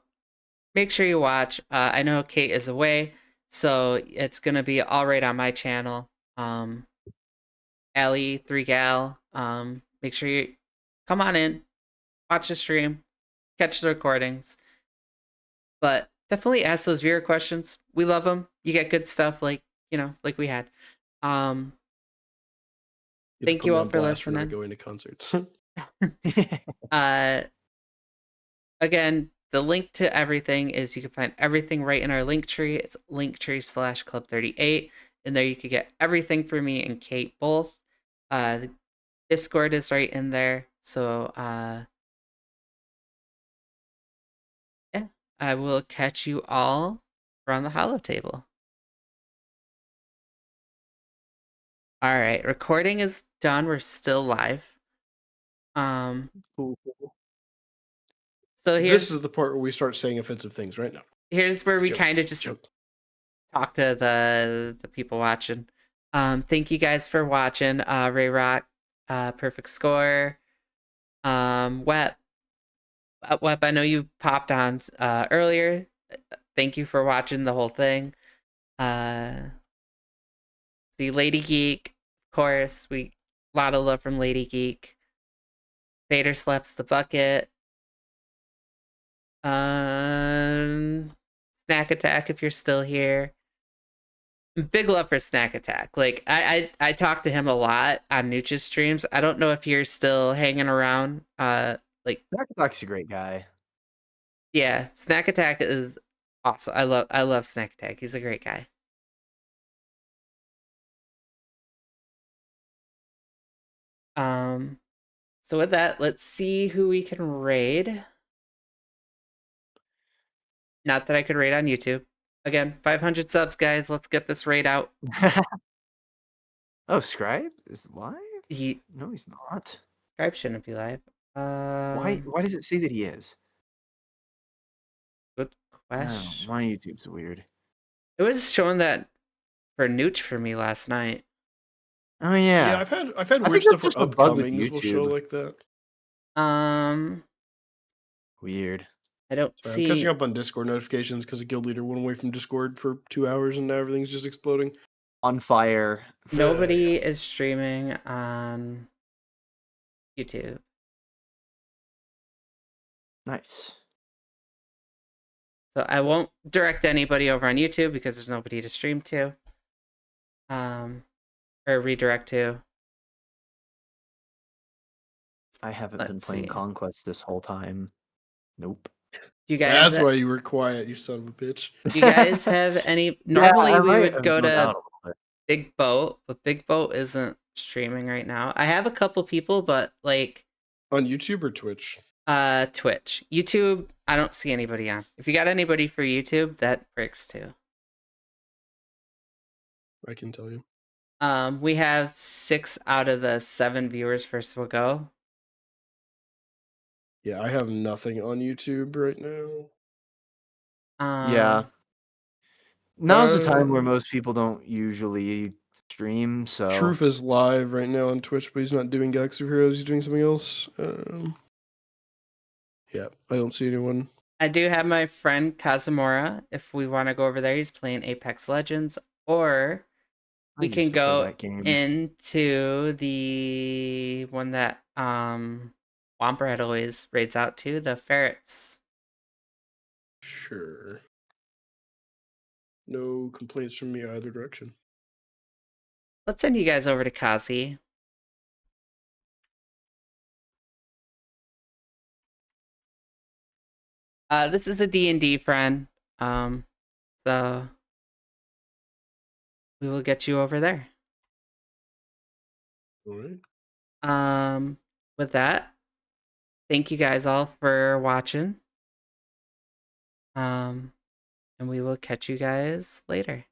A: make sure you watch. I know Kate is away, so it's gonna be all right on my channel. Allie, 3Gal. Make sure you come on in, watch the stream, catch the recordings. But definitely ask those viewer questions. We love them. You get good stuff like we had.
B: have to
A: Thank
B: put
A: you
B: me
A: all
B: on
A: for
B: blast not
A: listening.
B: going to concerts.
A: Again, the link to everything is you can find everything right in our link tree. It's linktree/club38. And there you could get everything for me and Kate both. The Discord is right in there. So yeah, I will catch you all around the hollow table. All right, recording is done. We're still live.
C: Cool.
A: So
B: This
A: here's
B: is the part where we start saying offensive things right now.
A: here's where we
B: Joke,
A: kind of just
B: joke.
A: talk to the people watching. Thank you guys for watching. Ray Rock, Perfect Score, Wep. Wep, I know you popped on earlier. Thank you for watching the whole thing. See Lady Geek, of course. A lot of love from Lady Geek. Vader slaps the bucket. Snack Attack, if you're still here. Big love for Snack Attack. Like I talk to him a lot on Nooch's streams. I don't know if you're still hanging around. Like
C: Snack Attack's a great guy.
A: yeah, Snack Attack is awesome. I love Snack Attack. He's a great guy. So with that, let's see who we can raid. Not that I could raid on YouTube. Again, 500 subs, guys. Let's get this raid out.
C: Oh, Scribe is live?
A: No,
C: he's not.
A: Scribe shouldn't be live.
C: Why does it say that he is?
A: Good
C: No,
A: question.
C: my YouTube's weird.
A: It was showing that for Nooch for me last night.
C: Oh
B: Yeah,
C: yeah.
B: I've had
C: I
B: weird
C: think
B: stuff
C: that's
B: where
C: just a bug with
B: upcomings will show
C: YouTube.
B: like that.
C: Weird.
A: I don't
B: Sorry,
A: see.
B: I'm catching up on Discord notifications because the guild leader went away from Discord for 2 hours and now everything's just exploding.
C: On fire.
A: Nobody is streaming on YouTube.
C: Nice.
A: So I won't direct anybody over on YouTube because there's nobody to stream to. Or redirect to.
C: I haven't been
A: Let's
C: playing
A: see.
C: Conquest this whole time. Nope.
A: Do you guys
B: That's why you were quiet, you son of a bitch.
A: do you guys have any normally we would go to Big Boat, but Big Boat isn't streaming right now. I have a couple people, but like
B: On YouTube or Twitch?
A: Twitch. YouTube, I don't see anybody on. If you got anybody for YouTube, that breaks too.
B: I can tell you.
A: We have 6 out of the 7 viewers first will go.
B: Yeah, I have nothing on YouTube right now.
C: Yeah. Now's the time where
B: Uh,
C: most people don't usually stream, so
B: Truth is live right now on Twitch, but he's not doing Galaxy of Heroes. He's doing something else. Yeah, I don't see anyone.
A: I do have my friend Kazumura. If we want to go over there, he's playing Apex Legends, or
C: I
A: we
C: used
A: can
C: to play
A: go
C: that game.
A: into the one that Womperhead always raids out to, the ferrets.
B: Sure. No complaints from me either direction.
A: Let's send you guys over to Kazi. This is a D&D friend. So we will get you over there.
B: All right.
A: With that, thank you guys all for watching. And we will catch you guys later.